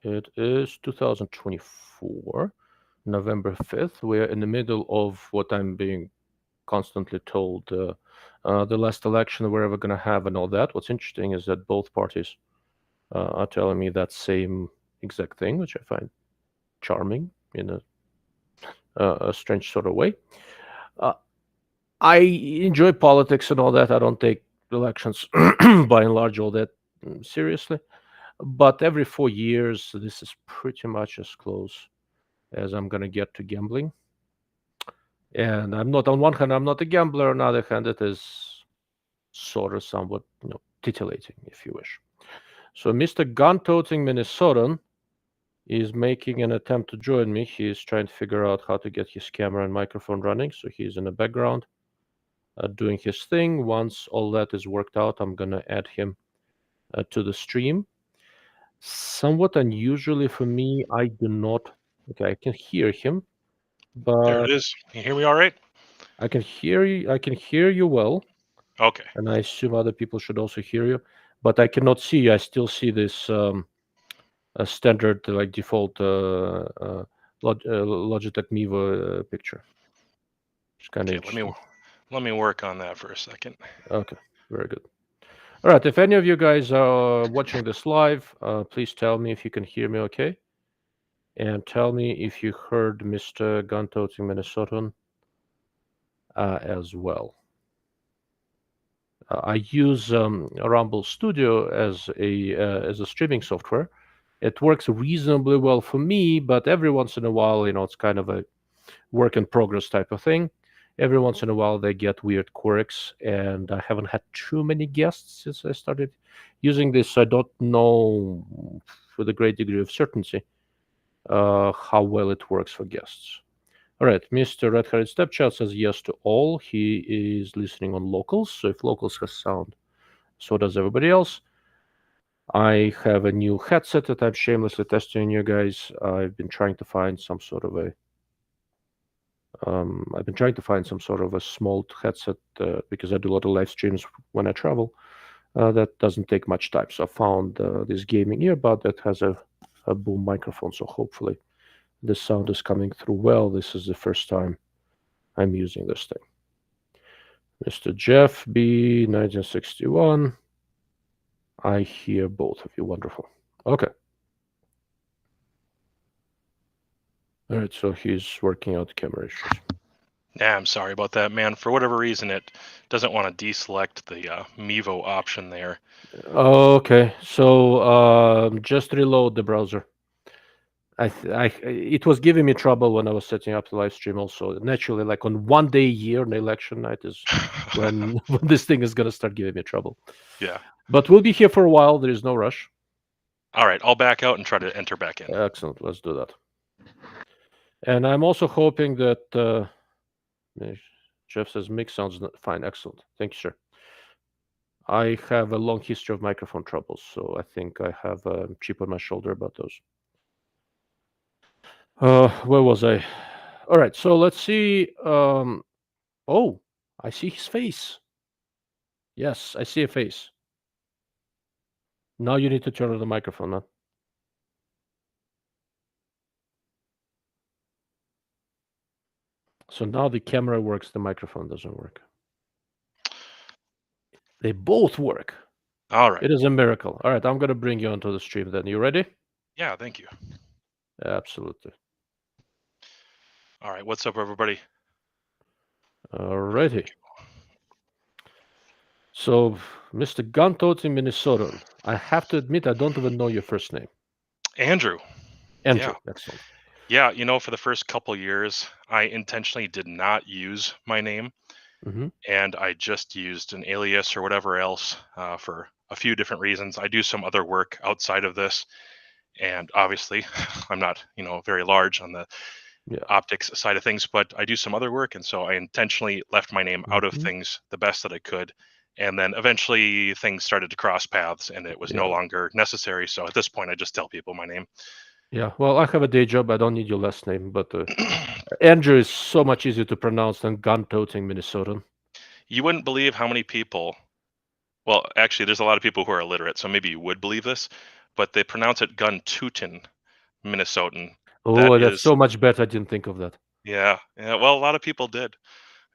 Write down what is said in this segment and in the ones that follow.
It is 2024, November 5th. We're in the middle of what I'm being constantly told the last election we're ever going to have and all that. What's interesting is that both parties are telling me that same exact thing, which I find charming in a strange sort of way. I enjoy politics and all that. I don't take elections by and large all that seriously. But every 4 years, this is pretty much as close as I'm going to get to gambling. And I'm not, on one hand, I'm not a gambler. On the other hand, it is sort of somewhat, titillating, if you wish. So Mr. Gun-toting Minnesotan is making an attempt to join me. He is trying to figure out how to get his camera and microphone running. So he's in the background doing his thing. Once all that is worked out, I'm going to add him to the stream. Somewhat unusually for me, I do not. Okay, I can hear him, There but it is. Can you hear me all right? I can hear you. I can hear you well, Okay. and I assume other people should also hear you. But I cannot see you. I still see this a standard like default Logitech Mevo picture. It's kind of Okay, interesting. let me work on that for a second. Okay, very good. All right, if any of you guys are watching this live, please tell me if you can hear me okay. And tell me if you heard Mr. Gun-toting Minnesotan as well. I use Rumble Studio as a streaming software. It works reasonably well for me, but every once in a while, it's kind of a work in progress type of thing. Every once in a while, they get weird quirks, and I haven't had too many guests since I started using this. So I don't know with a great degree of certainty how well it works for guests. All right, Mr. Red Headed Stepchild says yes to all. He is listening on locals, so if locals has sound, so does everybody else. I have a new headset that I'm shamelessly testing you guys. I've been trying to find some sort of a small headset because I do a lot of live streams when I travel. That doesn't take much time. So I found this gaming earbud that has a boom microphone. So hopefully the sound is coming through well. This is the first time I'm using this thing. Mr. Jeff B, 1961. I hear both of you. Wonderful. Okay. All right, so he's working out the camera issues. Yeah, I'm sorry about that, man. For whatever reason, it doesn't want to deselect the Mevo option there. Okay, so just reload the browser. It was giving me trouble when I was setting up the live stream. Also, naturally, like on one day a year, on election night is when this thing is gonna start giving me trouble. Yeah. But we'll be here for a while. There is no rush. All right, I'll back out and try to enter back in. Excellent. Let's do that. And I'm also hoping that Jeff says mix sounds fine. Excellent. Thank you, sir. I have a long history of microphone troubles, so I think I have a chip on my shoulder about those. Where was I? All right, so let's see. Oh, I see his face. Yes, I see a face. Now you need to turn on the microphone, man. So now the camera works, the microphone doesn't work. They both work. All right. It is a miracle. All right, I'm going to bring you onto the stream then. You ready? Yeah, thank you. Absolutely. All right, what's up, everybody? Alrighty. So, Mr. Gun-toting Minnesotan, I have to admit I don't even know your first name. Andrew. Andrew. Yeah. Excellent. Yeah, for the first couple years, I intentionally did not use my name, and I just used an alias or whatever else for a few different reasons. I do some other work outside of this, and obviously, I'm not, very large on the optics side of things, but I do some other work, and so I intentionally left my name out of things the best that I could. And then eventually things started to cross paths and it was no longer necessary. So at this point, I just tell people my name. Yeah, well, I have a day job. I don't need your last name, but Andrew is so much easier to pronounce than gun-toting Minnesotan. You wouldn't believe how many people, well, actually, there's a lot of people who are illiterate, so maybe you would believe this, but they pronounce it Guntutin, Minnesotan. That Oh, that's is, so much better. I didn't think of that. yeah, yeah. Well, a lot of people did,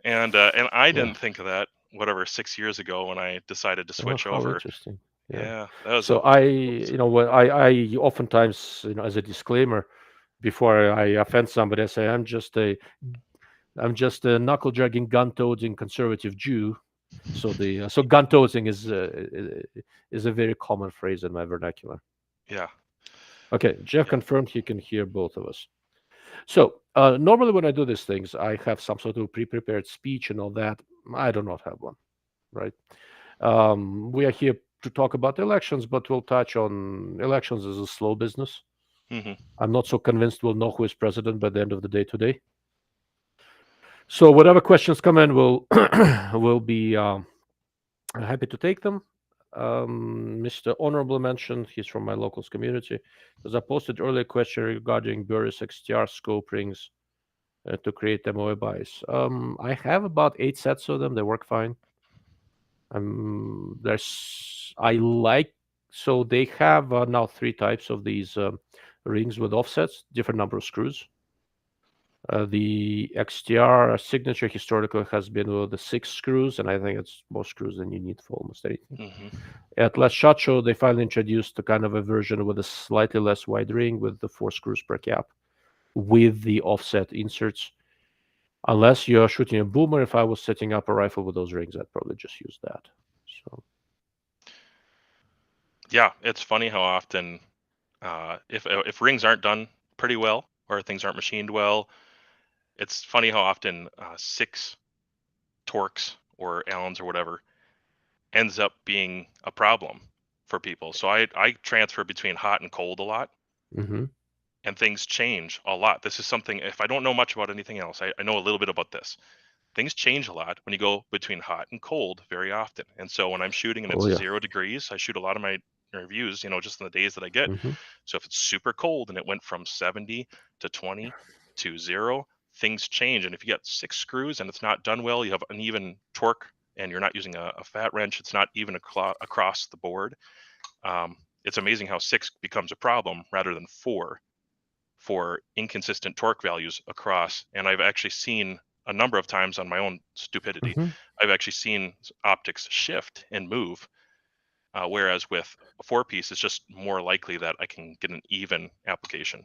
and I Yeah. didn't think of that. Whatever, 6 years ago when I decided to Oh, switch how over. interesting. Yeah. Yeah, that was So a I, oops. when I oftentimes, as a disclaimer, before I offend somebody, I say I'm just a knuckle dragging, gun toting conservative Jew. So gun toting is a very common phrase in my vernacular. Yeah, Okay, Jeff yeah. confirmed he can hear both of us. So normally when I do these things, I have some sort of pre-prepared speech and all that. I do not have one, right? We are here to talk about elections, but we'll touch on elections as a slow business. Hmm. I'm not so convinced we'll know who is president by the end of the day today. So whatever questions come in, we'll be happy to take them. Mr. Honorable mentioned he's from my locals community. Because I posted earlier question regarding Burris XTR scope rings to create MOA buys. I have about 8 sets of them. They work fine. There's I like so they have now 3 types of these rings with offsets, different number of screws. The XTR signature historically has been with the 6 screws, and I think it's more screws than you need for almost anything. Hmm. At Last Shot Show, they finally introduced a kind of a version with a slightly less wide ring with the 4 screws per cap with the offset inserts. Unless you're shooting a boomer, if I was setting up a rifle with those rings, I'd probably just use that. So, Yeah, it's funny how often if rings aren't done pretty well or things aren't machined well, it's funny how often 6 torques or Allens or whatever ends up being a problem for people. So I transfer between hot and cold a lot, mhm. and things change a lot. This is something, if I don't know much about anything else, I know a little bit about this. Things change a lot when you go between hot and cold very often. And so when I'm shooting and Oh it's yeah. 0 degrees, I shoot a lot of my reviews, just in the days that I get. Hmm. So if it's super cold and it went from 70 to 20 to 0, things change. And if you get 6 screws and it's not done well, you have uneven torque and you're not using a fat wrench, it's not even across the board. It's amazing how 6 becomes a problem rather than 4 for inconsistent torque values across. And I've actually seen a number of times on my own stupidity, Hmm. I've actually seen optics shift and move. Whereas with a 4 piece, it's just more likely that I can get an even application.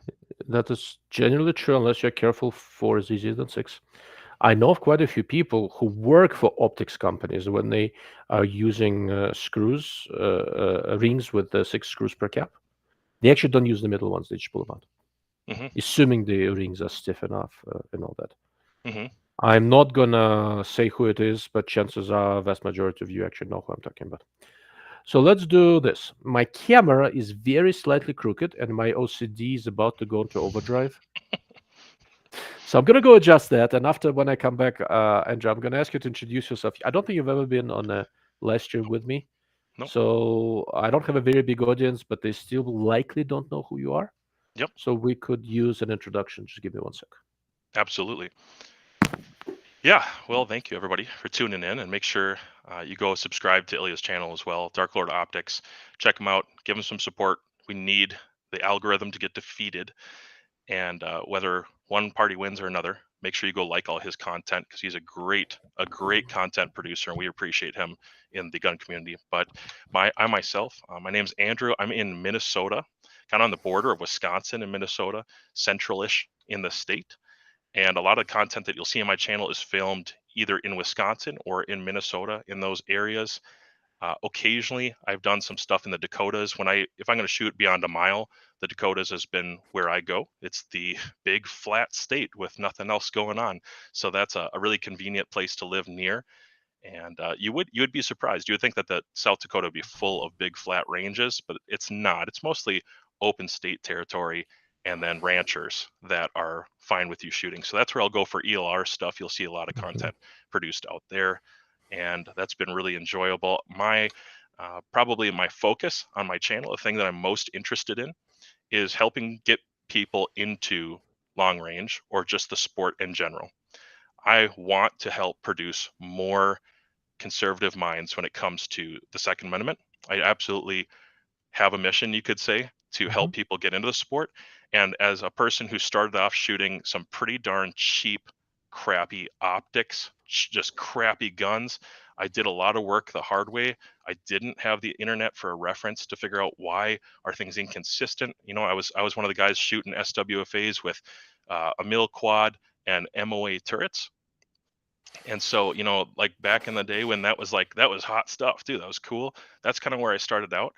That is generally true unless you're careful. 4 is easier than 6. I know of quite a few people who work for optics companies when they are using screws, rings with 6 screws per cap. They actually don't use the middle ones; they just pull them out, Hmm. assuming the rings are stiff enough and all that. Hmm. I'm not gonna say who it is, but chances are vast majority of you actually know who I'm talking about. So let's do this. My camera is very slightly crooked and my OCD is about to go into overdrive. So I'm gonna go adjust that. And after when I come back, Andrew, I'm gonna ask you to introduce yourself. I don't think you've ever been on a live stream with me. Nope. So I don't have a very big audience, but they still likely don't know who you are. Yep. So we could use an introduction. Just give me 1 sec. Absolutely. Yeah. Well, thank you everybody for tuning in, and make sure you go subscribe to Ilia's channel as well, Dark Lord Optics. Check him out. Give him some support. We need the algorithm to get defeated, and whether one party wins or another, make sure you go like all his content because he's a great content producer, and we appreciate him in the gun community. But I myself, my name's Andrew. I'm in Minnesota, kind of on the border of Wisconsin and Minnesota, central-ish in the state. And a lot of content that you'll see on my channel is filmed either in Wisconsin or in Minnesota, in those areas. Occasionally, I've done some stuff in the Dakotas. If I'm going to shoot beyond a mile, the Dakotas has been where I go. It's the big flat state with nothing else going on, so that's a really convenient place to live near. And you would be surprised. You would think that the South Dakota would be full of big flat ranges, but it's not. It's mostly open state territory and then ranchers that are fine with you shooting. So that's where I'll go for ELR stuff. You'll see a lot of Mhm. content produced out there, and that's been really enjoyable. My probably my focus on my channel, the thing that I'm most interested in, is helping get people into long range or just the sport in general. I want to help produce more conservative minds when it comes to the Second Amendment. I absolutely have a mission, you could say, to help people get into the sport. And as a person who started off shooting some pretty darn cheap, crappy optics, just crappy guns, I did a lot of work the hard way. I didn't have the internet for a reference to figure out why are things inconsistent. I was one of the guys shooting SWFAs with a mil quad and MOA turrets. And so, like back in the day when that was hot stuff too. That was cool. That's kind of where I started out.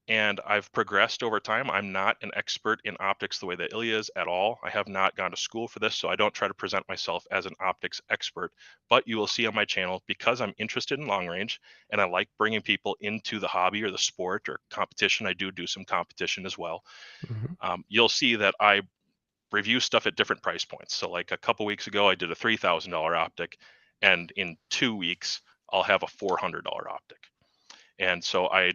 And I've progressed over time. I'm not an expert in optics the way that Ilia is at all. I have not gone to school for this, so I don't try to present myself as an optics expert. But you will see on my channel, because I'm interested in long range and I like bringing people into the hobby or the sport or competition. I do some competition as well. You'll see that I review stuff at different price points. So like a couple weeks ago, I did a $3,000 optic, and in 2 weeks, I'll have a $400 optic. And so I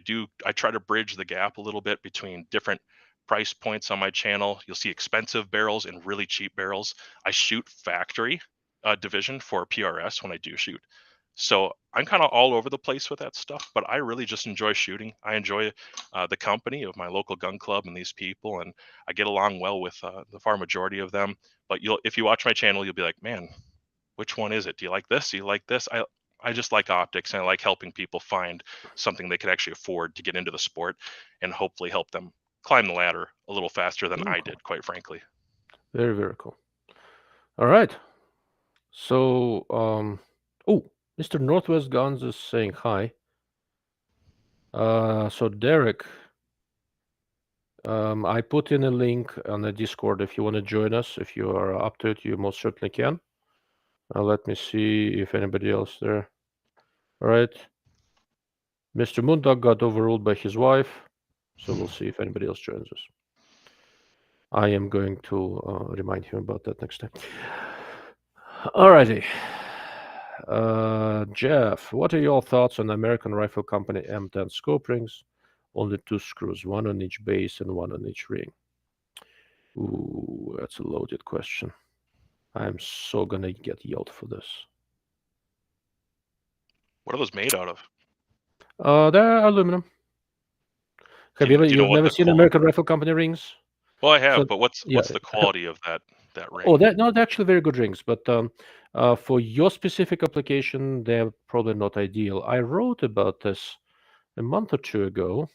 try to bridge the gap a little bit between different price points on my channel. You'll see expensive barrels and really cheap barrels. I shoot factory division for PRS when I do shoot. So I'm kind of all over the place with that stuff, but I really just enjoy shooting. I enjoy the company of my local gun club and these people, and I get along well with the far majority of them. But if you watch my channel, you'll be like, man, which one is it? Do you like this? Do you like this? I just like optics, and I like helping people find something they could actually afford to get into the sport and hopefully help them climb the ladder a little faster than I did, quite frankly. Very, very cool. All right. So, Mr. Northwest Guns is saying hi. So Derek, I put in a link on the Discord if you want to join us. If you are up to it, you most certainly can. Let me see if anybody else there. All right. Mr. Moondog got overruled by his wife, so we'll see if anybody else joins us. I am going to remind him about that next time. Alrighty. Jeff, what are your thoughts on the American Rifle Company M10 scope rings? Only 2 screws, 1 on each base and 1 on each ring. Ooh, that's a loaded question. I'm so gonna get yelled for this. What are those made out of? They're aluminum. You've never seen American Rifle Company rings? Well, I have, but what's the quality of that ring? Oh, they're actually very good rings, but for your specific application, they're probably not ideal. I wrote about this a month or 2 ago,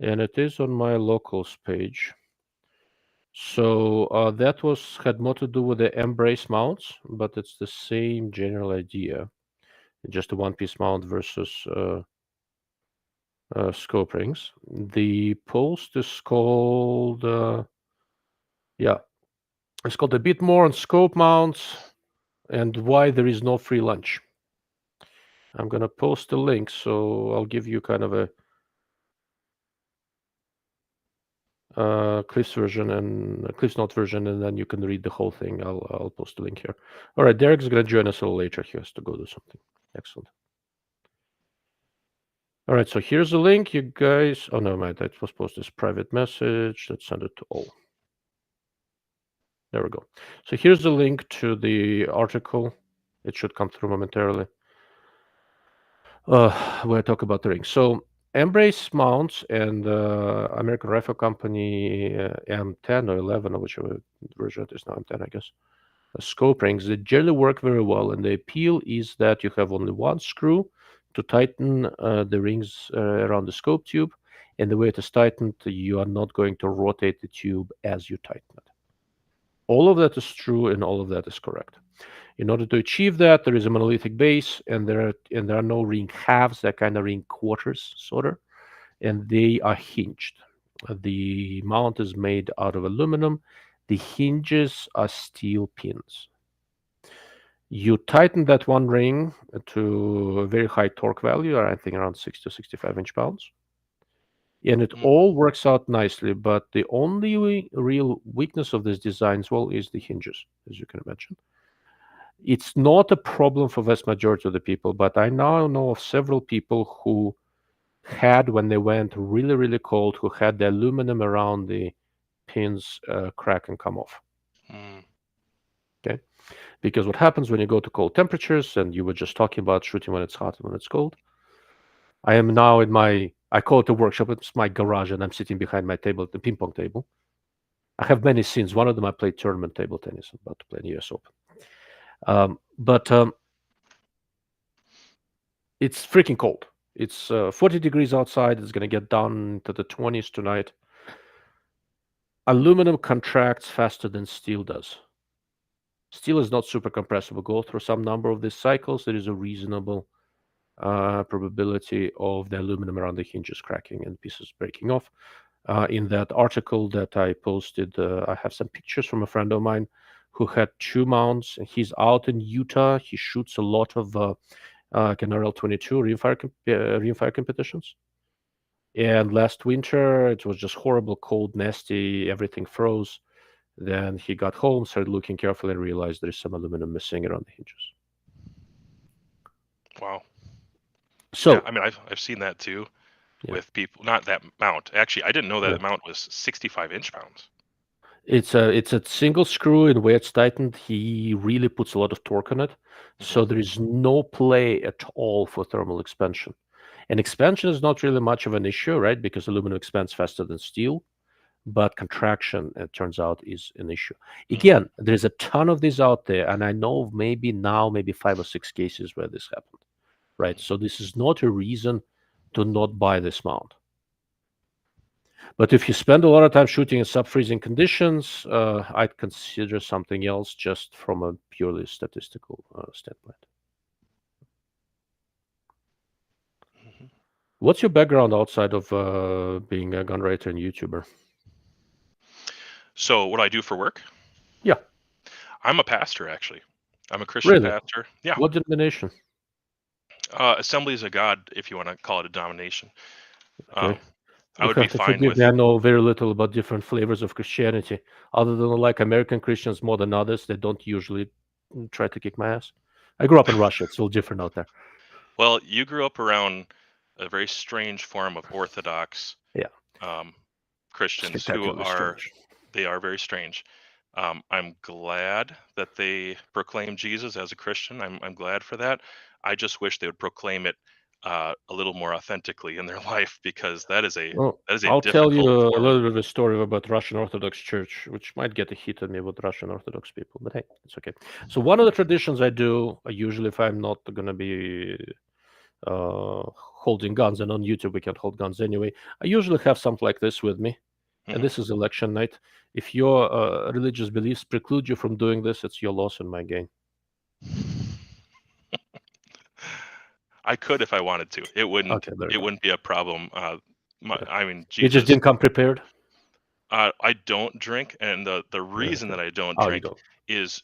and it is on my locals page. So that had more to do with the embrace mounts, but it's the same general idea. Just a one-piece mount versus scope rings. The post is called, it's called a bit more on scope mounts and why there is no free lunch. I'm going to post a link, so I'll give you kind of a Cliff's version and Cliff's Note version, and then you can read the whole thing. I'll post a link here. All right, Derek's going to join us a little later. He has to go do something. Excellent. All right, so here's the link, you guys. Oh, no, mind, that was posted as private message. Let's send it to all. There we go. So here's the link to the article. It should come through momentarily. Where I talk about the ring. So embrace mounts and American Rifle Company M10 or 11 or whichever version it is now, M10, I guess. Scope rings, they generally work very well, and the appeal is that you have only one screw to tighten the rings around the scope tube, and the way it is tightened, you are not going to rotate the tube as you tighten it. All of that is true, and all of that is correct. In order to achieve that, there is a monolithic base, and there are no ring halves. They're kind of ring quarters, sort of, and they are hinged. The mount is made out of aluminum. The hinges are steel pins. You tighten that one ring to a very high torque value, I think around 60 to 65 inch-pounds. And it all works out nicely, but the only real weakness of this design as well is the hinges, as you can imagine. It's not a problem for vast majority of the people, but I now know of several people who had, when they went really, really cold, who had the aluminum around the pins crack and come off. Okay, because what happens when you go to cold temperatures, and you were just talking about shooting when it's hot and when it's cold. I am now in my I call it a workshop. It's my garage, and I'm sitting behind my table, the ping pong table. I have many scenes. One of them I played tournament table tennis. I'm about to play in US Open. But it's freaking cold. It's 40 degrees outside. It's going to get down to the 20s tonight. Aluminum contracts faster than steel does. Steel is not super compressible. Go through some number of these cycles. There is a reasonable probability of the aluminum around the hinges cracking and pieces breaking off. In that article that I posted, I have some pictures from a friend of mine who had 2 mounts. He's out in Utah. He shoots a lot of Canaveral 22 rimfire competitions. And last winter, it was just horrible, cold, nasty, everything froze. Then he got home, started looking carefully, and realized there's some aluminum missing around the hinges. Wow. So, yeah, I mean, I've seen that too with people. Not that mount. Actually, I didn't know that mount was 65 inch-pounds. It's a single screw, and where it's tightened, he really puts a lot of torque on it. So there is no play at all for thermal expansion. And expansion is not really much of an issue, right? Because aluminum expands faster than steel. But contraction, it turns out, is an issue. Again, there's a ton of these out there, and I know of maybe 5 or 6 cases where this happened, right? So this is not a reason to not buy this mount. But if you spend a lot of time shooting in sub-freezing conditions, I'd consider something else just from a purely statistical standpoint. What's your background outside of being a gun writer and YouTuber? So what do I do for work? Yeah. I'm a pastor, actually. I'm a Christian pastor. Yeah. What denomination? Assemblies of God, if you want to call it a denomination. Okay. I would be fine with. Me. I know very little about different flavors of Christianity, other than like American Christians more than others. They don't usually try to kick my ass. I grew up in Russia. It's all different out there. Well, you grew up around a very strange form of Orthodox Christians who are strange. They are very strange. I'm glad that they proclaim Jesus as a Christian. I'm glad for that. I just wish they would proclaim it a little more authentically in their life, because that is a I'll tell you a form. little bit of a story about Russian Orthodox Church, which might get a hit on me with Russian Orthodox people, but hey, it's okay. So one of the traditions I do, usually if I'm not going to be holding guns, and on YouTube we can't hold guns anyway, I usually have something like this with me. And this is election night. If your religious beliefs preclude you from doing this, it's your loss and my gain. I could if I wanted to. It wouldn't. Okay, it wouldn't be a problem. I mean, Jesus. You just didn't come prepared. I don't drink, and the reason that I don't drink is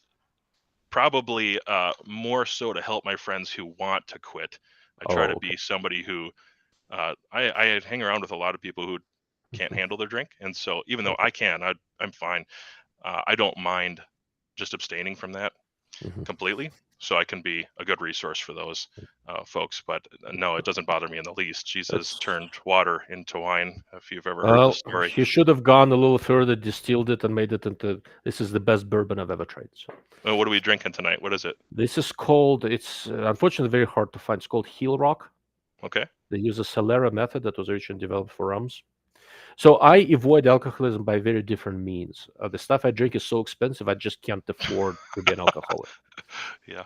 probably more so to help my friends who want to quit. I try to be somebody who I hang around with a lot of people who can't handle their drink, and so even though I can, I'm fine. I don't mind just abstaining from that completely, so I can be a good resource for those folks. But no, it doesn't bother me in the least. Jesus turned water into wine, if you've ever heard the story. He should have gone a little further, distilled it, and made it into, this is the best bourbon I've ever tried. So. What are we drinking tonight? What is it? This is called, it's unfortunately very hard to find. It's called Heel Rock. Okay. They use a Solera method that was originally developed for rums. So I avoid alcoholism by very different means. The stuff I drink is so expensive, I just can't afford to be an alcoholic. Yeah,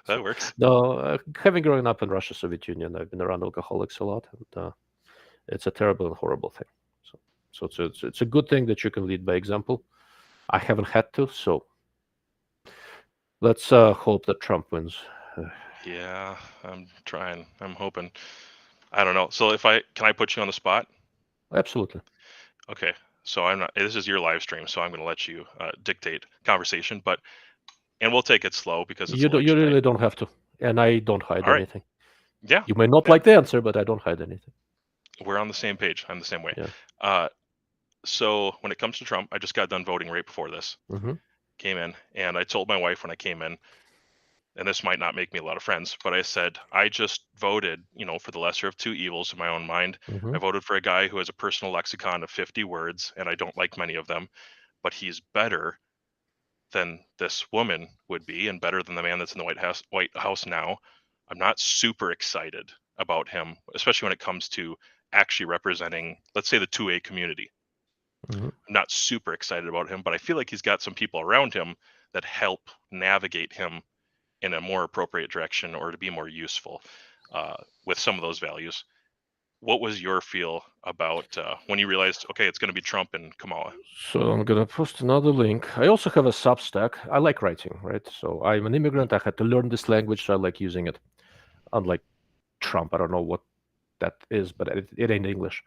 that works. No, having grown up in Russia, Soviet Union, I've been around alcoholics a lot, and it's a terrible and horrible thing. So it's a good thing that you can lead by example. I haven't had to, so let's hope that Trump wins. Yeah, I'm trying. I'm hoping. I don't know. So can I put you on the spot? Absolutely. Okay. So I'm not. This is your live stream, so I'm going to let you dictate conversation, and we'll take it slow because it's you really don't have to, and I don't hide anything. Yeah. You may not like the answer, but I don't hide anything. We're on the same page. I'm the same way. Yeah. So when it comes to Trump, I just got done voting right before this. Came in, and I told my wife when I came in, and this might not make me a lot of friends, but I said, I just voted, for the lesser of two evils in my own mind. I voted for a guy who has a personal lexicon of 50 words, and I don't like many of them, but he's better than this woman would be, and better than the man that's in the White House now. I'm not super excited about him, especially when it comes to actually representing, let's say, the 2A community. I'm not super excited about him, but I feel like he's got some people around him that help navigate him in a more appropriate direction or to be more useful with some of those values. What was your feel about when you realized, okay, it's going to be Trump and Kamala? So I'm gonna post another link. I also have a Substack. I like writing, right? So I'm an immigrant. I had to learn this language, so I like using it. Unlike Trump, I don't know what that is, but it ain't English.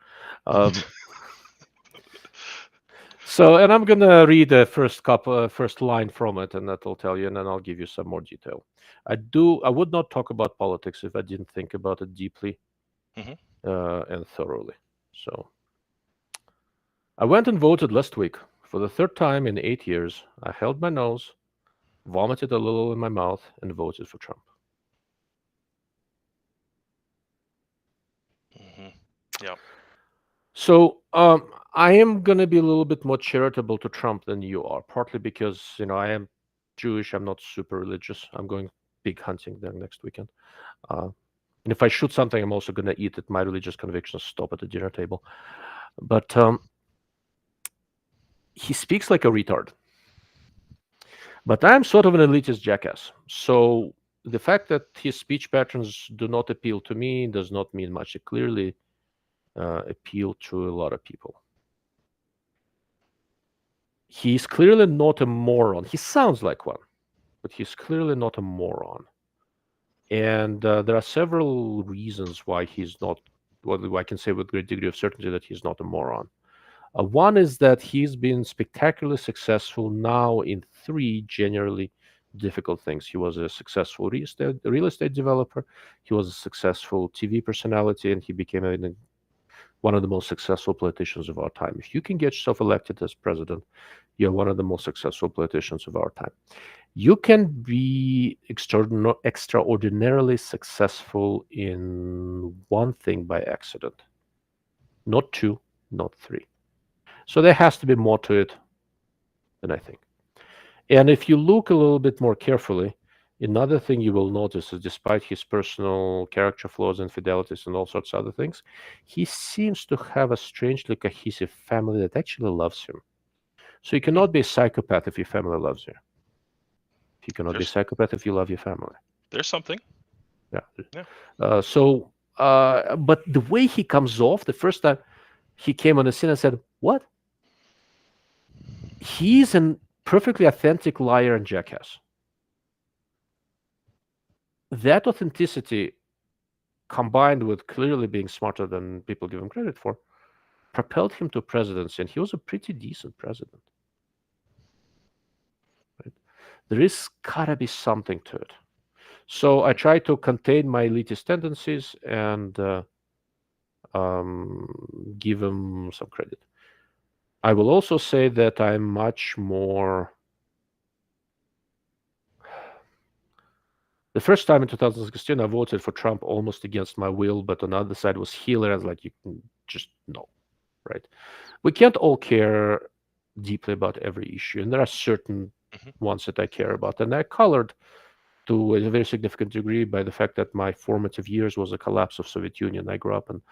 So, and I'm gonna read the first line from it, and that'll tell you, and then I'll give you some more detail. I would not talk about politics if I didn't think about it deeply and thoroughly. So, I went and voted last week for the third time in 8 years. I held my nose, vomited a little in my mouth, and voted for Trump. Yeah. So I am going to be a little bit more charitable to Trump than you are, partly because I am Jewish. I'm not super religious. I'm going pig hunting there next weekend, and if I shoot something, I'm also going to eat it. My religious convictions stop at the dinner table. But he speaks like a retard. But I'm sort of an elitist jackass. So the fact that his speech patterns do not appeal to me does not mean much. It clearly appeal to a lot of people. He's clearly not a moron. He sounds like one, but he's clearly not a moron. And there are several reasons why he's not, well, I can say with great degree of certainty that he's not a moron. One is that he's been spectacularly successful now in three generally difficult things. He was a successful real estate developer, he was a successful TV personality, and he became one of the most successful politicians of our time. If you can get yourself elected as president, you're one of the most successful politicians of our time. You can be extraordinarily successful in one thing by accident, not two, not three. So there has to be more to it than I think. And if you look a little bit more carefully, another thing you will notice is despite his personal character flaws, infidelities, and all sorts of other things, he seems to have a strangely cohesive family that actually loves him. So you cannot be a psychopath if your family loves you. You cannot be a psychopath if you love your family. There's something. Yeah. But the way he comes off, the first time he came on the scene and said, "What?" He's a perfectly authentic liar and jackass. That authenticity, combined with clearly being smarter than people give him credit for, propelled him to presidency, and he was a pretty decent president. Right? There is gotta be something to it. So I try to contain my elitist tendencies and give him some credit. I will also say that I'm much more. The first time in 2016, I voted for Trump almost against my will, but on the other side was Hillary. I was like, you can just no, right? We can't all care deeply about every issue, and there are certain ones that I care about, and I colored to a very significant degree by the fact that my formative years was a collapse of Soviet Union. I grew up in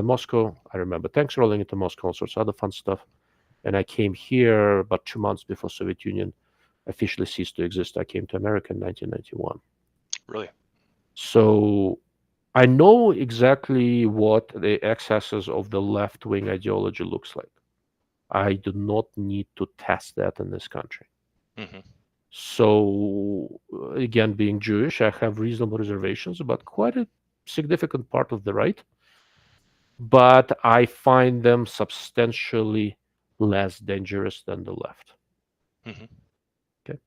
Moscow. I remember tanks rolling into Moscow, all sorts of other fun stuff. And I came here about 2 months before Soviet Union officially ceased to exist. I came to America in 1991. Really? So I know exactly what the excesses of the left-wing ideology looks like. I do not need to test that in this country. So again, being Jewish, I have reasonable reservations about quite a significant part of the right, but I find them substantially less dangerous than the left. Okay.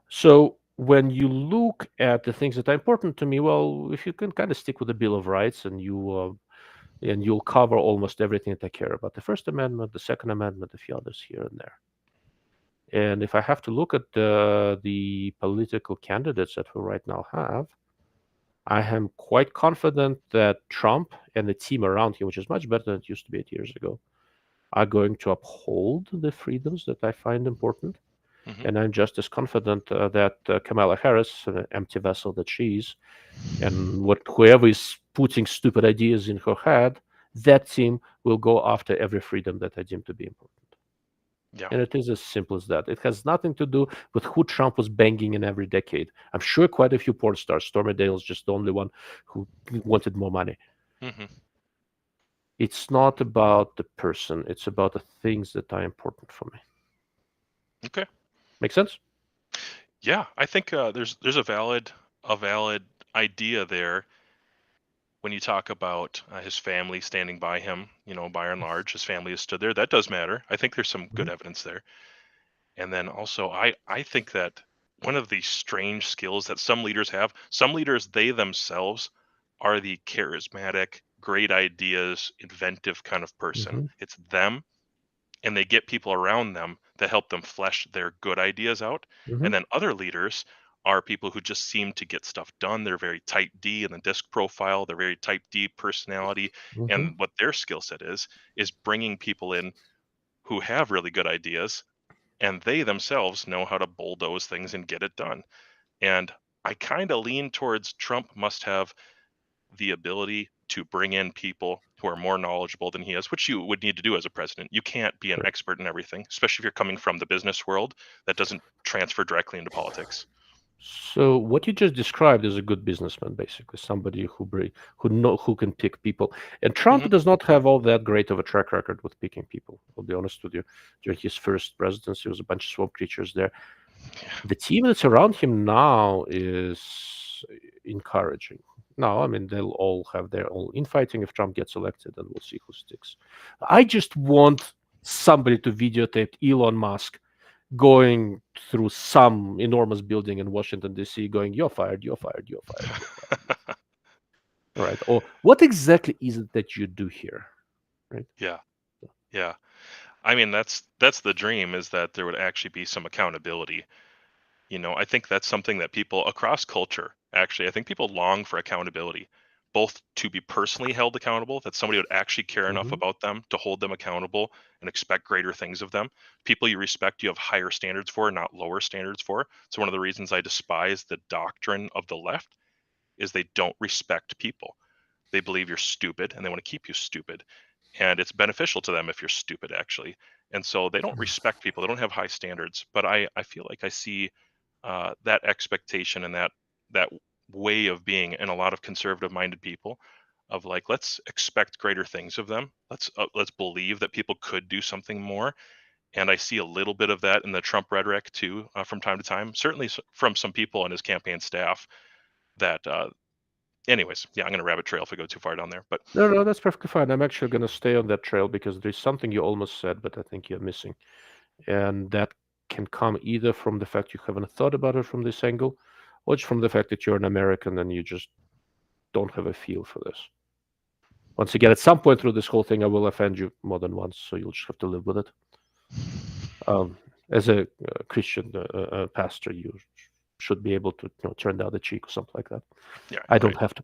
So when you look at the things that are important to me, well, if you can kind of stick with the Bill of Rights and you'll cover almost everything that I care about. The First Amendment, the Second Amendment, a few others here and there. And if I have to look at the political candidates that we right now have, I am quite confident that Trump and the team around him, which is much better than it used to be 8 years ago, are going to uphold the freedoms that I find important. And I'm just as confident that Kamala Harris, an empty vessel that she is, and whoever is putting stupid ideas in her head, that team will go after every freedom that I deem to be important. Yeah. And it is as simple as that. It has nothing to do with who Trump was banging in every decade. I'm sure quite a few porn stars. Stormy Daniels just the only one who wanted more money. Mm-hmm. It's not about the person. It's about the things that are important for me. Okay. Make sense? Yeah, I think there's a valid idea there when you talk about his family standing by him. By and large, his family has stood there. That does matter. I think there's some good evidence there. And then also, I think that one of the strange skills that some leaders have, some leaders, they themselves are the charismatic, great ideas, inventive kind of person. Mm-hmm. It's them, and they get people around them that help them flesh their good ideas out. Mm-hmm. And then other leaders are people who just seem to get stuff done. They're very type D in the disc profile. They're very type D personality. Mm-hmm. And what their skill set is bringing people in who have really good ideas, and they themselves know how to bulldoze things and get it done. And I kind of lean towards Trump must have the ability to bring in people who are more knowledgeable than he is, which you would need to do as a president. You can't be an Sure. expert in everything, especially if you're coming from the business world. That doesn't transfer directly into politics. So what you just described is a good businessman, basically somebody who can pick people. And Trump Hmm. does not have all that great of a track record with picking people. I'll be honest with you. During his first presidency, there was a bunch of swamp creatures there. Yeah. The team that's around him now is encouraging. No, I mean they'll all have their own infighting if Trump gets elected, and we'll see who sticks. I just want somebody to videotape Elon Musk going through some enormous building in Washington D.C., going, "You're fired, you're fired, you're fired, you're fired." Right? Or what exactly is it that you do here? Right? Yeah. Yeah. I mean, that's the dream, is that there would actually be some accountability. I think that's something that people across culture, actually, I think people long for accountability, both to be personally held accountable, that somebody would actually care enough Mm-hmm. about them to hold them accountable and expect greater things of them. People you respect, you have higher standards for, not lower standards for. So one of the reasons I despise the doctrine of the left is they don't respect people. They believe you're stupid and they want to keep you stupid. And it's beneficial to them if you're stupid, actually. And so they don't respect people. They don't have high standards. But I feel like I see that expectation and that way of being in a lot of conservative minded people, of like, let's expect greater things of them. Let's believe that people could do something more. And I see a little bit of that in the Trump rhetoric too, from time to time, certainly from some people on his campaign staff that anyways, yeah, I'm going to rabbit trail if we go too far down there, but No, no, that's perfectly fine. I'm actually going to stay on that trail because there's something you almost said, but I think you're missing. And that can come either from the fact you haven't thought about it from this angle, or it's from the fact that you're an American and you just don't have a feel for this. Once again, at some point through this whole thing, I will offend you more than once, so you'll just have to live with it. As a Christian pastor, you should be able to turn the other cheek or something like that. yeah, I don't have to.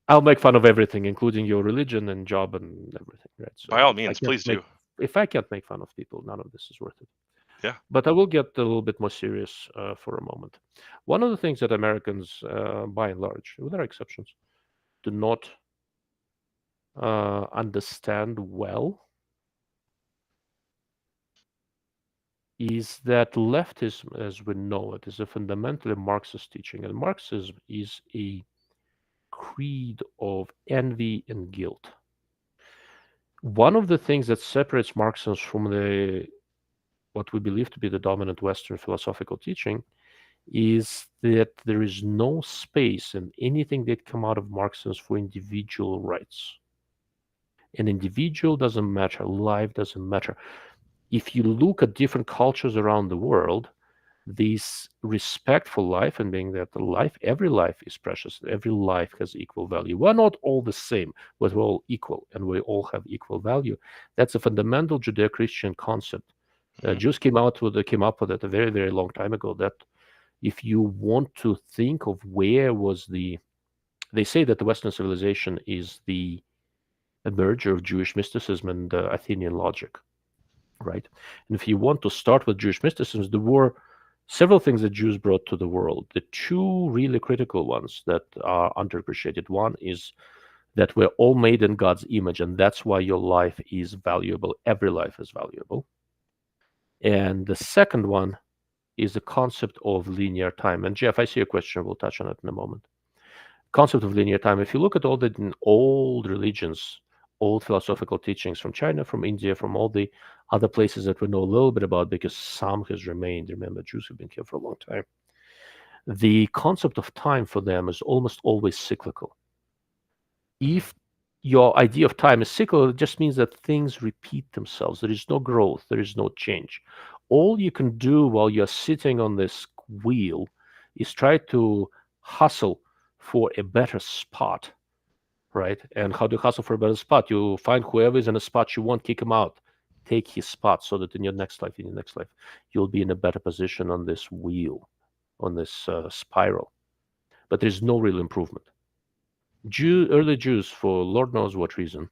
I'll make fun of everything, including your religion and job and everything, right? So by all means, please do. if I can't make fun of people, none of this is worth it. Yeah. But I will get a little bit more serious for a moment. One of the things that Americans, by and large, with their exceptions, do not understand well is that leftism, as we know it, is a fundamentally Marxist teaching, and Marxism is a creed of envy and guilt. One of the things that separates Marxism from what we believe to be the dominant Western philosophical teaching is that there is no space in anything that come out of Marxism for individual rights. An individual doesn't matter, life doesn't matter. If you look at different cultures around the world, this respect for life and being that every life is precious, every life has equal value. We're not all the same, but we're all equal and we all have equal value. That's a fundamental Judeo-Christian concept. Jews came up with it a very, very long time ago, that if you want to think of where was they say that the Western civilization is the merger of Jewish mysticism and Athenian logic, right? And if you want to start with Jewish mysticism, there were Several things that Jews brought to the world. The two really critical ones that are underappreciated. One is that we're all made in God's image, and that's why your life is valuable. Every life is valuable. And the second one is the concept of linear time. And Jeff, I see a question. We'll touch on it in a moment. Concept of linear time. If you look at all the old religions, old philosophical teachings from China, from India, from all the other places that we know a little bit about, because some has remained. Remember, Jews have been here for a long time. The concept of time for them is almost always cyclical. Mhm. If your idea of time is cyclical, it just means that things repeat themselves. There is no growth, there is no change. All you can do while you're sitting on this wheel is try to hustle for a better spot, right? And how do you hustle for a better spot? You find whoever is in a spot you want, kick him out, take his spot, so that in your next life, you'll be in a better position on this wheel, on this spiral. But there's no real improvement. Mhm. Early Jews, for Lord knows what reason,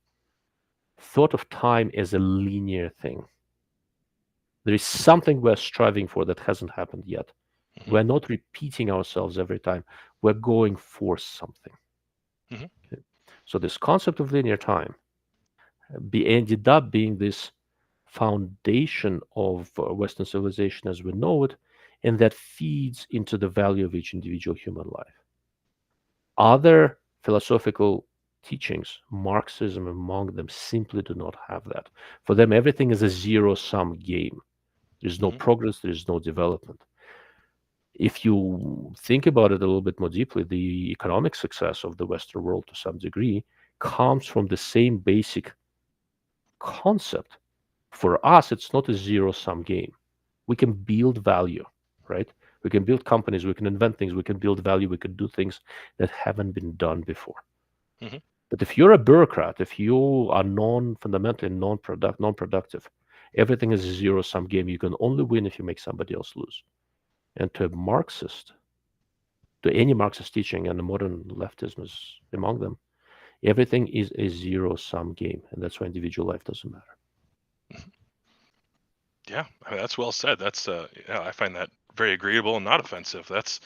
thought of time as a linear thing. There is something we're striving for that hasn't happened yet. Mhm. We're not repeating ourselves every time. We're going for something. Mhm. Okay? So this concept of linear time ended up being this foundation of Western civilization as we know it, and that feeds into the value of each individual human life. Other philosophical teachings, Marxism among them, simply do not have that. For them, everything is a zero sum game. There's no Mhm. progress, there's no development. If you think about it a little bit more deeply, the economic success of the Western world to some degree comes from the same basic concept. For us, it's not a zero sum game. We can build value, right? We can build companies, we can invent things, we can build value, we can do things that haven't been done before. Mhm. But if you're a bureaucrat, if you are fundamentally non-productive, everything is a zero-sum game. You can only win if you make somebody else lose. And to a Marxist, to any Marxist teaching, and the modern leftism is among them, everything is a zero-sum game, and that's why individual life doesn't matter. Mhm. Yeah, I mean, that's well said. Yeah, I find that very agreeable and not offensive. That's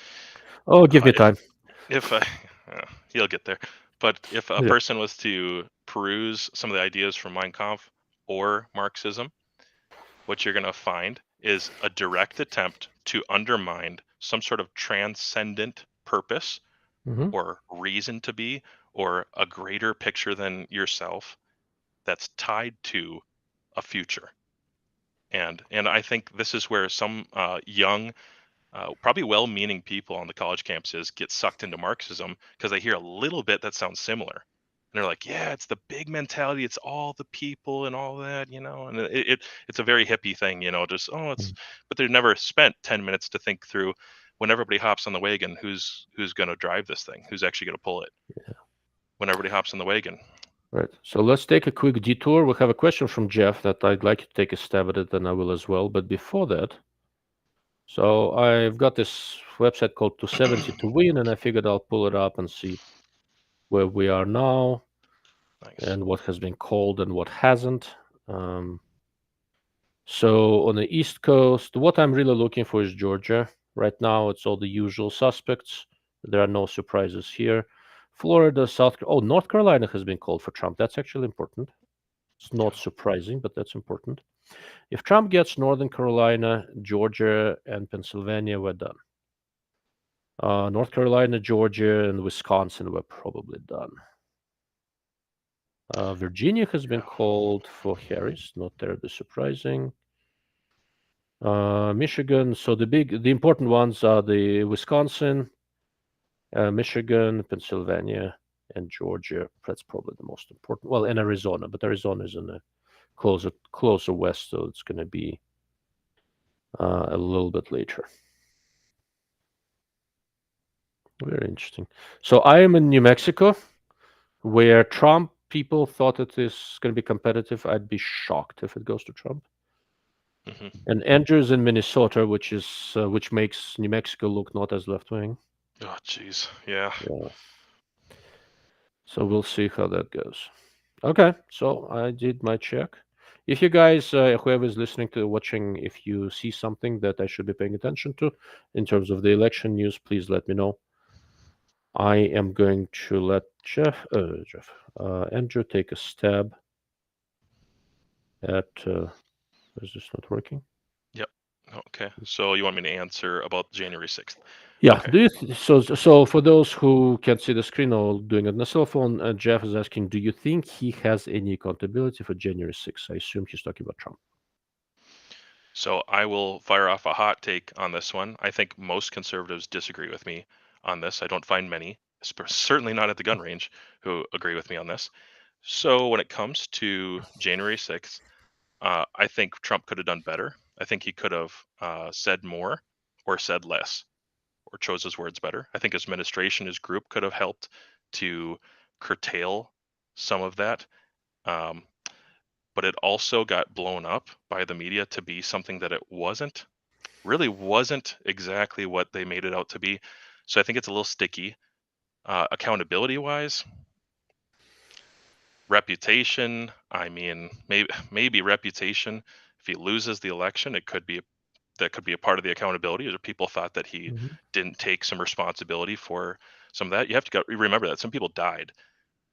Oh, give me if time. if uh, he'll get there. But if a Yeah. person was to peruse some of the ideas from Mein Kampf or Marxism, what you're going to find is a direct attempt to undermine some sort of transcendent purpose Hmm. or reason to be or a greater picture than yourself that's tied to a future. And I think this is where some young, probably well-meaning people on the college campuses get sucked into Marxism because they hear a little bit that sounds similar. And they're like, yeah, it's the big mentality, it's all the people and all that, and it's a very hippie thing, just it's, but they've never spent 10 minutes to think through when everybody hops on the wagon, who's going to drive this thing, who's actually going to pull it when everybody hops on the wagon. Right. So let's take a quick detour. We have a question from Jeff that I'd like to take a stab at it, and I will as well. But before that, so I've got this website called 270 to Win, and I figured I'll pull it up and see where we are now Nice. and what has been called and what hasn't. Um, so on the East Coast, what I'm really looking for is Georgia. Right now, it's all the usual suspects. There are no surprises here. Florida, North Carolina has been called for Trump. That's actually important. It's not Yeah. surprising, but that's important. If Trump gets Northern Carolina, Georgia, and Pennsylvania, we're done. North Carolina, Georgia, and Wisconsin were probably done. Virginia has been Yeah. called for Harris, not terribly surprising. Michigan, so the important ones are the Wisconsin, Michigan, Pennsylvania, and Georgia. That's probably the most important. Well, and Arizona, but Arizona is in the closer west, so it's going to be a little bit later. Very interesting. So I am in New Mexico, where Trump people thought it is going to be competitive. I'd be shocked if it goes to Trump. Hmm. And Andrews in Minnesota, which makes New Mexico look not as left wing. Oh, jeez. Yeah. Yeah. So we'll see how that goes. Okay, so I did my check. If you guys, whoever is listening to watching, if you see something that I should be paying attention to in terms of the election news, please let me know. I am going to let Andrew take a stab at. Is this not working? Yep. Okay. So you want me to answer about January 6th? Yeah. Okay. Do you so for those who can't see the screen or doing it on a cell phone, Jeff is asking, do you think he has any accountability for January 6th? I assume he's talking about Trump. So I will fire off a hot take on this one. I think most conservatives disagree with me on this. I don't find many, certainly not at the gun range, who agree with me on this. So when it comes to January 6th, I think Trump could have done better. I think he could have said more or said less or chose his words better. I think his administration, his group could have helped to curtail some of that. Um, but it also got blown up by the media to be something that it wasn't, really wasn't exactly what they made it out to be. So I think it's a little sticky. Accountability wise, reputation, I mean, maybe reputation. If he loses the election, that could be a part of the accountability. Or people thought that he Mhm. didn't take some responsibility for some of that. You have to remember that some people died.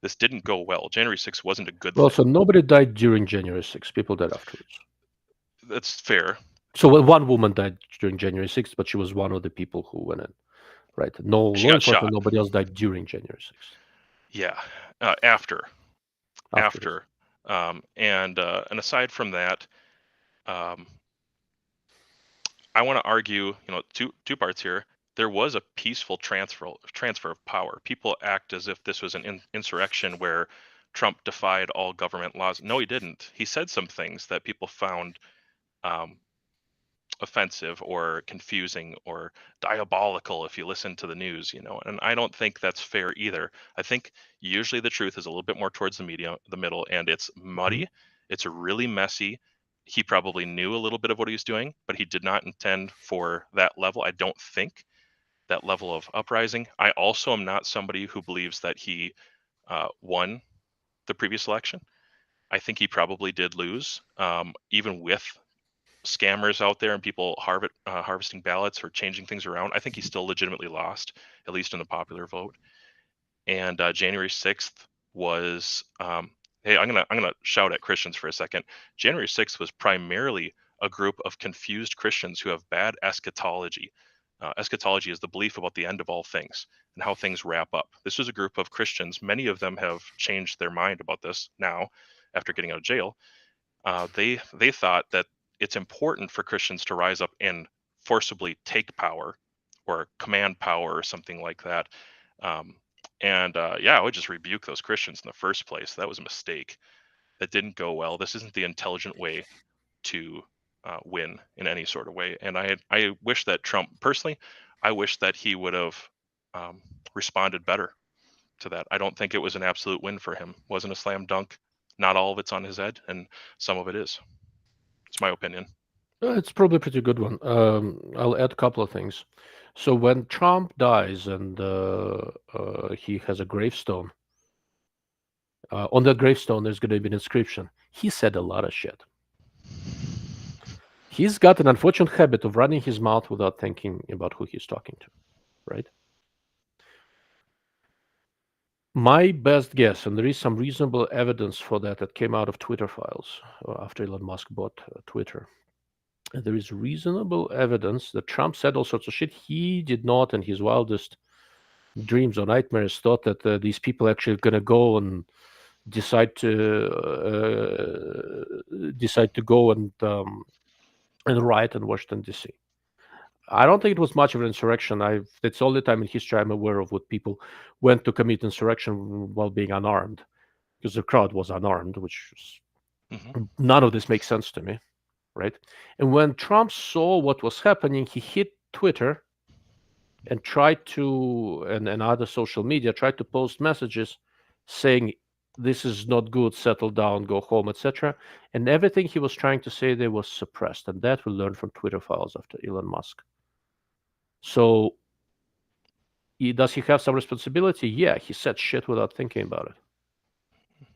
This didn't go well. January 6th wasn't a good Well, so thing. nobody died during January 6th. People died afterwards. That's fair. So one woman died during January 6th, but she was one of the people who went in, right? No She law got enforcement, shot. nobody else died during January 6th. Yeah, after Afterwards. after, and aside from that, um, I want to argue, two parts here. There was a peaceful transfer of power. People act as if this was an insurrection where Trump defied all government laws. No, he didn't. He said some things that people found um, offensive or confusing or diabolical if you listen to the news, and I don't think that's fair either. I think usually the truth is a little bit more towards the middle, and it's Mhm. muddy. It's really messy. He probably knew a little bit of what he was doing, but he did not intend for that level. I don't think that level of uprising. I also am not somebody who believes that he won the previous election. I think he probably did lose, even with scammers out there and people harvesting ballots or changing things around. I think he still legitimately lost, at least in the popular vote. And January 6th was, hey, I'm gonna shout at Christians for a second. January 6th was primarily a group of confused Christians who have bad eschatology. Eschatology is the belief about the end of all things and how things wrap up. This was a group of Christians. Many of them have changed their mind about this now after getting out of jail. They thought that it's important for Christians to rise up and forcibly take power or command power or something like that. Um, and yeah, I would just rebuke those Christians in the first place. That was a mistake. That didn't go well. This isn't the intelligent way to win in any sort of way. And I wish that Trump personally, I wish that he would have um, responded better to that. I don't think it was an absolute win for him. Wasn't a slam dunk. Not all of it's on his head, and some of it is. It's my opinion. It's probably a pretty good one. I'll add a couple of things. So when Trump dies and he has a gravestone, on that gravestone there's going to be an inscription. He said a lot of shit. He's got an unfortunate habit of running his mouth without thinking about who he's talking to, right? My best guess, and there is some reasonable evidence for that came out of Twitter files after Elon Musk bought Twitter. There is reasonable evidence that Trump said all sorts of shit. He did not, in his wildest dreams or nightmares, thought that these people actually going to go and decide to go and riot in Washington D.C. I don't think it was much of an insurrection. It's the only time in history I'm aware of what people went to commit insurrection while being unarmed, because the crowd was unarmed, which Hmm. none of this makes sense to me, right? And when Trump saw what was happening, he hit Twitter and tried to and other social media tried to post messages saying this is not good, settle down, go home, etc. And everything he was trying to say there was suppressed, and that we learned from Twitter files after Elon Musk. So does he have some responsibility? Yeah, he said shit without thinking about it.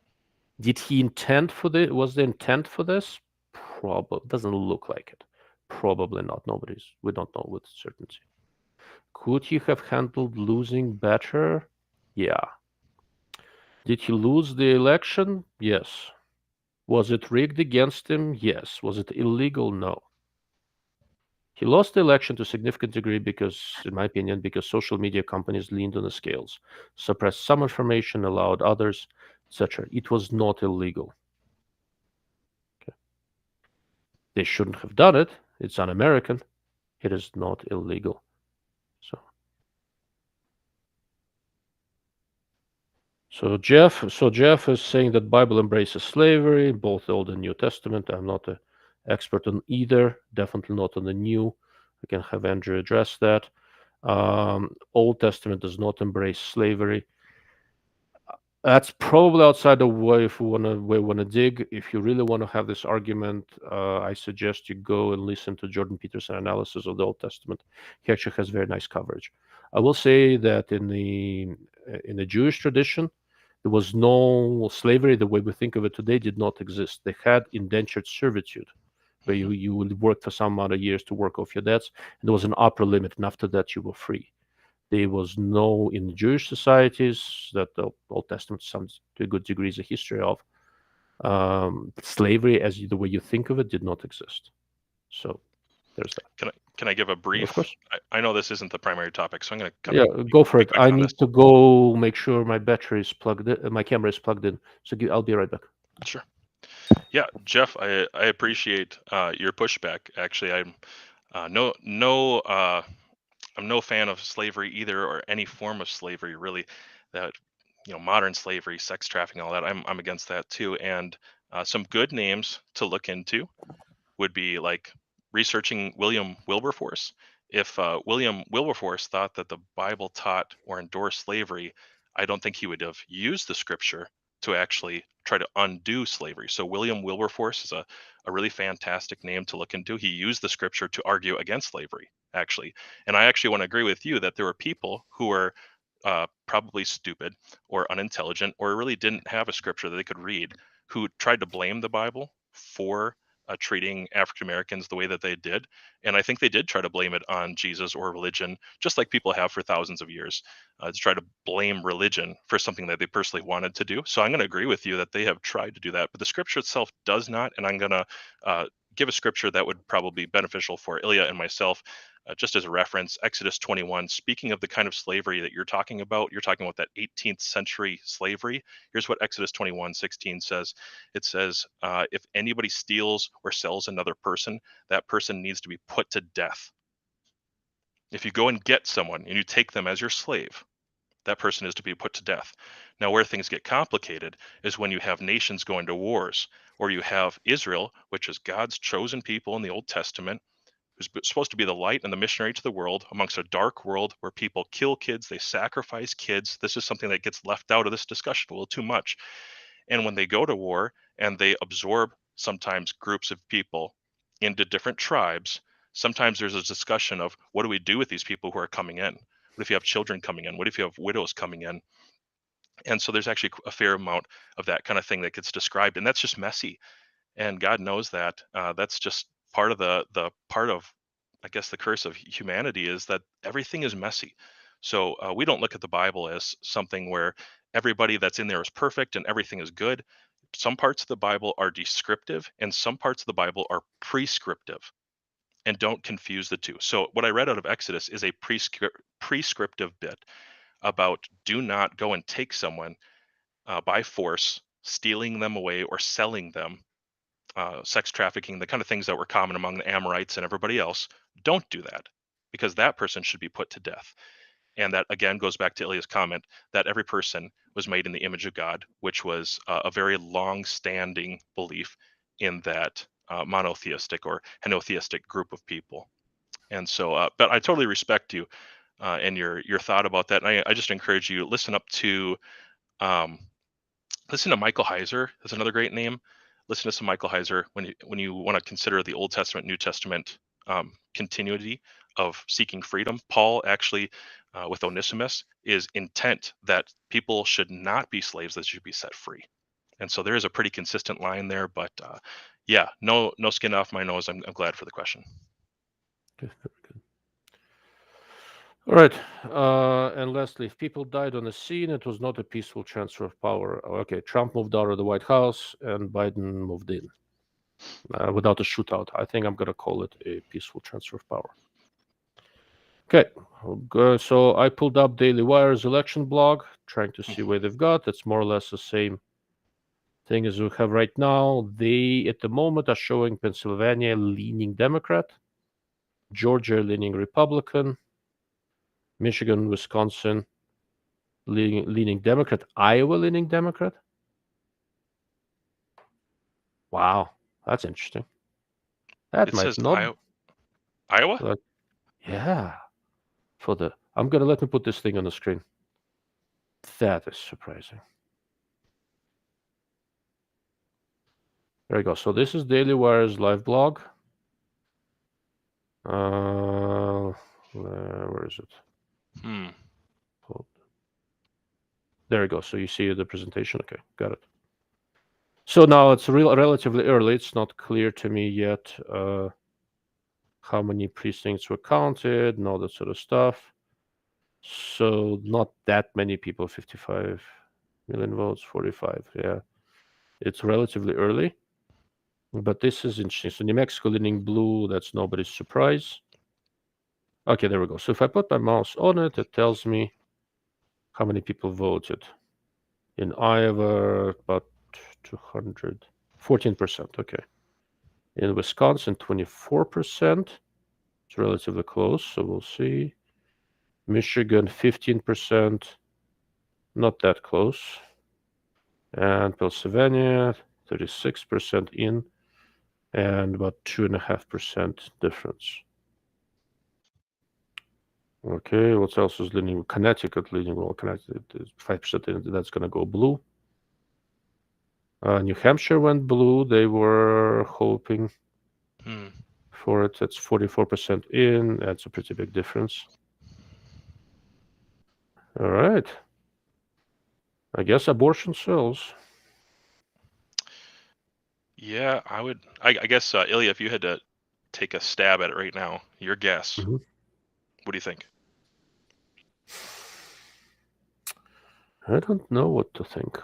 Did he intend for this? Was the intent for this? Probably doesn't look like it. Probably not. We don't know with certainty. Could he have handled losing better? Yeah. Did he lose the election? Yes. Was it rigged against him? Yes. Was it illegal? No. He lost the election to a significant degree because, in my opinion, because social media companies leaned on the scales, suppressed some information, allowed others, etc. It was not illegal. Okay. They shouldn't have done it. It's un-American. It is not illegal. So Jeff is saying that Bible embraces slavery, both the Old and New Testament. I'm not an expert on either. Definitely not on the New. I can have Andrew address that. Old Testament does not embrace slavery. That's probably outside the way if we want to dig. If you really want to have this argument, I suggest you go and listen to Jordan Peterson analysis of the Old Testament. He actually has very nice coverage. I will say that in the Jewish tradition, there was no slavery the way we think of it today did not exist. They had indentured servitude, where you would work for some amount of years to work off your debts, and there was an upper limit, and after that you were free. There was no, in Jewish societies that the Old Testament, some to a good degree, is a history of, slavery as the way you think of it did not exist. So there's that. Can I give a brief? Of course. I know this isn't the primary topic, so I'm going to Go for it. I need this. to go make sure my battery is plugged in, my camera is plugged in. So I'll be right back. Sure. Yeah, Jeff, I appreciate your pushback. Actually, I'm I'm no fan of slavery either, or any form of slavery really. That modern slavery, sex trafficking, all that. I'm against that too. And some good names to look into would be like researching William Wilberforce. If William Wilberforce thought that the Bible taught or endorsed slavery, I don't think he would have used the scripture to actually try to undo slavery. So William Wilberforce is a really fantastic name to look into. He used the scripture to argue against slavery, actually. And I actually want to agree with you that there were people who were probably stupid or unintelligent or really didn't have a scripture that they could read who tried to blame the Bible for treating African Americans the way that they did. And I think they did try to blame it on Jesus or religion, just like people have for thousands of years, to try to blame religion for something that they personally wanted to do. So I'm going to agree with you that they have tried to do that, but the scripture itself does not. And I'm going to give a scripture that would probably be beneficial for Ilia and myself. Just as a reference, Exodus 21, speaking of the kind of slavery that you're talking about that 18th century slavery. Here's what Exodus 21:16 says. It says, if anybody steals or sells another person, that person needs to be put to death. If you go and get someone and you take them as your slave, that person is to be put to death. Now, where things get complicated is when you have nations going to wars, or you have Israel, which is God's chosen people in the Old Testament, who's supposed to be the light and the missionary to the world amongst a dark world where people kill kids, they sacrifice kids. This is something that gets left out of this discussion a little too much. And when they go to war and they absorb sometimes groups of people into different tribes, sometimes there's a discussion of what do we do with these people who are coming in? What if you have children coming in? What if you have widows coming in? And so there's actually a fair amount of that kind of thing that gets described, and that's just messy. And God knows that. That's just part of the part of, I guess, the curse of humanity is that everything is messy. So we don't look at the Bible as something where everybody that's in there is perfect and everything is good. Some parts of the Bible are descriptive, and some parts of the Bible are prescriptive. And don't confuse the two. So what I read out of Exodus is a prescriptive bit about do not go and take someone by force, stealing them away or selling them, sex trafficking, the kind of things that were common among the Amorites and everybody else. Don't do that, because that person should be put to death. And that again goes back to Ilia's comment that every person was made in the image of God, which was a very long-standing belief in that monotheistic or henotheistic group of people. And so, but I totally respect you and your thought about that. And I just encourage you listen up to um, listen to Michael Heiser. That's another great name. Listen to some Michael Heiser when you want to consider the Old Testament, New Testament continuity of seeking freedom. Paul actually, with Onesimus, is intent that people should not be slaves; that should be set free. And so there is a pretty consistent line there, but yeah, no skin off my nose. I'm glad for the question. Okay, very good. All right. And lastly, if people died on the scene, it was not a peaceful transfer of power. Okay, Trump moved out of the White House and Biden moved in without a shootout. I think I'm going to call it a peaceful transfer of power. Okay, so I pulled up Daily Wire's election blog, trying to see where they've got. It's more or less the same thing as we have right now. They, at the moment, are showing Pennsylvania leaning Democrat, Georgia leaning Republican, Michigan, Wisconsin leaning Democrat, Iowa leaning Democrat. Wow, that's interesting. That It might says not. Iowa? Yeah. I'm gonna let me put this thing on the screen. That is surprising. There you go. So this is Daily Wire's live blog. Where is it? There you go. So you see the presentation. Okay, got it. So now it's relatively early. It's not clear to me yet how many precincts were counted and all that sort of stuff. So not that many people, 55 million votes, 45. Yeah, it's relatively early. But this is interesting. So New Mexico leaning blue, that's nobody's surprise. Okay, there we go. So if I put my mouse on it, it tells me how many people voted. In Iowa, about 200, 14%. Okay. In Wisconsin, 24%. It's relatively close, so we'll see. Michigan, 15%. Not that close. And Pennsylvania, 36% in, and about 2.5% difference. Okay, what else is leaning? Connecticut leaning. Well, Connecticut is 5%. That's going to go blue. New Hampshire went blue. They were hoping for it. That's 44% in. That's a pretty big difference. All right. I guess abortion sells. Yeah, I guess, Ilia, if you had to take a stab at it right now, your guess, what do you think? I don't know what to think.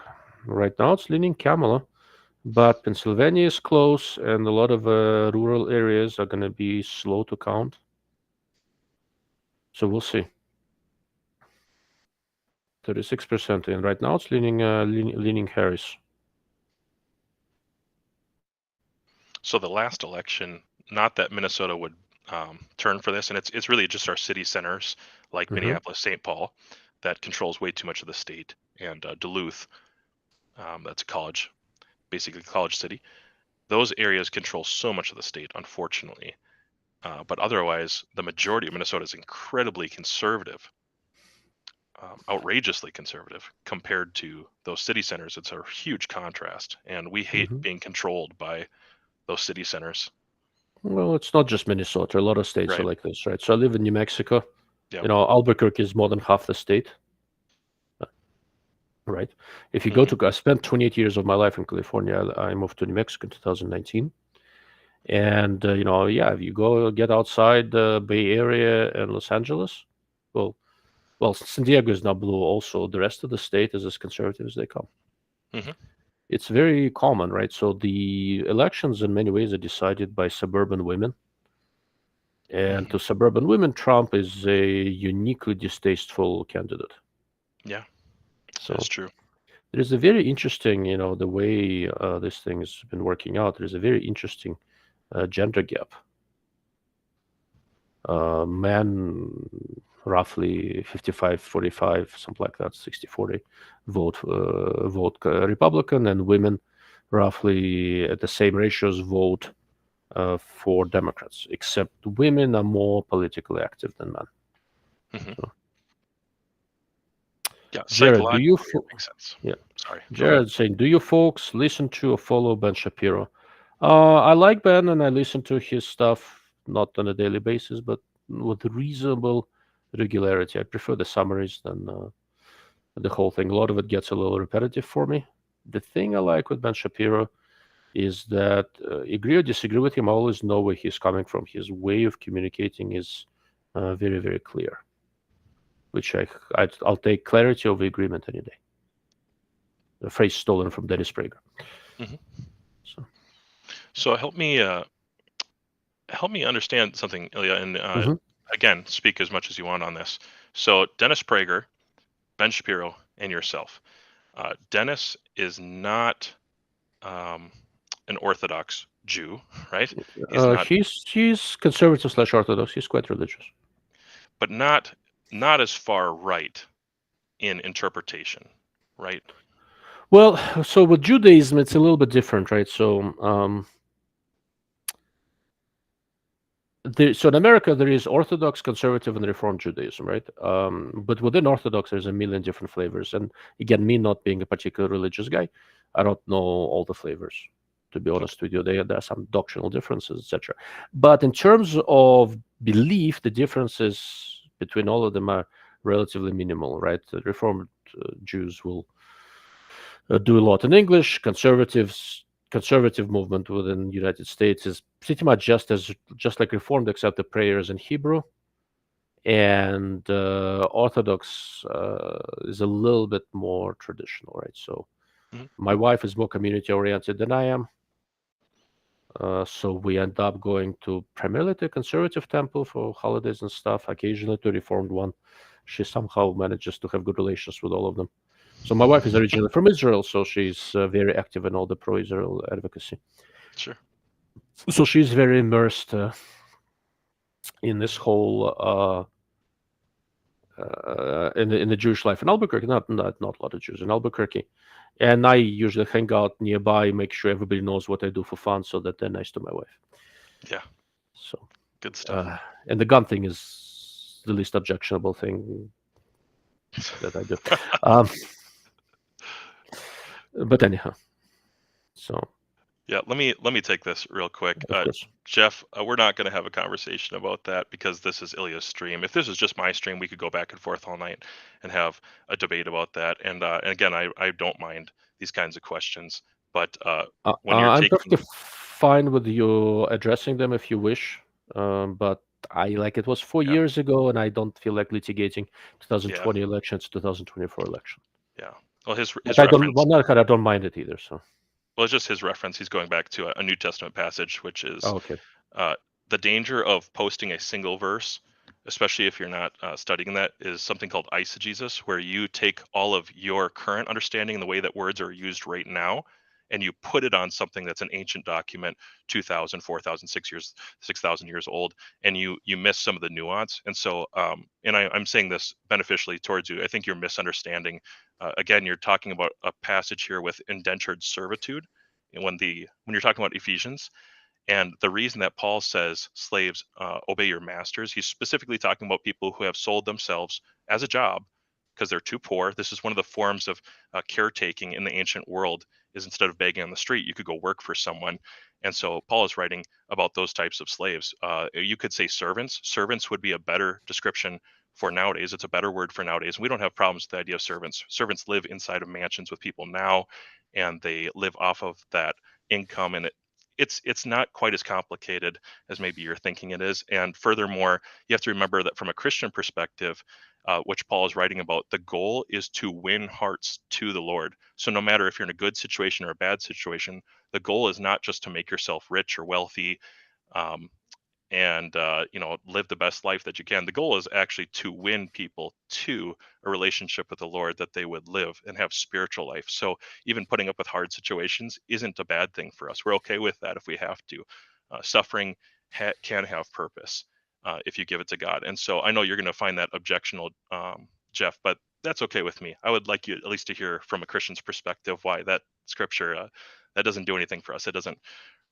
Right now it's leaning Kamala, but Pennsylvania is close, and a lot of rural areas are going to be slow to count. So we'll see. 36% in. Right now it's leaning Harris. So the last election, not that Minnesota would turn for this, and it's really just our city centers like Minneapolis, St. Paul, that controls way too much of the state, and Duluth, that's a college, basically college city. Those areas control so much of the state, unfortunately. But otherwise, the majority of Minnesota is incredibly conservative, outrageously conservative compared to those city centers. It's a huge contrast, and we hate being controlled by those city centers. Well, it's not just Minnesota. A lot of states are like this, right? So I live in New Mexico. Yep. You know, Albuquerque is more than half the state, right? If you go to, I spent 28 years of my life in California. I moved to New Mexico in 2019. And, you know, yeah, if you go get outside the Bay Area and Los Angeles, well, San Diego is now blue also. The rest of the state is as conservative as they come. It's very common, right? So the elections in many ways are decided by suburban women. And to suburban women, Trump is a uniquely distasteful candidate. Yeah, so that's true. There is a very interesting, you know, the way this thing has been working out, there is a very interesting gender gap. Men roughly 55-45, something like that, 60-40, vote Republican, and women roughly at the same ratios vote for Democrats, except women are more politically active than men. Yeah, Jared, do you? makes sense. Yeah, sorry. Jared saying, do you folks listen to or follow Ben Shapiro? I like Ben, and I listen to his stuff not on a daily basis, but with reasonable regularity. I prefer the summaries than the whole thing. A lot of it gets a little repetitive for me. The thing I like with Ben Shapiro is that agree or disagree with him, I always know where he's coming from. His way of communicating is very, very clear, which I'll take clarity over agreement any day. The phrase stolen from Dennis Prager. Mhm. So, So help me understand something, Ilya, and mhm. again, speak as much as you want on this. So Dennis Prager, Ben Shapiro, and yourself. Dennis is not an Orthodox Jew, right? He's not, He's conservative / Orthodox. He's quite religious, but not as far right in interpretation, right? well, so with Judaism, it's a little bit different, right? So, so in America, there is Orthodox, conservative, and Reformed Judaism, right? But within Orthodox, there's a million different flavors. And again, me not being a particular religious guy, I don't know all the flavors. To be honest with you, there are some doctrinal differences, etc. But in terms of belief, the differences between all of them are relatively minimal, right? The Reformed Jews will do a lot in English. Conservative movement within the United States is pretty much just like Reformed, except the prayers in Hebrew. And Orthodox is a little bit more traditional, right? So Mhm. my wife is more community oriented than I am. So we end up going to primarily to a conservative temple for holidays and stuff, occasionally to a Reformed one. She somehow manages to have good relations with all of them. So my wife is originally from Israel, so she's very active in all the pro-Israel advocacy. Sure. So she's very immersed in this whole in the Jewish life in Albuquerque. Not a lot of Jews in Albuquerque, and I usually hang out nearby, make sure everybody knows what I do for fun, so that they're nice to my wife. Yeah. So, Good stuff. and the gun thing is the least objectionable thing that I do. Um, but anyhow, so Yeah, let me take this real quick. of course. Jeff, we're not going to have a conversation about that because this is Ilya's stream. If this was just my stream, we could go back and forth all night and have a debate about that. And again, I don't mind these kinds of questions, but when you're I'm taking, perfectly fine with you addressing them if you wish, but I like it was 4 years ago, and I don't feel like litigating yeah, 2020 elections, 2024 election. yeah. Well, his But I don't. reference, Well, not that I don't mind it either. So. well, it's just his reference. He's going back to a New Testament passage, which is Oh, okay. uh, the danger of posting a single verse, especially if you're not studying that, is something called eisegesis, where you take all of your current understanding and the way that words are used right now, and you put it on something that's an ancient document, 2,000, 4,000, 6,000 years old, and you miss some of the nuance. And so, and I'm saying this beneficially towards you. I think you're misunderstanding. Again, you're talking about a passage here with indentured servitude, and when you're talking about Ephesians. And the reason that Paul says, slaves, obey your masters, he's specifically talking about people who have sold themselves as a job because they're too poor. This is one of the forms of caretaking in the ancient world, is instead of begging on the street, you could go work for someone. And so Paul is writing about those types of slaves. You could say servants. Servants would be a better description for nowadays. It's a better word for nowadays. We don't have problems with the idea of servants. Servants live inside of mansions with people now, and they live off of that income, and it's not quite as complicated as maybe you're thinking it is. And furthermore, you have to remember that from a Christian perspective, which Paul is writing about, the goal is to win hearts to the Lord. So no matter if you're in a good situation or a bad situation, the goal is not just to make yourself rich or wealthy, um, and live the best life that you can. The goal is actually to win people to a relationship with the Lord, that they would live and have spiritual life. So even putting up with hard situations isn't a bad thing for us. We're okay with that if we have to. Suffering can have purpose if you give it to God. And so I know you're going to find that objectionable, Jeff, but that's okay with me. I would like you at least to hear from a Christian's perspective why that scripture that doesn't do anything for us. It doesn't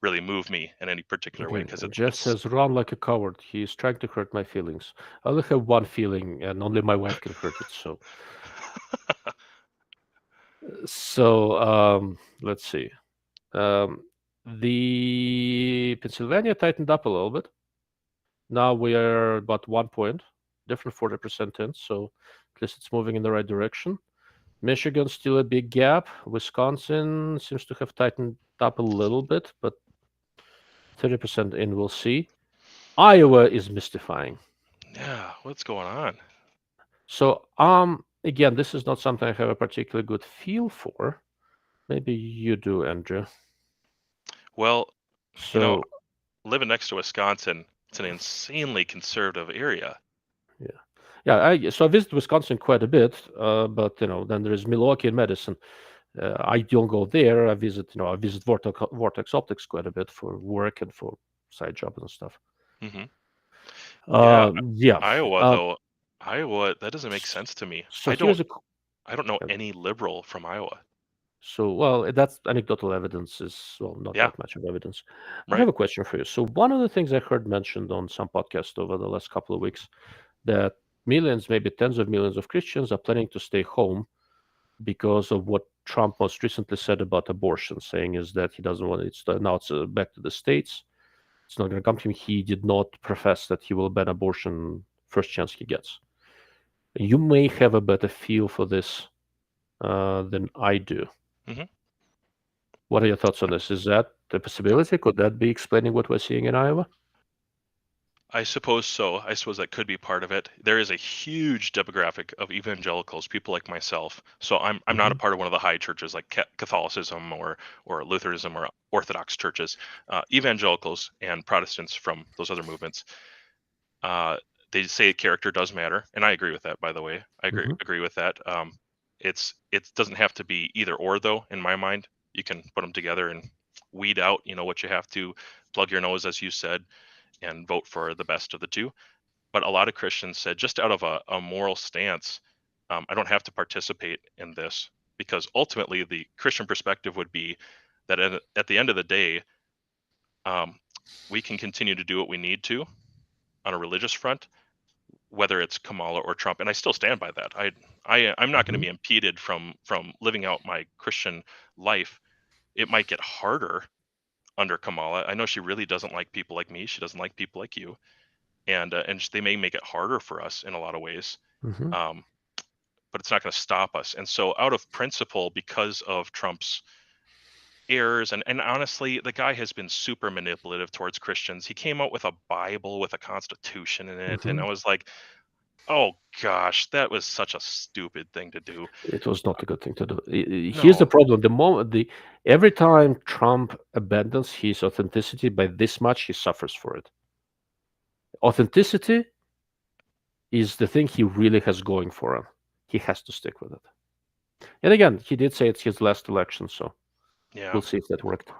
really move me in any particular way Again, because Jeff it's says, "Run like a coward." He's trying to hurt my feelings. I only have one feeling, and only my wife can hurt it. So let's see. The Pennsylvania tightened up a little bit. Now we are about 1 point, different 40% in, so at least it's moving in the right direction. Michigan's still a big gap. Wisconsin seems to have tightened up a little bit, but 30% in, we'll see. Iowa is mystifying. Yeah, what's going on? So, again, this is not something I have a particularly good feel for. Maybe you do, Andrew. Well, So, living next to Wisconsin, it's an insanely conservative area. so I visit Wisconsin quite a bit, but then there is Milwaukee and Madison. I don't go there. I visit Vortex Optics quite a bit for work and for side jobs and stuff. Hmm. Yeah, Yeah. Iowa though, Iowa, that doesn't make sense to me. So I here's don't a I don't know any liberal from Iowa. that's anecdotal evidence is not Yeah, that much of evidence. I right. have a question for you. So one of the things I heard mentioned on some podcast over the last couple of weeks that millions, maybe tens of millions of Christians are planning to stay home because of what Trump most recently said about abortion, saying is that he doesn't want now it's back to the states. It's not going to come to him. He did not profess that he will ban abortion first chance he gets. You may have a better feel for this than I do. Hmm. What are your thoughts on this? Is that a possibility? Could that be explaining what we're seeing in Iowa? I suppose so. I suppose that could be part of it. There is a huge demographic of evangelicals, people like myself. So I'm not a Hmm. part of one of the high churches like Catholicism or Lutheranism or Orthodox churches. Evangelicals and Protestants from those other movements. Uh, they say character does matter, and I agree with that. By the way, I agree Hmm. agree with that. It doesn't have to be either or though. In my mind, you can put them together and weed out. What you have to plug your nose, as you said, and vote for the best of the two. But a lot of Christians said, just out of a moral stance, I don't have to participate in this because ultimately the Christian perspective would be that at the end of the day, um, we can continue to do what we need to on a religious front, whether it's Kamala or Trump, and I still stand by that. I'm not going to Hmm. be impeded from living out my Christian life. It might get harder under Kamala. I know she really doesn't like people like me. She doesn't like people like you, and they may make it harder for us in a lot of ways. Hmm. Um, but it's not going to stop us. And so, out of principle, because of Trump's errors, and honestly, the guy has been super manipulative towards Christians. He came out with a Bible with a constitution in it, and Hmm. I was like, oh gosh, that was such a stupid thing to do. It was not a good thing to do. Here's the No, problem: every time Trump abandons his authenticity by this much, he suffers for it. Authenticity is the thing he really has going for him. He has to stick with it. And again, he did say it's his last election, so yeah, we'll see if that worked.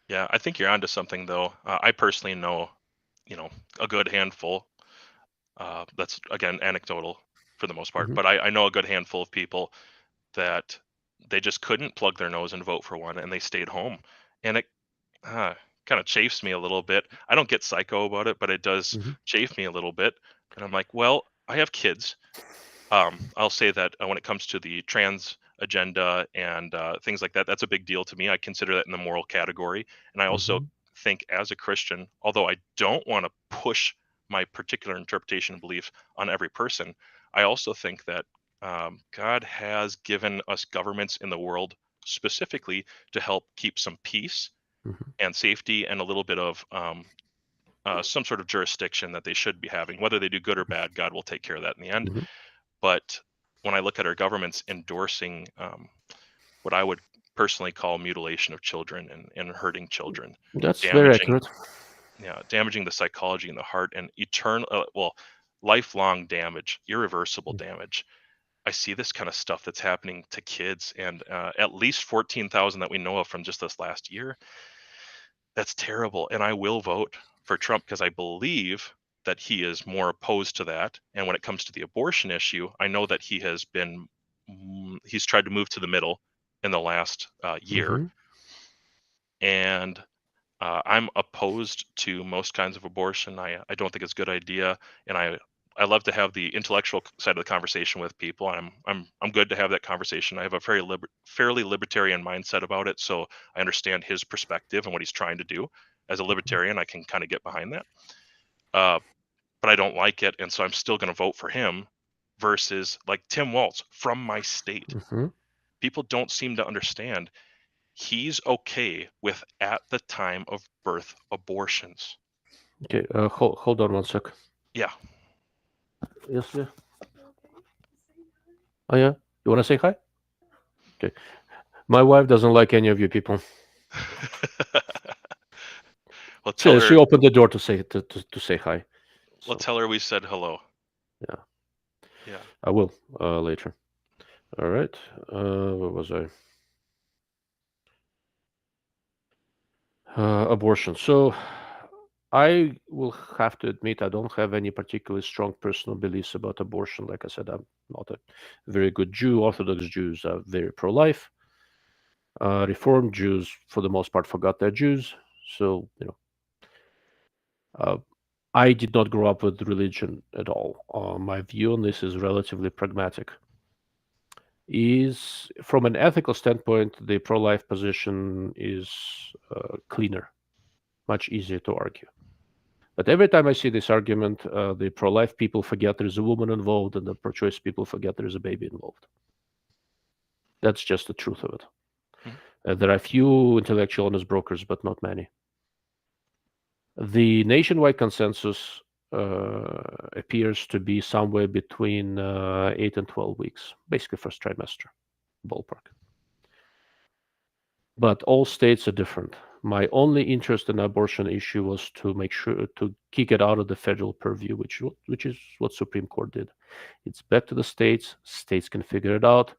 yeah. I think you're onto something, though. I personally know, you know, a good handful. That's again anecdotal for the most part, Hmm. but I know a good handful of people that they just couldn't plug their nose and vote for one, and they stayed home. And it kind of chafes me a little bit. I don't get psycho about it, but it does Hmm. chafe me a little bit. And I'm like, well, I have kids. I'll say that when it comes to the trans agenda and things like that, that's a big deal to me. I consider that in the moral category. And I also Hmm. think, as a Christian, although I don't want to push my particular interpretation and belief on every person, I also think that God has given us governments in the world specifically to help keep some peace Hmm. and safety and a little bit of some sort of jurisdiction that they should be having. Whether they do good or bad, God will take care of that in the end. Hmm. But when I look at our governments endorsing what I would personally call mutilation of children and hurting children, That's very damaging, accurate. yeah, damaging the psychology and the heart and eternal, lifelong damage, irreversible damage. I see this kind of stuff that's happening to kids, and at least 14,000 that we know of from just this last year. That's terrible. And I will vote for Trump because I believe that he is more opposed to that. And when it comes to the abortion issue, I know that he's tried to move to the middle in the last year. Hmm. And I'm opposed to most kinds of abortion. I don't think it's a good idea. And I love to have the intellectual side of the conversation with people. I'm good to have that conversation. I have a fairly libertarian mindset about it, so I understand his perspective and what he's trying to do. As a libertarian, I can kind of get behind that. Uh, but I don't like it, and so I'm still going to vote for him versus like Tim Walz from my state. Mm-hmm. People don't seem to understand. He's okay with at the time of birth abortions. Okay, hold on one sec. Yeah. Yes, yeah. Oh yeah, you want to say hi? Okay. My wife doesn't like any of you people. Well, tell She her. opened the door to say hi. Well, tell her we said hello. Yeah. Yeah. I will later. All right. Where was I? Abortion. So I will have to admit I don't have any particularly strong personal beliefs about abortion. Like I said, I'm not a very good Jew. Orthodox Jews are very pro-life. Reformed Jews, for the most part, forgot they're Jews. So I did not grow up with religion at all. My view on this is relatively pragmatic. Is from an ethical standpoint, the pro-life position is cleaner, much easier to argue. But every time I see this argument, the pro-life people forget there's a woman involved, and the pro-choice people forget there's a baby involved. That's just the truth of it. There are few intellectual honest brokers, but not many. The nationwide consensus appears to be somewhere between 8 and 12 weeks, basically first trimester, ballpark. But all states are different. My only interest in the abortion issue was to make sure to kick it out of the federal purview, which is what Supreme Court did. It's back to the states. States can figure it out.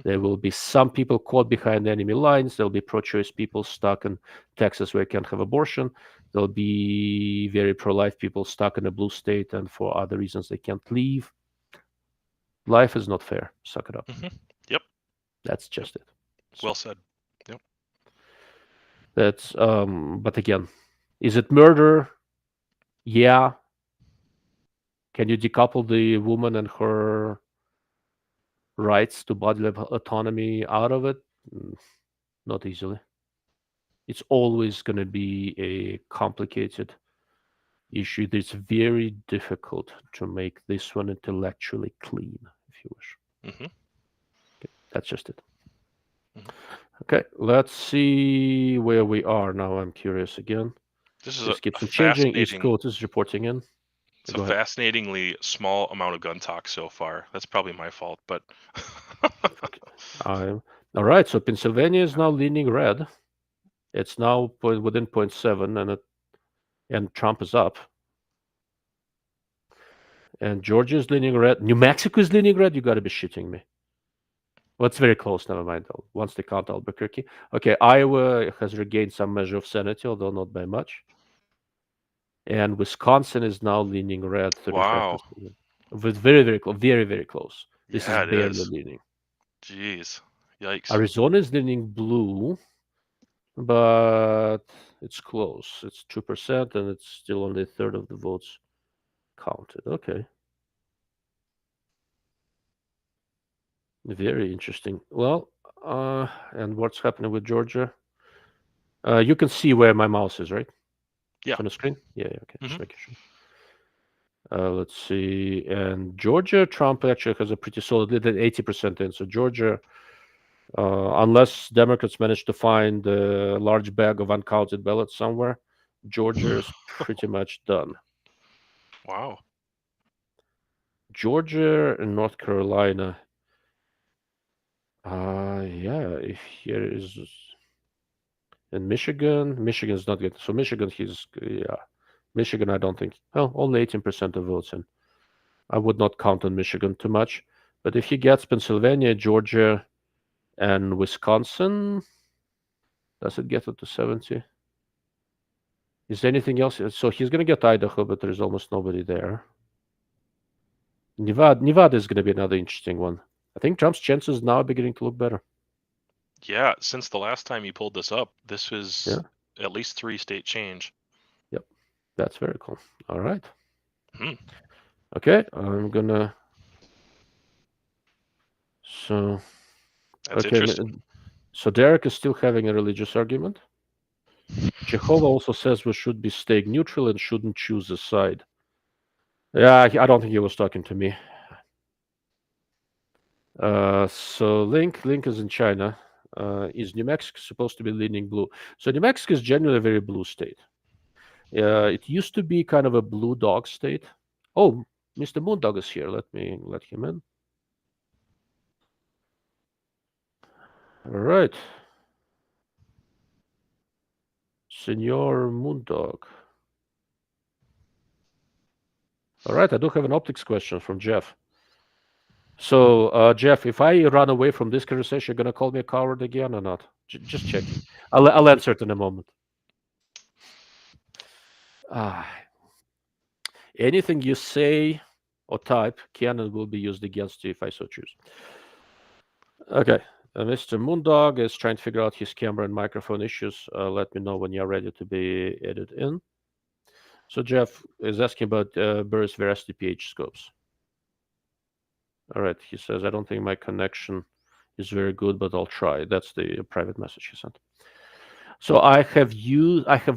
There will be some people caught behind enemy lines. There'll be pro-choice people stuck in Texas where you can't have abortion. There'll be very pro-life people stuck in a blue state and for other reasons they can't leave. Life is not fair. Suck it up. Yep. That's just it. Well said. Yep. That's but again, is it murder? Yeah. Can you decouple the woman and her rights to bodily autonomy out of it? Not easily. It's always going to be a complicated issue. It's very difficult to make this one intellectually clean, if you wish. Okay, that's just it. Okay, let's see where we are now. I'm curious again. This is This a keeps on changing. East fascinating. Coast is reporting in. It's a fascinatingly small amount of gun talk so far. That's probably my fault, but all right. So Pennsylvania is now leaning red. It's now within 0.7, and Trump is up. And Georgia is leaning red. New Mexico is leaning red. You got to be shitting me. Well, it's very close. Never mind. Once they count Albuquerque. Okay, Iowa has regained some measure of sanity, although not by much. And Wisconsin is now leaning red. 35%. Wow. With very, very close. Very, very close. This is barely leaning. Jeez. Yikes. Arizona is leaning blue, but it's close. It's 2%, and it's still only a third of the votes counted. Okay. Very interesting. Well, and what's happening with Georgia? You can see where my mouse is, right? Yeah. It's on the screen? Yeah, okay. Just making sure. Let's see. And Georgia, Trump actually has a pretty solid lead at 80% in. So Georgia, unless Democrats manage to find a large bag of uncounted ballots somewhere, Georgia is pretty much done. Wow. Georgia and North Carolina. Yeah, here is in Michigan. Michigan's not good. So Michigan, Michigan, I don't think. Well, only 18% of votes in. I would not count on Michigan too much. But if he gets Pennsylvania, Georgia, and Wisconsin, does it get it to 70? Is there anything else? So he's going to get Idaho, but there's almost nobody there. Nevada is going to be another interesting one. I think Trump's chances now are beginning to look better. Yeah, since the last time you pulled this up, this was at least 3-state change. Yep, that's very cool. All right. Okay, I'm gonna. So. That's interesting. So Derek is still having a religious argument. Jehovah also says we should be staying neutral and shouldn't choose a side. Yeah, I don't think he was talking to me. So Link is in China. Is New Mexico supposed to be leaning blue? So New Mexico is generally a very blue state. It used to be kind of a blue dog state. Oh, Mr. Moondog is here. Let me let him in. All right. Senor Moondog. All right, I do have an optics question from Jeff. So, Jeff, if I run away from this conversation, you're gonna call me a coward again or not? Just checking. I'll answer it in a moment. Anything you say or type, canon will be used against you if I so choose. Okay, Mr. Moondog is trying to figure out his camera and microphone issues. Let me know when you're ready to be edited in. So Jeff is asking about Burris Veracity pH scopes. All right, he says, I don't think my connection is very good, but I'll try. That's the private message he sent. So I have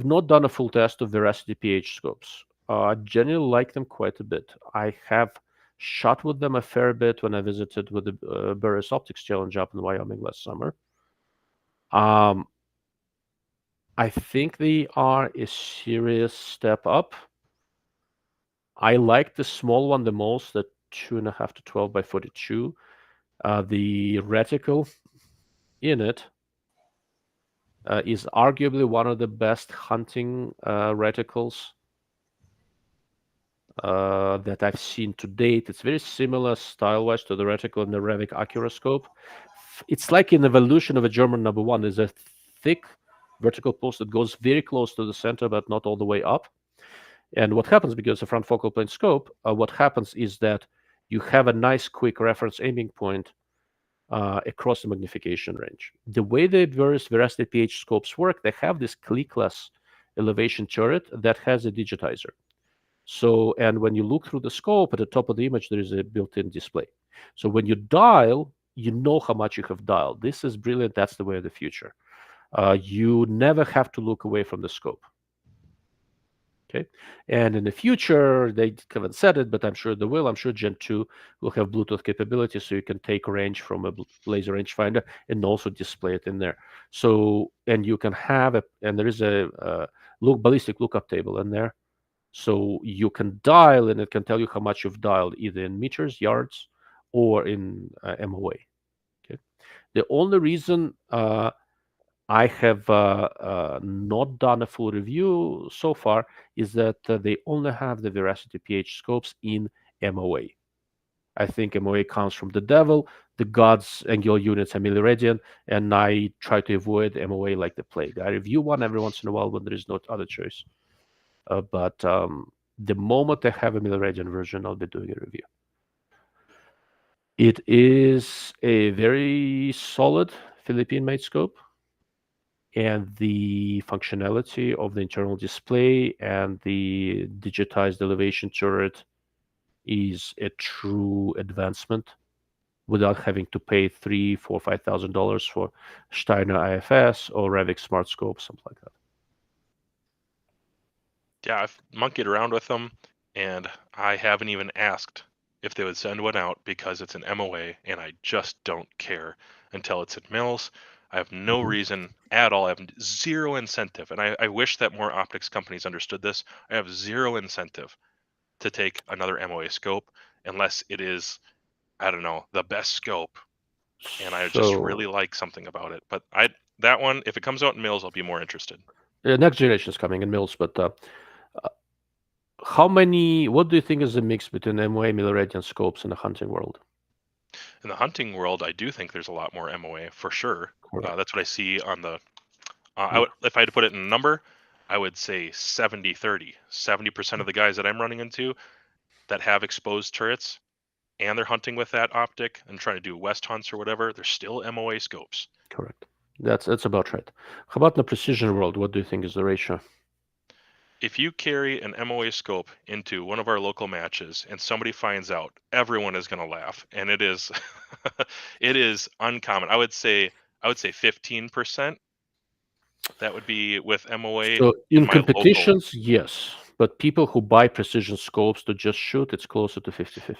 not done a full test of Veracity pH scopes. I generally like them quite a bit. I have shot with them a fair bit when I visited with the Burris Optics Challenge up in Wyoming last summer. I think they are a serious step up. I like the small one the most, the 2.5 to 12 by 42. The reticle in it is arguably one of the best hunting reticles that I've seen to date. It's very similar style-wise to the reticle in the Revit Accuroscope. It's like an evolution of a German number one. There's a thick vertical post that goes very close to the center, but not all the way up. And what happens, because it's a front focal plane scope, what happens is that you have a nice quick reference aiming point across the magnification range. The way the various Veracity pH scopes work, they have this clickless elevation turret that has a digitizer. So, and when you look through the scope, at the top of the image, there is a built-in display. So when you dial, you know how much you have dialed. This is brilliant. That's the way of the future. You never have to look away from the scope. Okay, and in the future, they haven't said it, but I'm sure they will. I'm sure Gen 2 will have Bluetooth capability, so you can take range from a laser rangefinder and also display it in there. So, and you can have a, and there is a ballistic lookup table in there. So you can dial, and it can tell you how much you've dialed, either in meters, yards, or in MOA. Okay, the only reason I have not done a full review so far is that they only have the Veracity pH scopes in MOA. I think MOA comes from the devil. The gods' angular units are milliradian, and I try to avoid MOA like the plague. I review one every once in a while when there is no other choice. But the moment I have a milliradian version, I'll be doing a review. It is a very solid Philippine-made scope. And the functionality of the internal display and the digitized elevation turret is a true advancement without having to pay $3,000, $4,000, $5,000 for Steiner IFS or Revit Smart Scope, something like that. Yeah, I've monkeyed around with them, and I haven't even asked if they would send one out because it's an MOA, and I just don't care until it's at Mills. I have no reason at all. I have zero incentive, and I wish that more optics companies understood this. I have zero incentive to take another MOA scope unless it is, I don't know, the best scope, and I just really like something about it. But that one, if it comes out in Mills, I'll be more interested. The next generation is coming in Mills, but what do you think is the mix between MOA, milliradian scopes in the hunting world? In the hunting world, I do think there's a lot more MOA for sure. That's what I see on the. If I had to put it in a number, I would say 70-30. 70% of the guys that I'm running into that have exposed turrets and they're hunting with that optic and trying to do west hunts or whatever, they're still MOA scopes. Correct. That's about right. How about in the precision world? What do you think is the ratio? If you carry an MOA scope into one of our local matches and somebody finds out, everyone is going to laugh, and it is it is uncommon. I would say 15%. That would be with MOA. So in competitions, yes, but people who buy precision scopes to just shoot, it's closer to 50-50.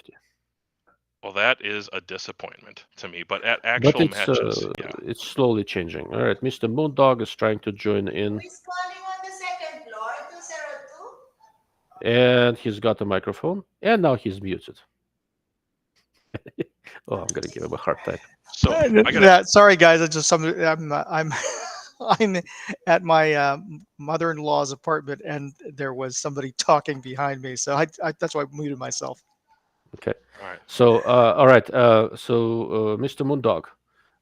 Well, that is a disappointment to me. But at actual matches, yeah. It's slowly changing. All right, Mr. Moondog is trying to join in. Who is calling on the second floor, 202? And he's got a microphone, and now he's muted. Oh, I'm gonna give him a hard time. So I gotta. Sorry, guys. It's just something. I'm I'm at my mother-in-law's apartment, and there was somebody talking behind me, so I that's why I muted myself. Okay. All right. So, all right. Mr. Moondog,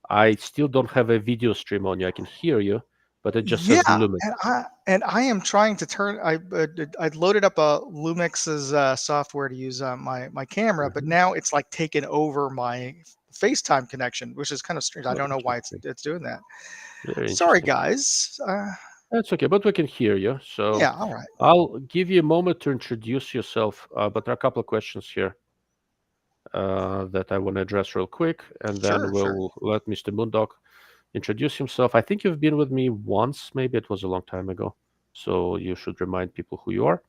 I still don't have a video stream on you. I can hear you, but it just says Lumix. and I am trying to turn. I loaded up a Lumix's software to use my camera, but now it's like taken over my FaceTime connection, which is kind of strange. I don't know why it's doing that. Very Sorry, interesting. guys. That's okay, but we can hear you. So Yeah, all right. I'll give you a moment to introduce yourself, but there are a couple of questions here that I want to address real quick, and then we'll let Mr. Moondog introduce himself. I think you've been with me once, maybe it was a long time ago, so you should remind people who you are.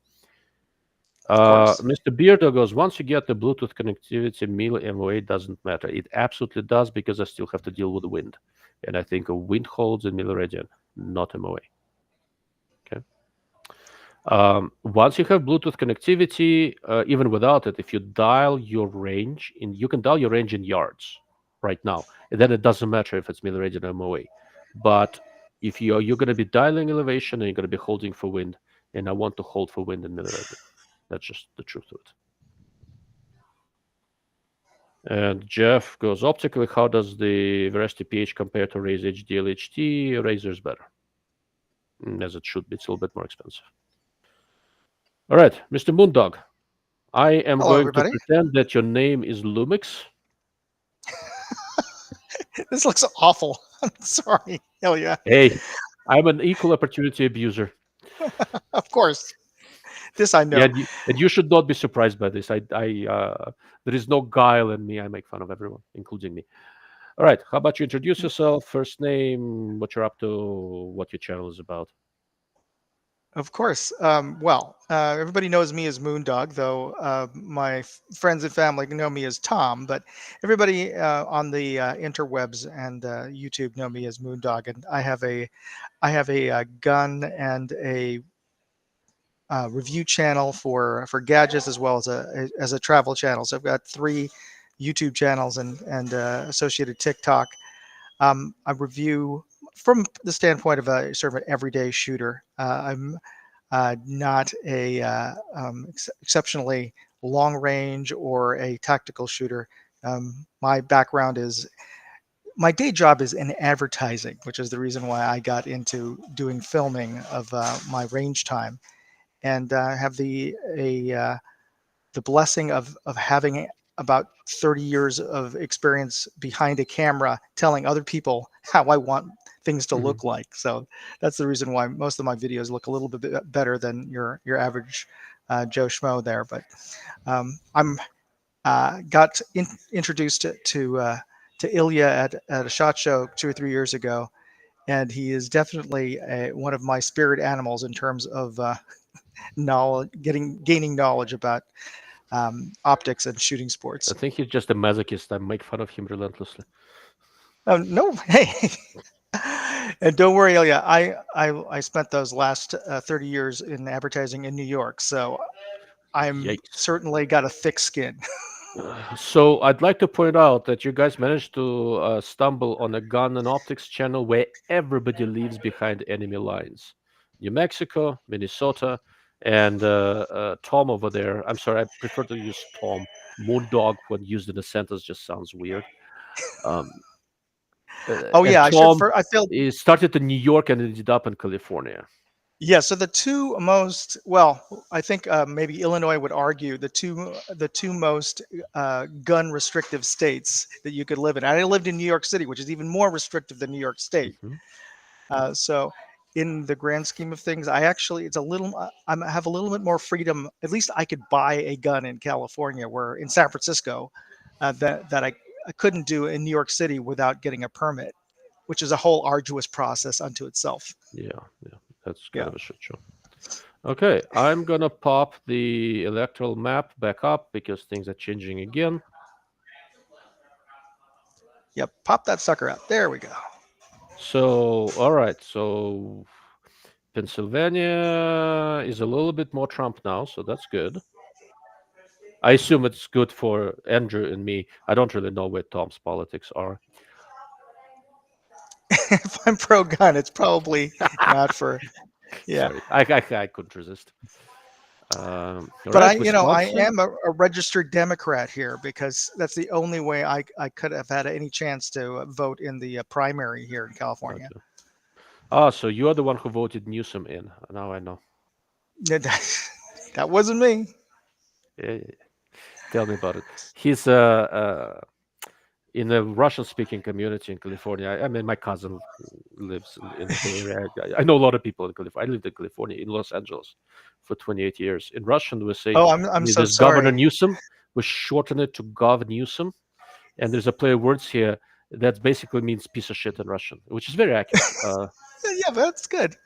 Mr. Beardo goes, once you get the Bluetooth connectivity, mil MOA doesn't matter. It absolutely does, because I still have to deal with wind. And I think wind holds in milliradian, not MOA. Okay. Once you have Bluetooth connectivity, even without it, if you dial your range, you can dial your range in yards right now. And then it doesn't matter if it's milliradian or MOA. But if you're going to be dialing elevation and you're going to be holding for wind, and I want to hold for wind in milliradian. That's just the truth of it. And Jeff goes, optically, how does the Veracity PH compare to Razer HDL HT? Razer is better, as it should be. It's a little bit more expensive. All right, Mr. Moondog, I am going to pretend that your name is Lumix. This looks awful. I'm sorry, Ilia. Hey, I'm an equal opportunity abuser. Of course. This I know. Yeah, and you should not be surprised by this. There is no guile in me. I make fun of everyone, including me. All right, how about you introduce yourself, first name, what you're up to, what your channel is about? Of course. Everybody knows me as Moondog, though my friends and family know me as Tom. But everybody on the interwebs and YouTube know me as Moondog, and I have a gun and a review channel for gadgets, as well as a travel channel. So I've got 3 YouTube channels and associated TikTok. I review from the standpoint of a sort of an everyday shooter. I'm not a exceptionally long range or a tactical shooter. My background is, my day job is in advertising, which is the reason why I got into doing filming of my range time, and have the blessing of having about 30 years of experience behind a camera, telling other people how I want things to look like. So that's the reason why most of my videos look a little bit better than your average Joe Schmo there. But I'm got introduced to Ilia at a SHOT Show 2 or 3 years ago, and he is definitely one of my spirit animals in terms of knowledge, gaining knowledge about optics and shooting sports. I think he's just a masochist. I make fun of him relentlessly. Oh no! Hey, and don't worry, Ilia. I spent those last 30 years in advertising in New York, so I'm certainly got a thick skin. So I'd like to point out that you guys managed to stumble on a gun and optics channel where everybody leaves behind enemy lines. New Mexico, Minnesota, and Tom over there. I'm sorry, I prefer to use Tom. Moondog, when used in a sentence, just sounds weird. Oh yeah, I feel he started in New York and ended up in California. Yeah, so the two most, well, I think maybe Illinois would argue the two most gun restrictive states that you could live in. I lived in New York City, which is even more restrictive than New York State. So in the grand scheme of things, I actually, it's a little, I have a little bit more freedom. At least I could buy a gun in California, where in San Francisco, that I couldn't do in New York City without getting a permit, which is a whole arduous process unto itself. Yeah. That's kind of a shit show. Okay, I'm gonna pop the electoral map back up because things are changing again. Yep, pop that sucker out. There we go. So, all right. So Pennsylvania is a little bit more Trump now, so that's good. I assume it's good for Andrew and me. I don't really know where Tom's politics are. If I'm pro-gun, it's probably not for. Yeah. Sorry, I couldn't resist. But right, I Wisconsin. am a registered Democrat here because that's the only way I could have had any chance to vote in the primary here in California. Okay. Ah, so you are the one who voted Newsom in. Now I know. That wasn't me. Yeah. Tell me about it. He's in a Russian-speaking community in California. I mean, my cousin lives in the Bay Area. I know a lot of people in California. I lived in California, in Los Angeles, for 28 years. In Russian, we say, Oh, I'm so this Governor sorry. Newsom. We shorten it to Gov Newsom. And there's a play of words here that basically means piece of shit in Russian, which is very accurate. Yeah, that's good.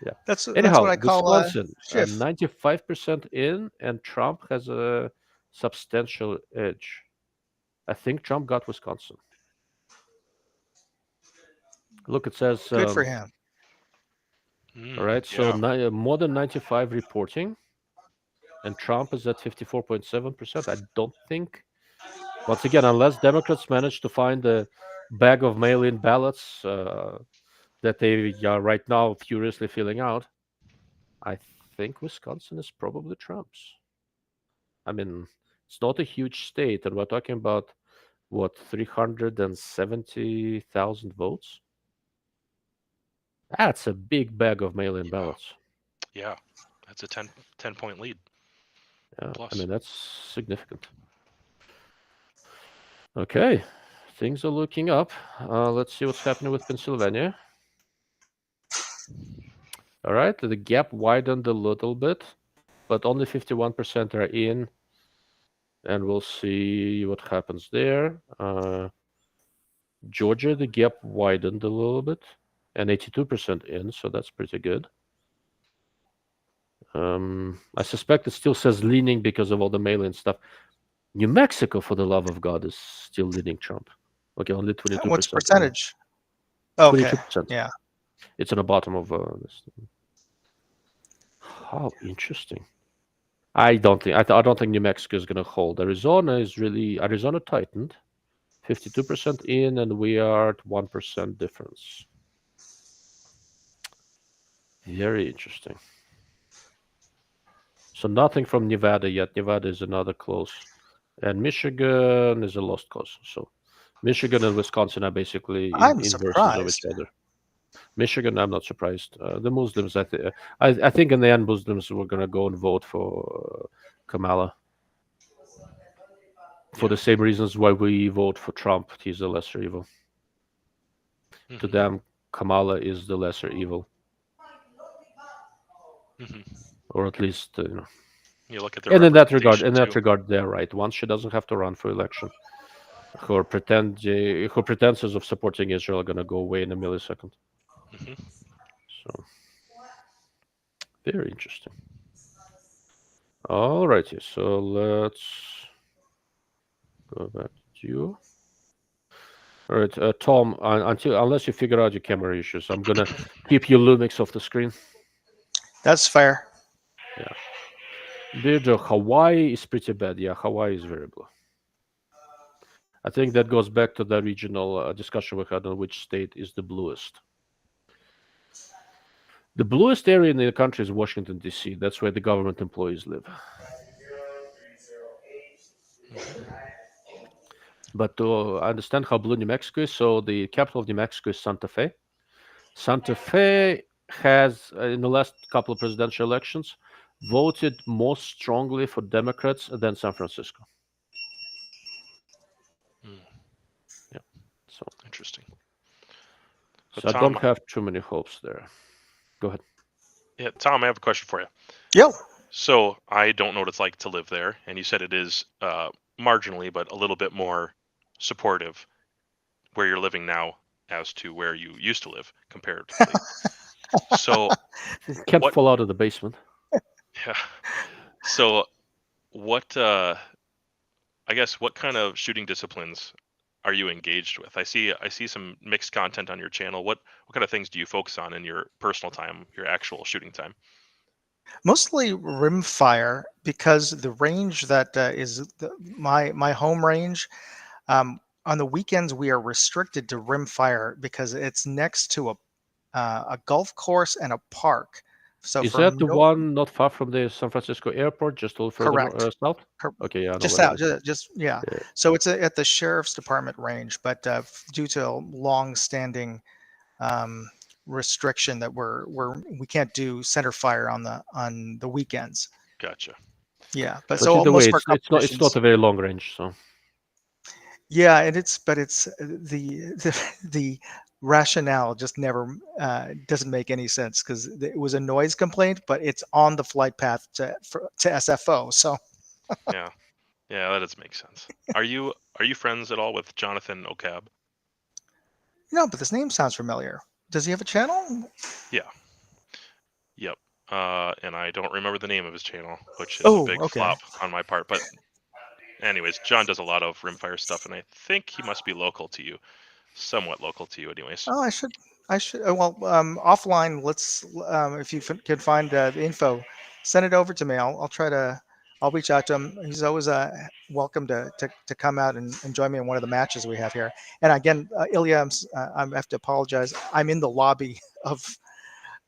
Yeah. That's Anyhow, what I call Wisconsin, shift. 95% in, and Trump has a substantial edge. I think Trump got Wisconsin. Look, it says, Good for him. all right, so Yeah. more than 95 reporting, and Trump is at 54.7%. I don't think, once again, unless Democrats manage to find a bag of mail-in ballots that they are right now furiously filling out, I think Wisconsin is probably Trump's. I mean, it's not a huge state, and we're talking about what, 370,000 votes? That's a big bag of mail-in ballots. Yeah, that's a 10 point lead. Yeah, Plus. I mean, that's significant. Okay, things are looking up. Let's see what's happening with Pennsylvania. All right, the gap widened a little bit, but only 51% are in, and we'll see what happens there. Georgia, the gap widened a little bit, and 82% in, so that's pretty good. I suspect it still says leaning because of all the mail-in stuff. New Mexico, for the love of God, is still leading Trump. Okay, only 22%. What's the percentage? Okay. 22%. Yeah. It's on the bottom of this. How interesting. I don't think New Mexico is going to hold. Arizona tightened, 52% in, and we are at 1% difference. Very interesting. So nothing from Nevada yet. Nevada is another close, and Michigan is a lost cause. So Michigan and Wisconsin are basically I'm inverses of each surprised. other. Michigan, I'm not surprised. The Muslims, I think in the end, Muslims were going to go and vote for Kamala for the same reasons why we vote for Trump. He's the lesser evil. To them, Kamala is the lesser evil, or at least You look at the and in that representation, regard, they're right. Once she doesn't have to run for election, her pretenses of supporting Israel are going to go away in a millisecond. So, very interesting. All righty, so let's go back to you. All right, Tom. Unless you figure out your camera issues, I'm gonna keep your Lumix off the screen. That's fair. Yeah. Deirdre, Hawaii is pretty bad. Yeah, Hawaii is very blue. I think that goes back to the original discussion we had on which state is the bluest. The bluest area in the country is Washington, D.C. That's where the government employees live. But to understand how blue New Mexico is, so the capital of New Mexico is Santa Fe. Santa Fe has, in the last couple of presidential elections, voted more strongly for Democrats than San Francisco. Yeah, so interesting. So Tom, I don't have too many hopes there. Go ahead. Yeah, Tom, I have a question for you. Yo. So I don't know what it's like to live there, and you said it is marginally, but a little bit more supportive where you're living now as to where you used to live comparatively. So can't fall out of the basement. Yeah. So what I guess what kind of shooting disciplines are you engaged with? I see some mixed content on your channel. What kind of things do you focus on in your personal time, your actual shooting time? Mostly rimfire, because the range that is my home range. On the weekends, we are restricted to rimfire because it's next to a golf course and a park. So Is for that the one not far from the San Francisco airport, just a little further correct, south? cor- Okay, yeah, I know just what it out, is. just yeah. Yeah. So it's at the sheriff's department range, but due to a long-standing um, restriction that we can't do center fire on the weekends. Gotcha. Yeah, but But so either most way, of our it's not competitions. a very long range, so. Yeah, and it's the rationale just never doesn't make any sense, because it was a noise complaint, but it's on the flight path to SFO. So Yeah, that does make sense. Are you friends at all with Jonathan O'Cab? no, but this name sounds familiar. Does he have a channel? Yeah. Yep. And I don't remember the name of his channel, which is a Oh, big okay. flop on my part. But anyways, John does a lot of rimfire stuff, and I think he must be local to you, somewhat local to you, anyways. Oh, I should. Well, offline. Let's if you can find the info, send it over to me. I'll try to. I'll reach out to him. He's always welcome to come out and join me in one of the matches we have here. And again, Ilia, I have to apologize. I'm in the lobby of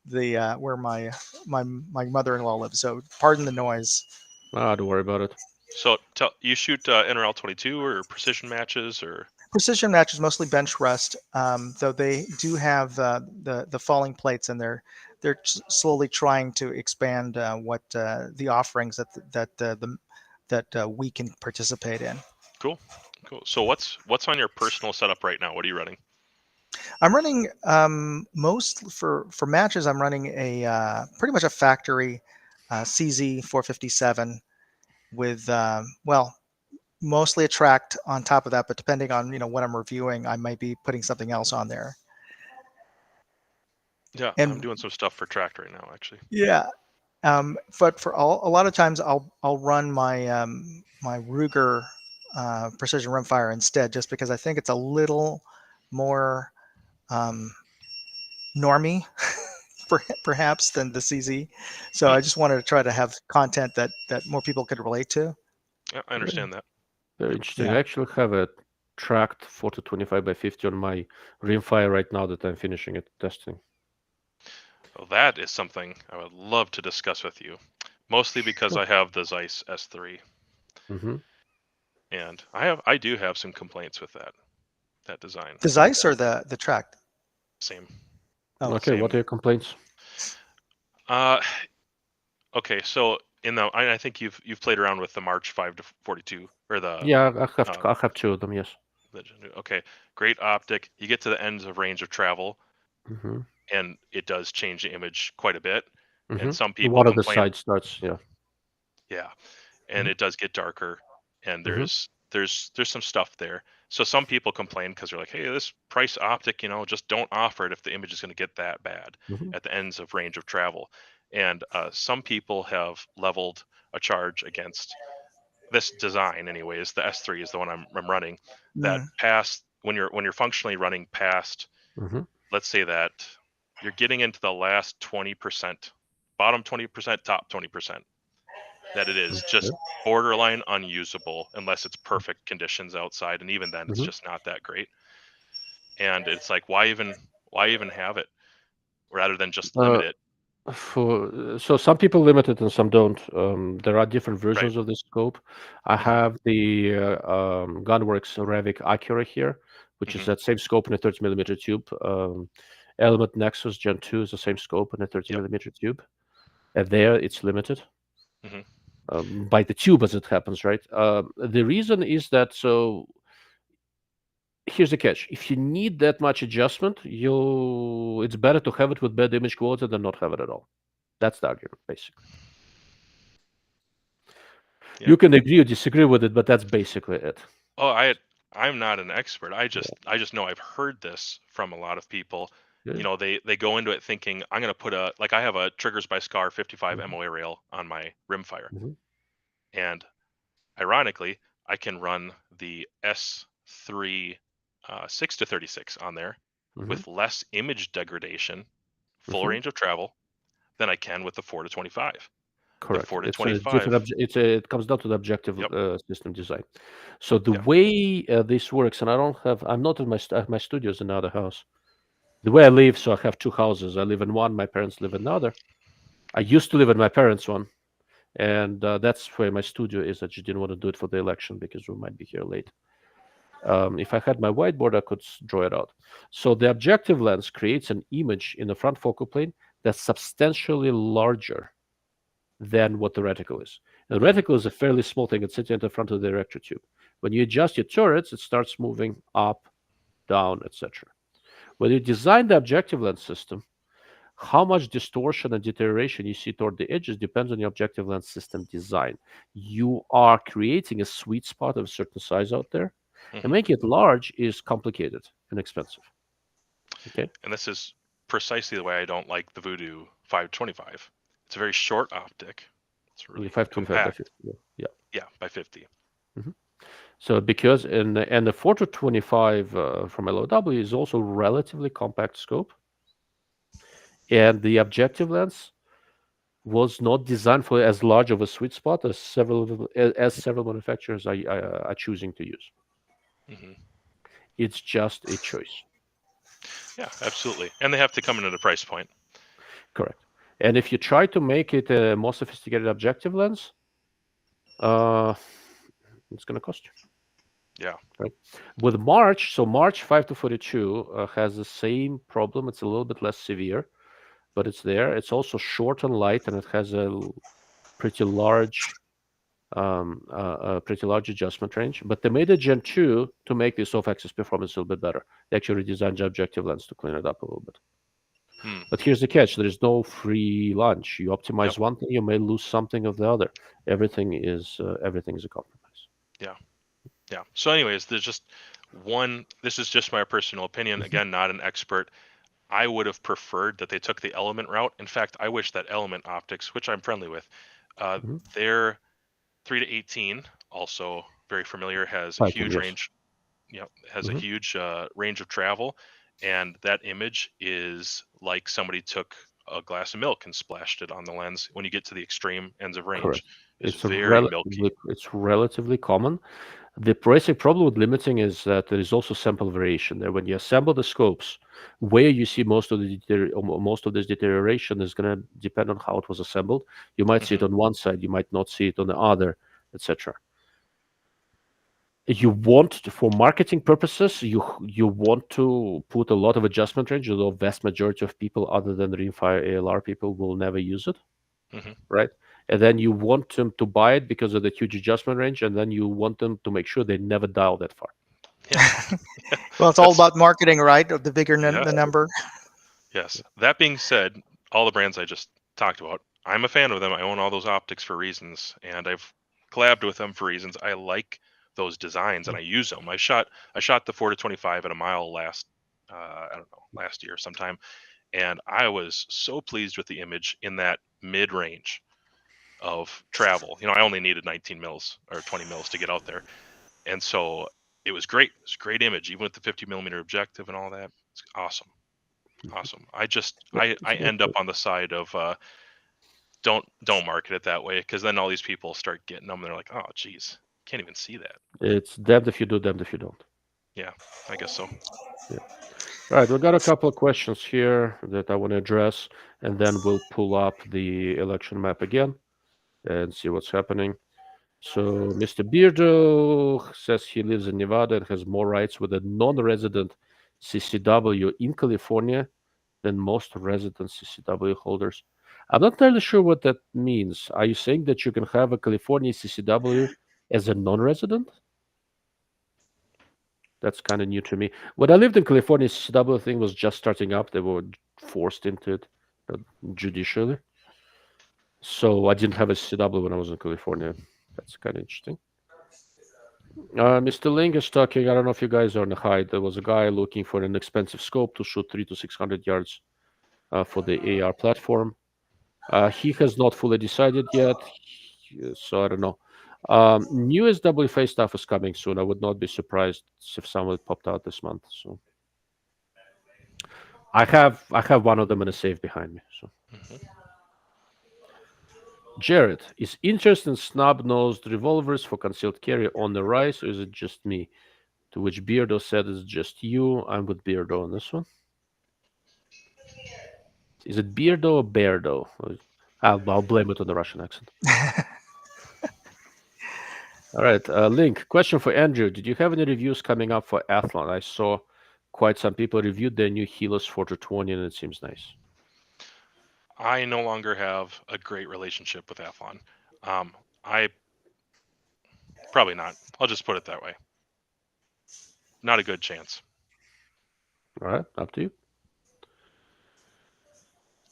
the where my mother-in-law lives. So pardon the noise. Don't worry about it. So you shoot NRL 22 or precision matches or? Precision matches, mostly bench rest, though they do have the falling plates, and they're slowly trying to expand what the offerings that we can participate in. Cool. So what's on your personal setup right now? What are you running? I'm running most for matches. I'm running a pretty much a factory CZ 457 with mostly a tract on top of that, but depending on what I'm reviewing, I might be putting something else on there. Yeah, And I'm doing some stuff for tract right now, actually. yeah, but a lot of times I'll run my my Ruger precision rimfire instead, just because I think it's a little more normie perhaps than the CZ. So I just wanted to try to have content that more people could relate to. Yeah, I understand that. Very interesting. Yeah. I actually have a tracked 4025 by 50 on my rimfire right now that I'm finishing it testing. Well, that is something I would love to discuss with you, mostly because I have the Zeiss S3. Mm-hmm. And I do have some complaints with that design. The Zeiss or the tract? Same. Oh, Okay, same. what are your complaints? Okay, so I think you've played around with the March 5 to 42 or the Yeah, I have two of them. Yes. Okay, great optic. You get to the ends of range of travel, Mm-hmm. and it does change the image quite a bit. Mm-hmm. And some people One of the complain. side starts, yeah. Yeah, and it does get darker, and Mhm. there's some stuff there. So some people complain because they're like, hey, this price optic, just don't offer it if the image is going to get that bad Mhm. at the ends of range of travel. And some people have leveled a charge against this design, anyways. The S3 is the one I'm running. That past when you're functionally running past, Mhm. let's say that you're getting into the last 20%, bottom 20%, top 20%. That it is just Okay. borderline unusable unless it's perfect conditions outside, and even then it's Mhm. just not that great. And it's like, why even have it rather than just limit it? So some people limit it and some don't. There are different Right. versions of this scope. I have the Gunworks Revit Acura here, which is that same scope in a 30mm tube. Element Nexus Gen 2 is the same scope in a 30mm tube. And there it's limited. By the tube as it happens, right? The reason is that, so here's the catch. If you need that much adjustment, it's better to have it with bad image quality than not have it at all. That's the argument, basically. Yeah. You can agree or disagree with it, but that's basically it. Oh, I'm not an expert. I just know I've heard this from a lot of people. Yeah. They go into it thinking, I'm going to put I have a Triggers by Scar 55 MOA rail on my rimfire. And ironically, I can run the S3 6 to 36 on there Mhm. with less image degradation, full Mhm. range of travel, than I can with the 4 to 25. Correct. 4 to It's a 25. different. It comes down to the objective Yep. system design. So the Yeah. way this works, and I'm not in my studio is another house. The way I live, so I have two houses. I live in one. My parents live in another. I used to live in my parents' one, and that's where my studio is. I just didn't want to do it for the election because we might be here late. If I had my whiteboard, I could draw it out. So the objective lens creates an image in the front focal plane that's substantially larger than what the reticle is. And the reticle is a fairly small thing. It's sitting at the front of the director tube. When you adjust your turrets, it starts moving up, down, etc. When you design the objective lens system, how much distortion and deterioration you see toward the edges depends on your objective lens system design. You are creating a sweet spot of a certain size out there, and making it large is complicated and expensive. Okay. And this is precisely the way I don't like the Voodoo 525. It's a very short optic. It's really 525 by compact. 50. Yeah. Yeah, by 50. So because and the 4 to 25 from LOW is also relatively compact scope, and the objective lens was not designed for as large of a sweet spot as several manufacturers are choosing to use. It's just a choice. Yeah, absolutely. And they have to come in at a price point. Correct. And if you try to make it a more sophisticated objective lens, it's going to cost you. Yeah. Right. With March, so March 5 to 42 has the same problem. It's a little bit less severe, but it's there. It's also short and light, and it has a pretty large adjustment range. But they made a Gen 2 to make this off-axis performance a little bit better. They actually redesigned the objective lens to clean it up a little bit. But here's the catch: there is no free lunch. You optimize one thing, you may lose something of the other. Everything is a compromise. Yeah. Yeah. So anyways, there's just one, this is just my personal opinion. Again, not an expert. I would have preferred that they took the Element route. In fact, I wish that Element Optics, which I'm friendly with, their 3 to 18, also very familiar, has a huge range. Yeah, has a huge range of travel, and that image is like somebody took a glass of milk and splashed it on the lens. When you get to the extreme ends of range, Correct. it's very milky. It's relatively common. The basic problem with limiting is that there is also sample variation there. When you assemble the scopes, where you see most of this deterioration is going to depend on how it was assembled. You might see it on one side, you might not see it on the other, etc. You want, for marketing purposes, you want to put a lot of adjustment range, although vast majority of people other than Rimfire ALR people will never use it, right? And then you want them to buy it because of the huge adjustment range, and then you want them to make sure they never dial that far. Yeah. Well, it's all about marketing, right? The bigger the number. Yes. That being said, all the brands I just talked about, I'm a fan of them. I own all those optics for reasons, and I've collabed with them for reasons. I like those designs, and I use them. I shot the 4 to 25 at a mile last year sometime, and I was so pleased with the image in that mid range of travel. I only needed 19 mils or 20 mils to get out there, and so it was great. It was a great image, even with the 50 millimeter objective and all that. It's awesome. I end up on the side of don't market it that way, because then all these people start getting them and they're like, oh geez, can't even see that. It's damned if you do, damned if you don't. Yeah, I guess so. Yeah. All right, we've got a couple of questions here that I want to address, and then we'll pull up the election map again and see what's happening. So Mr. Beardo says he lives in Nevada and has more rights with a non-resident CCW in California than most resident CCW holders. I'm not entirely sure what that means. Are you saying that you can have a California CCW as a non-resident? That's kind of new to me. When I lived in California, CCW thing was just starting up. They were forced into it judicially. So I didn't have a CCW when I was in California. That's kind of interesting. Mr. Ling is talking. I don't know if you guys are on the hide. There was a guy looking for an expensive scope to shoot 300 to 600 yards for the AR platform. He has not fully decided yet, so I don't know. New SWFA stuff is coming soon. I would not be surprised if some of it popped out this month. So I have one of them in a safe behind me. So Jared, is interest in snub-nosed revolvers for concealed carry on the rise, or is it just me? To which Beardo said it's just you. I'm with Beardo on this one. Is it Beardo or Beardo? I'll blame it on the Russian accent. All right, Link, question for Andrew. Did you have any reviews coming up for Athlon? I saw quite some people reviewed their new Helos 420, and it seems nice. I no longer have a great relationship with Athlon. I probably not. I'll just put it that way. Not a good chance. All right, up to you.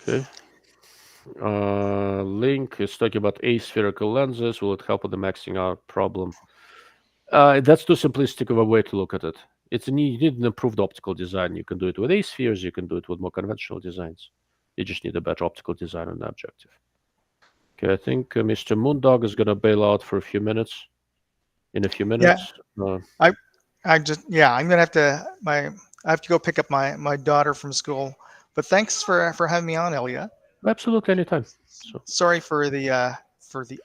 Okay. Link is talking about aspherical lenses. Will it help with the maxing out problem? That's too simplistic of a way to look at it. You need an improved optical design. You can do it with aspheres. You can do it with more conventional designs. You just need a better optical design on the objective. Okay, I think Mr. Moondog is going to bail out for a few minutes. In a few minutes. Yeah. I'm gonna have to I have to go pick up my daughter from school. But thanks for having me on, Ilia. Absolutely, anytime. So sorry for the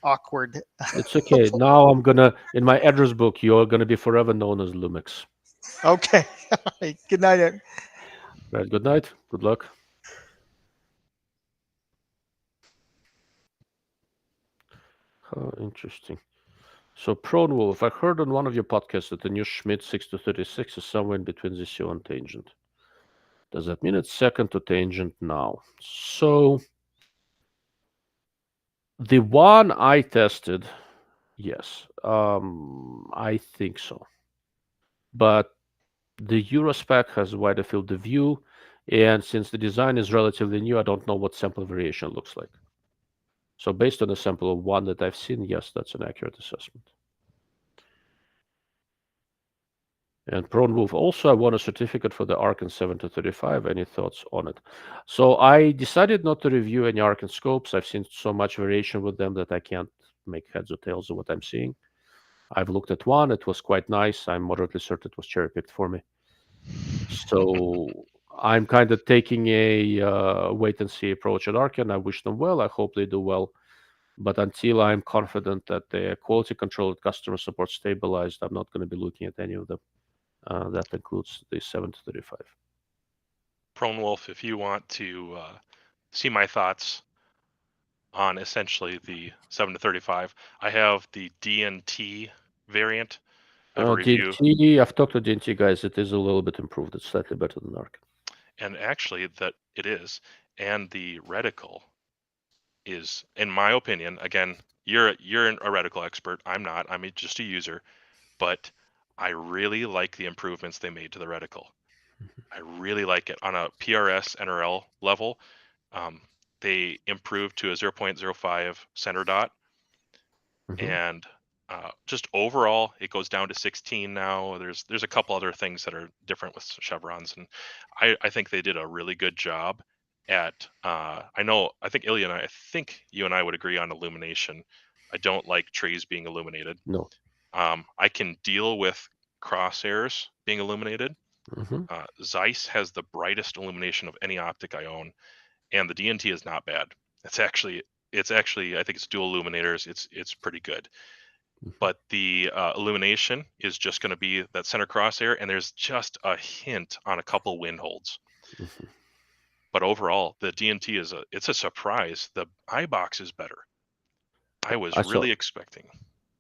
awkward. It's okay. Now I'm gonna in my address book. You're gonna be forever known as Lumix. Okay. Good night. Right. Good night. Good luck. Oh, interesting. So, Prone Wolf, I heard on one of your podcasts that the new Schmidt 6-36 is somewhere in between ZCO and tangent. Does that mean it's second to tangent now? So, the one I tested, yes, I think so. But the Eurospec has a wider field of view, and since the design is relatively new, I don't know what sample variation looks like. So based on a sample of one that I've seen, yes, that's an accurate assessment. And Prone Wolf, also, I won a certificate for the Arkin 7-35. Any thoughts on it? So I decided not to review any Arkin scopes. I've seen so much variation with them that I can't make heads or tails of what I'm seeing. I've looked at one. It was quite nice. I'm moderately certain it was cherry-picked for me. So I'm kind of taking a wait-and-see approach at Arkin. I wish them well. I hope they do well. But until I'm confident that the quality control and customer support stabilized, I'm not going to be looking at any of them. That includes the 7-35. Prone Wolf, if you want to see my thoughts on essentially the 7-35, I have the DNT variant. DNT, I've talked to DNT guys. It is a little bit improved. It's slightly better than Arc. And actually, that it is. And the reticle is, in my opinion, again, you're a reticle expert. I'm not. I'm just a user. But I really like the improvements they made to the reticle. I really like it on a PRS NRL level. They improved to a 0.05 center dot, and just overall, it goes down to 16 now. There's a couple other things that are different with chevrons, and I think they did a really good job at. I think Ilia and I think you and I would agree on illumination. I don't like trays being illuminated. No. I can deal with crosshairs being illuminated. Zeiss has the brightest illumination of any optic I own, and the DNT is not bad. It's actually I think it's dual illuminators. It's pretty good. But the illumination is just going to be that center crosshair, and there's just a hint on a couple wind holds. But overall, the DNT it's a surprise. The iBox is better. I was really expecting.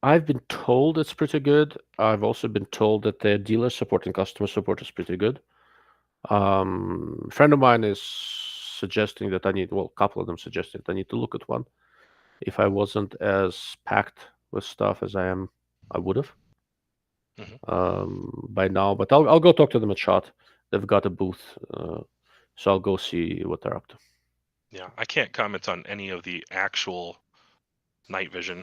I've been told it's pretty good. I've also been told that their dealer support and customer support is pretty good. A friend of mine is suggesting that a couple of them suggested I need to look at one. If I wasn't as packed with stuff as I am, I would have by now. But I'll go talk to them at SHOT. They've got a booth, so I'll go see what they're up to. Yeah, I can't comment on any of the actual night vision.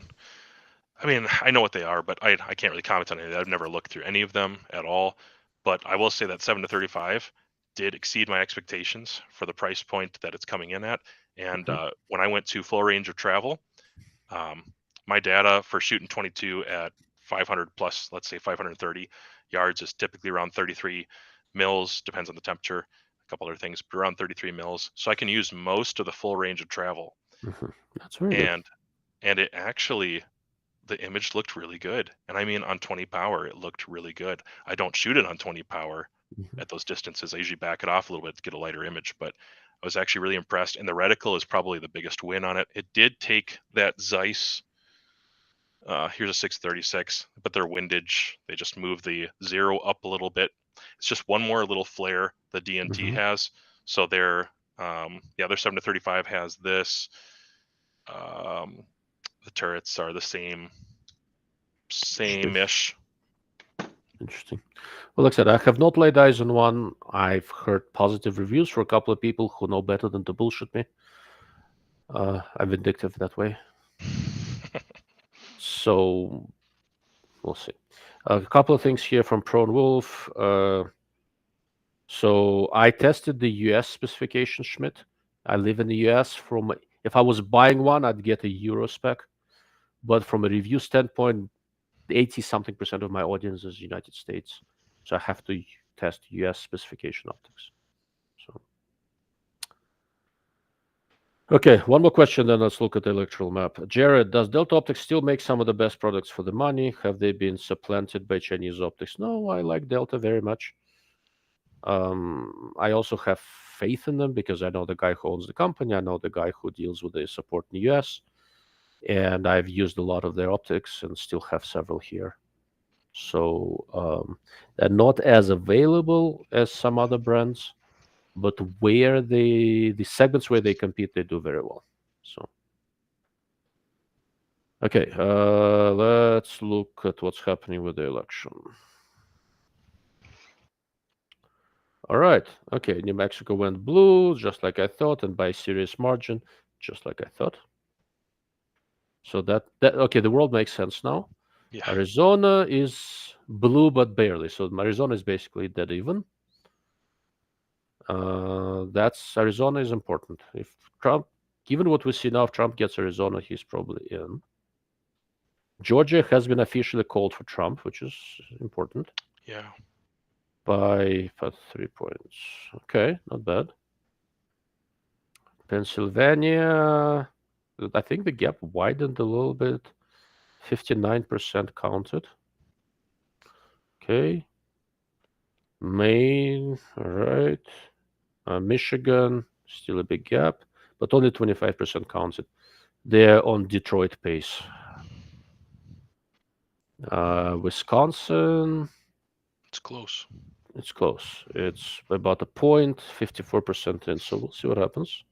I mean, I know what they are, but I can't really comment on any. I've never looked through any of them at all. But I will say that 7-35 did exceed my expectations for the price point that it's coming in at. And when I went to full range of travel, my data for shooting 22 at 500 plus, let's say 530 yards, is typically around 33 mils, depends on the temperature, a couple other things, but around 33 mils. So I can use most of the full range of travel. That's very good. And it actually, the image looked really good. And I mean, on 20 power, it looked really good. I don't shoot it on 20 power at those distances. I usually back it off a little bit to get a lighter image, but I was actually really impressed. And the reticle is probably the biggest win on it. It did take that Zeiss, here's a 636, but their windage, they just moved the 0 up a little bit. It's just one more little flare the DNT has. So their 7-35 has this. The turrets are the same-ish. Interesting. Well, like I said, I have not laid eyes on one. I've heard positive reviews for a couple of people who know better than to bullshit me. I'm vindictive that way. So we'll see. A couple of things here from Prone Wolf. So I tested the US specification, Schmidt. I live in the US. If I was buying one, I'd get a Euro spec. But from a review standpoint, 80-something% of my audience is United States. So I have to test US specification optics. So, okay, one more question, then let's look at the electoral map. Jared, does Delta Optics still make some of the best products for the money? Have they been supplanted by Chinese optics? No, I like Delta very much. I also have faith in them because I know the guy who owns the company. I know the guy who deals with the support in the US. And I've used a lot of their optics and still have several here. So they're not as available as some other brands, but where the segments where they compete, they do very well. So, okay, let's look at what's happening with the election. All right, okay, New Mexico went blue, just like I thought, and by a serious margin, just like I thought. So that okay, the world makes sense now. Yeah. Arizona is blue, but barely. So Arizona is basically dead even. Arizona is important. If Trump, given what we see now, if Trump gets Arizona, he's probably in. Georgia has been officially called for Trump, which is important. Yeah. By 3 points. Okay, not bad. Pennsylvania, I think the gap widened a little bit. 59% counted. Okay. Maine, all right. Michigan, still a big gap, but only 25% counted. They're on Detroit pace. Wisconsin. It's close. It's close. It's about a point, 54% in, so we'll see what happens.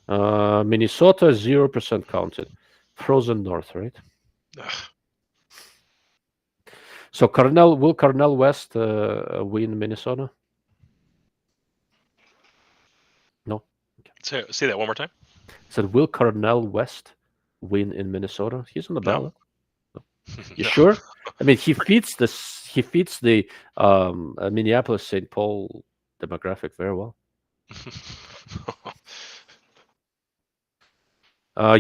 Minnesota, 0% counted. Frozen North, right? Ugh. So will Cornel West win Minnesota? No. Okay. Say that one more time. I said, will Cornel West win in Minnesota? He's on the ballot. No. You sure? I mean, he fits the Minneapolis St. Paul demographic very well.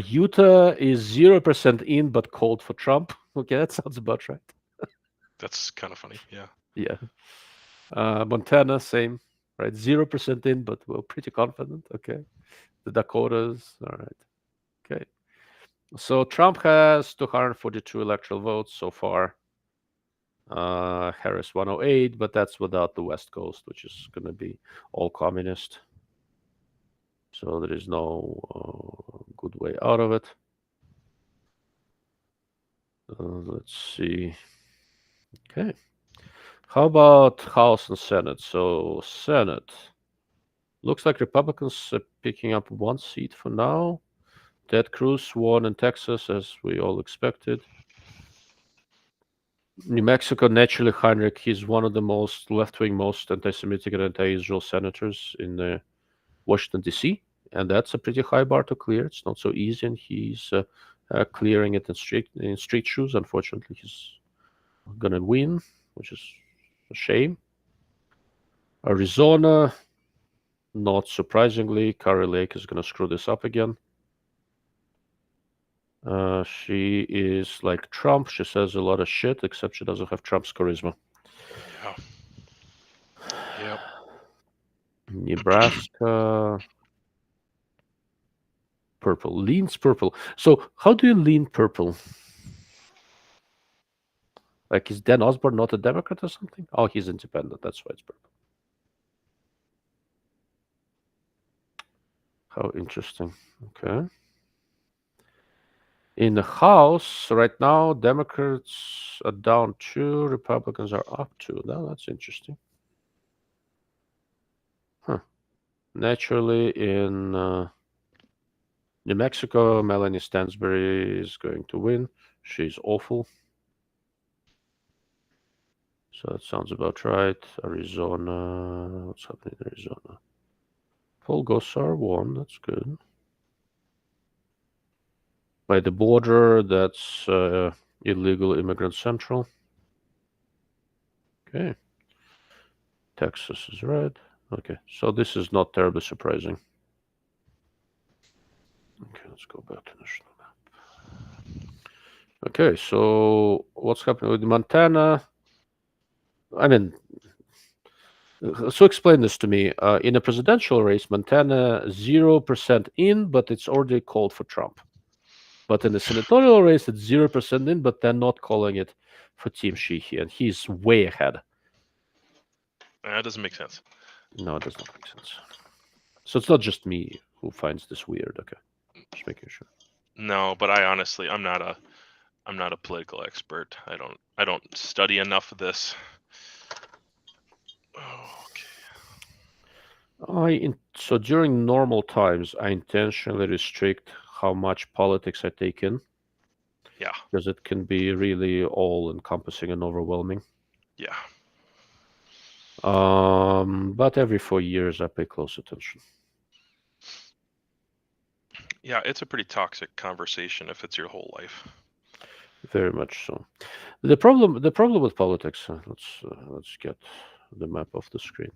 Utah is 0% in, but called for Trump. Okay, that sounds about right. That's kind of funny. Yeah. Yeah. Montana, same, right? 0% in, but we're pretty confident. Okay. The Dakotas, all right. Okay. So Trump has 242 electoral votes so far. Harris 108, but that's without the West Coast, which is going to be all communist. So there is no good way out of it. Let's see. Okay. How about House and Senate? So Senate. Looks like Republicans are picking up one seat for now. Ted Cruz won in Texas, as we all expected. New Mexico, naturally, Heinrich, he's one of the most left-wing, most anti-Semitic and anti-Israel senators in Washington, D.C., and that's a pretty high bar to clear. It's not so easy, and he's clearing it in street shoes. Unfortunately, he's going to win, which is a shame. Arizona, not surprisingly, Kari Lake is going to screw this up again. She is like Trump. She says a lot of shit, except she doesn't have Trump's charisma. Yeah. Yep. Nebraska. Purple. Leans purple. So how do you lean purple? Like, is Dan Osborne not a Democrat or something? Oh, he's independent. That's why it's purple. How interesting. Okay. In the House, right now, Democrats are down 2, Republicans are up 2. Now, that's interesting. Huh. Naturally, in New Mexico, Melanie Stansbury is going to win. She's awful. So that sounds about right. Arizona. What's happening in Arizona? Paul Gosar won. That's good. By the border, that's illegal immigrant central. Okay. Texas is red. Okay, so this is not terribly surprising. Okay, let's go back to national map. Okay, so what's happening with Montana? I mean, so explain this to me. In a presidential race, Montana 0% in, but it's already called for Trump. But in the senatorial race, it's 0% in, but they're not calling it for Team Sheehy, and he's way ahead. That doesn't make sense. No, it does not make sense. So it's not just me who finds this weird. Okay, just making sure. No, but I honestly, I'm not a political expert. I don't study enough of this. Okay. So during normal times, I intentionally restrict how much politics I take in. Yeah. Because it can be really all-encompassing and overwhelming. Yeah. But every 4 years, I pay close attention. Yeah, it's a pretty toxic conversation if it's your whole life. Very much so. The problem with politics. Let's get the map off the screen.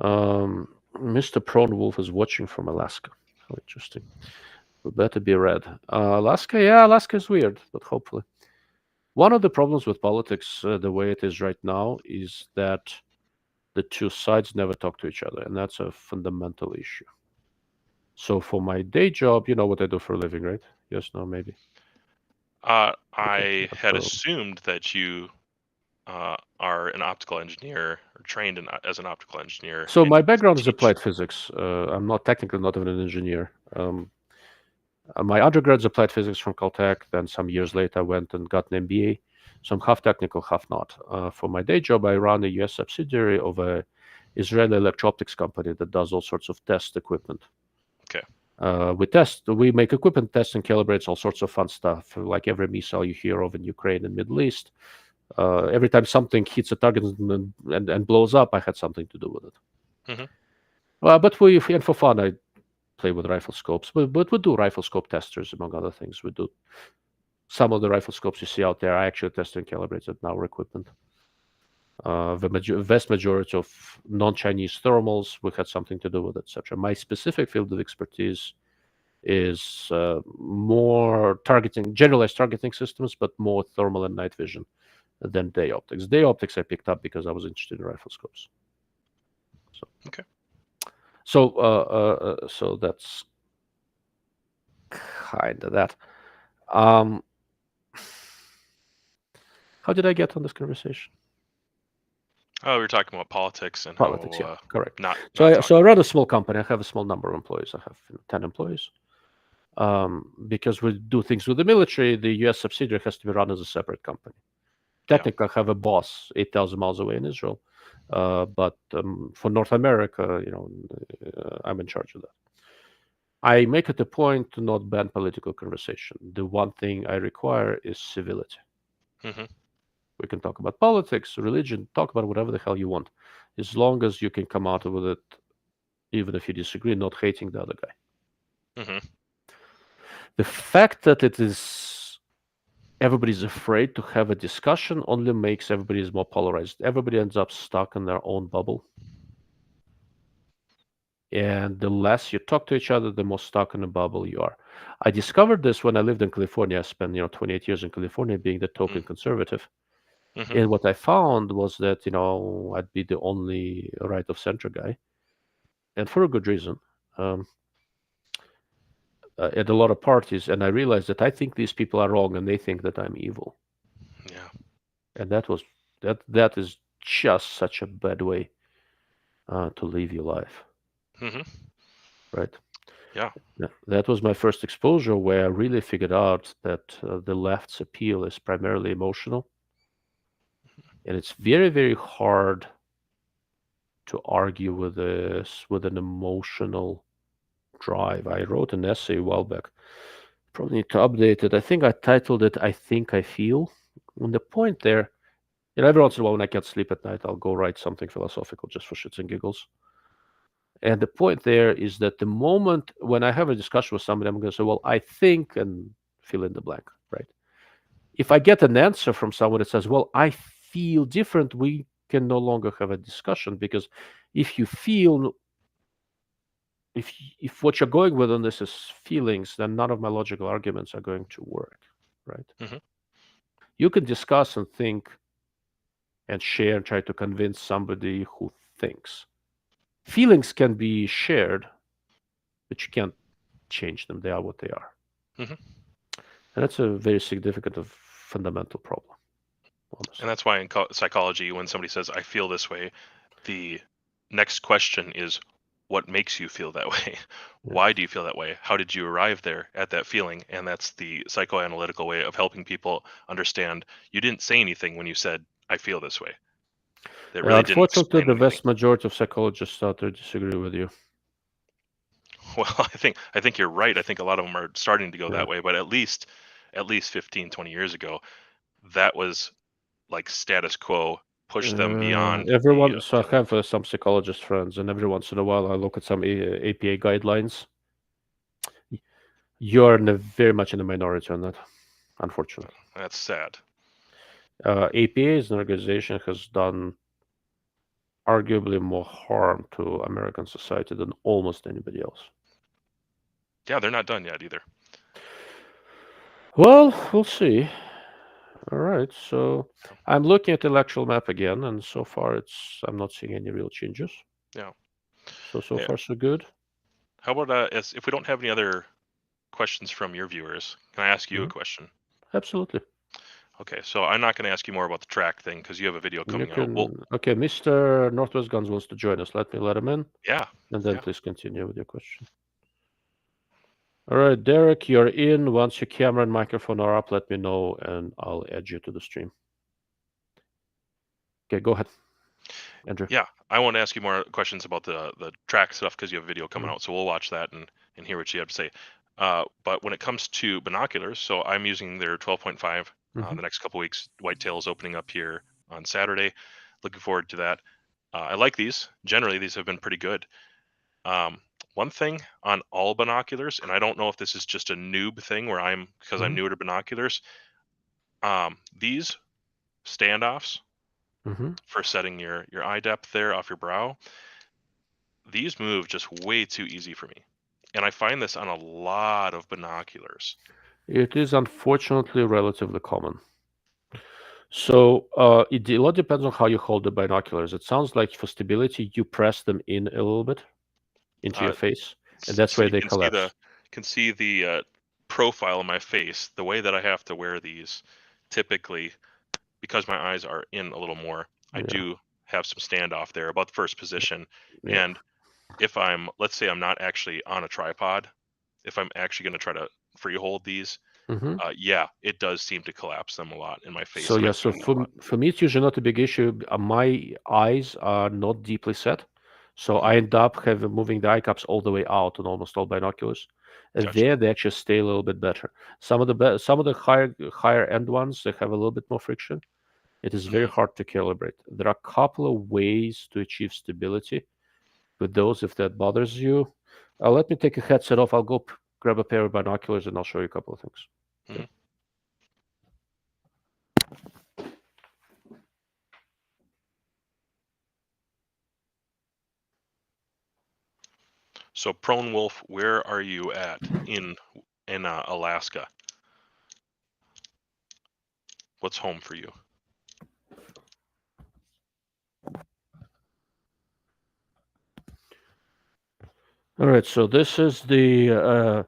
Mr. Prone Wolf is watching from Alaska. How interesting. We better be red. Alaska, yeah, Alaska is weird, but hopefully. One of the problems with politics, the way it is right now, is that the two sides never talk to each other, and that's a fundamental issue. So for my day job, you know what I do for a living, right? Yes, no, maybe. I had assumed that you are an optical engineer or trained as an optical engineer. So my background is applied physics. I'm not technically not even an engineer. My undergrad's applied physics from Caltech. Then some years later, I went and got an MBA. So I'm half technical, half not. For my day job, I run a US subsidiary of a Israeli electro-optics company that does all sorts of test equipment. Okay. We make equipment, test and calibrates all sorts of fun stuff, like every missile you hear of in Ukraine and Middle East. Every time something hits a target and blows up, I had something to do with it. Mm-hmm. But and for fun, I play with rifle scopes. But we do rifle scope testers, among other things. We do some of the rifle scopes you see out there. I actually test and calibrate at our equipment. The vast majority of non-Chinese thermals, we had something to do with, etc. My specific field of expertise is more generalized targeting systems, but more thermal and night vision than day optics. Day optics I picked up because I was interested in rifle scopes. So okay. So that's kind of that. How did I get on this conversation? Oh, we were talking about politics and politics. how, Yeah, correct. So I run a small company. I have a small number of employees. I have 10 employees. Because we do things with the military, the U.S. subsidiary has to be run as a separate company. Technically, I have a boss 8,000 miles away in Israel, but for North America, I'm in charge of that. I make it a point to not ban political conversation. The one thing I require is civility. Mm-hmm. We can talk about politics, religion, talk about whatever the hell you want, as long as you can come out with it, even if you disagree, not hating the other guy. Mm-hmm. The fact that everybody's afraid to have a discussion only makes everybody more polarized. Everybody ends up stuck in their own bubble. And the less you talk to each other, the more stuck in a bubble you are. I discovered this when I lived in California. I spent 28 years in California being the token conservative. Mm-hmm. And what I found was that I'd be the only right of center guy, and for a good reason. At a lot of parties, and I realized that I think these people are wrong, and they think that I'm evil. Yeah. And that is just such a bad way to live your life, Mm-hmm. right? Yeah. That was my first exposure where I really figured out that the left's appeal is primarily emotional, and it's very, very hard to argue with this with an emotional drive. I wrote an essay a while back. Probably need to update it. I think I titled it "I Think I Feel." And the point there, every once in a while when I can't sleep at night, I'll go write something philosophical just for shits and giggles. And the point there is that the moment when I have a discussion with somebody, I'm going to say, well, I think, and fill in the blank, right? If I get an answer from someone that says, well, I feel different, we can no longer have a discussion, because if you feel, if what you're going with on this is feelings, then none of my logical arguments are going to work, right? Mm-hmm. You can discuss and think and share and try to convince somebody who thinks. Feelings can be shared, but you can't change them. They are what they are. Mm-hmm. And that's a very significant and fundamental problem, honestly. And that's why in psychology, when somebody says, I feel this way, the next question is, what makes you feel that way? Yeah. Why do you feel that way? How did you arrive there at that feeling? And that's the psychoanalytical way of helping people understand you didn't say anything when you said, I feel this way. That really didn't Unfortunately, explain the anything. vast majority of psychologists out there disagree with you. Well, I think you're right. I think a lot of them are starting to go Yeah. that way, but at least 15, 20 years ago, that was like status quo, push them beyond Everyone, the so I feeling. have some psychologist friends, and every once in a while I look at some APA guidelines. You're very much in the minority on that, unfortunately. That's sad. APA as an organization has done arguably more harm to American society than almost anybody else. Yeah, they're not done yet either. Well, we'll see. All right, so I'm looking at the electoral map again, and so far I'm not seeing any real changes. Yeah. So Yeah. far so good. How about if we don't have any other questions from your viewers, can I ask you a Mhm. question? Absolutely. Okay, so I'm not going to ask you more about the track thing because you have a video You coming out. can. Well, Okay, Mr. Northwest Guns wants to join us. Let him in, yeah. and then Yeah. please continue with your question. All right, Derek, you're in. Once your camera and microphone are up, let me know, and I'll add you to the stream. Okay, go ahead, Andrew. Yeah, I want to ask you more questions about the track stuff because you have a video coming Mhm. out, so we'll watch that and hear what you have to say. But when it comes to binoculars, so I'm using their 12.5 Mhm. the next couple weeks. Whitetail is opening up here on Saturday. Looking forward to that. I like these. Generally, these have been pretty good. One thing on all binoculars, and I don't know if this is just a noob thing where I'm Mhm. newer to binoculars. These standoffs Mhm. for setting your eye depth there off your brow, these move just way too easy for me. And I find this on a lot of binoculars. It is unfortunately relatively common. So a lot depends on how you hold the binoculars. It sounds like for stability, you press them in a little bit into your face, and that's So where you they can see collapse. the profile of my face, the way that I have to wear these. Typically, because my eyes are in a little more, I Yeah. do have some standoff there about the first position. Yeah. And if let's say I'm not actually on a tripod, if I'm actually going to try to free hold these, Mhm. yeah, it does seem to collapse them a lot in my face. So And I yeah, so find that a lot. for me, it's usually not a big issue. My eyes are not deeply set, so I end up moving the eye cups all the way out on almost all binoculars. And Gotcha. there, they actually stay a little bit better. Some of the higher end ones, they have a little bit more friction. It is very hard to calibrate. There are a couple of ways to achieve stability with those if that bothers you. Let me take a headset off. I'll go grab a pair of binoculars and I'll show you a couple of things. Mhm. So Prone Wolf, where are you at in Alaska? What's home for you? All right, so this is the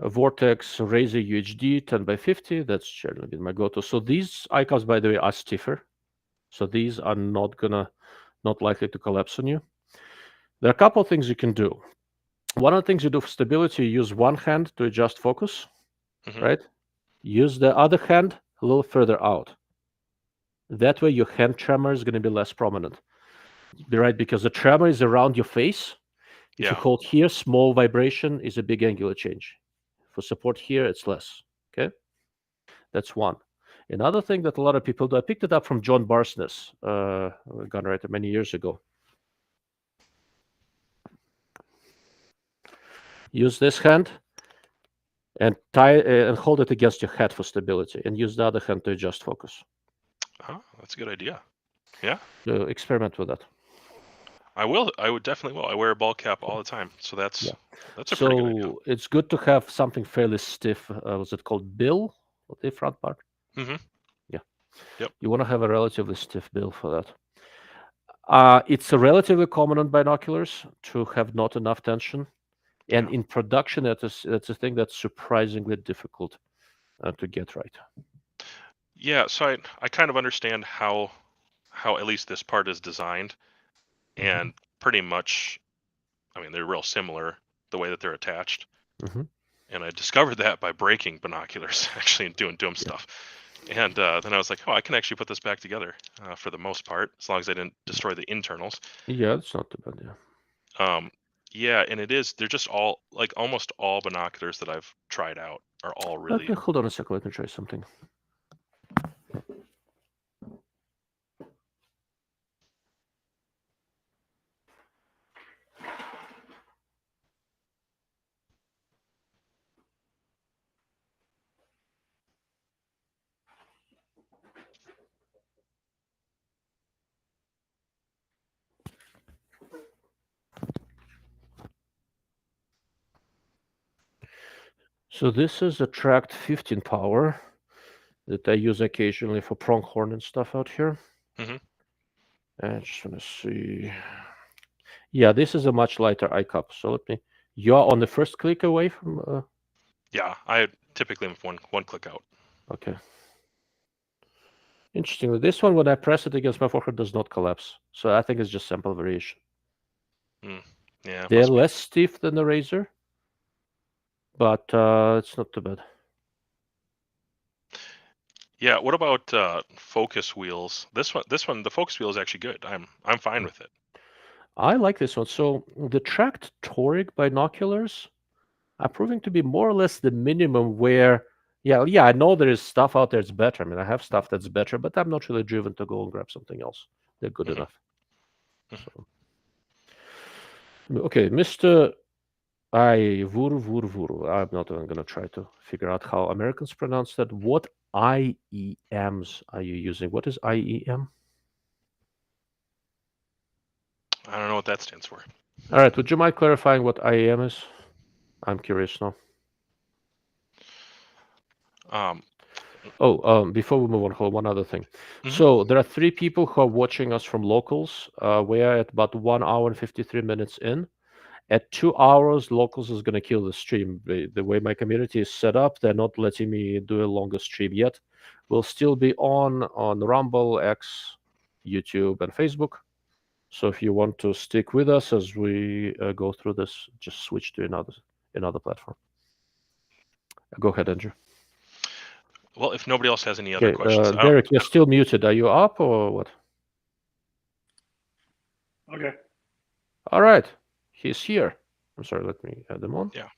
Vortex Razor UHD 10x50. That's generally been my go-to. So these icons, by the way, are stiffer. So these are not likely to collapse on you. There are a couple of things you can do. One of the things you do for stability, you use one hand to adjust focus, right? Use the other hand a little further out. That way your hand tremor is going to be less prominent. Right? Because the tremor is around your face. If you hold here, small vibration is a big angular change. For support here, it's less. Okay? That's one. Another thing that a lot of people do, I picked it up from John Barsness, a gun writer many years ago. Use this hand and tie and hold it against your head for stability, and use the other hand to adjust focus. Oh, that's a good idea. Yeah. So experiment with that. I will. I would definitely will. I wear a ball cap all the time, so that's a pretty good idea. So it's good to have something fairly stiff. Was it called bill? The front part. Mm-hmm. Yeah. Yep. You want to have a relatively stiff bill for that. It's a relatively common on binoculars to have not enough tension, and in production, that's a thing that's surprisingly difficult to get right. Yeah. So I kind of understand how at least this part is designed, and pretty much, I mean, they're real similar the way that they're attached. And I discovered that by breaking binoculars, actually, and doing stuff. And then I was like, oh, I can actually put this back together for the most part, as long as I didn't destroy the internals. Yeah, it's not too bad. Yeah. Yeah, and it is. They're just all, like, almost all binoculars that I've tried out are all really. Okay, hold on a second. Let me try something. So this is a tracked 15 power that I use occasionally for pronghorn and stuff out here. I just want to see. Yeah, this is a much lighter eye cup. So you're on the first click away from. Yeah, I typically am one click out. Okay. Interestingly, this one, when I press it against my forehead, does not collapse. So I think it's just sample variation. Yeah, they're less stiff than the Razor, but it's not too bad. Yeah. What about focus wheels? This one, the focus wheel is actually good. I'm fine with it. I like this one. So the tracked toric binoculars are proving to be more or less the minimum where, yeah, I know there is stuff out there that's better. I mean, I have stuff that's better, but I'm not really driven to go and grab something else. They're good enough. So. Okay, Mr. Vuru. I'm not even going to try to figure out how Americans pronounce that. What IEMs are you using? What is IEM? I don't know what that stands for. All right, would you mind clarifying what IEM is? I'm curious now. Before we move on, hold one other thing. So there are 3 people who are watching us from locals. We're at about 1 hour and 53 minutes in. At 2 hours, locals is going to kill the stream. The way my community is set up, they're not letting me do a longer stream yet. We'll still be on Rumble, X, YouTube, and Facebook. So if you want to stick with us as we go through this, just switch to another platform. Go ahead, Andrew. Well, if nobody else has any other questions. Derek, you're still muted. Are you up or what? Okay. All right. He's here. I'm sorry, let me add him on. Yeah.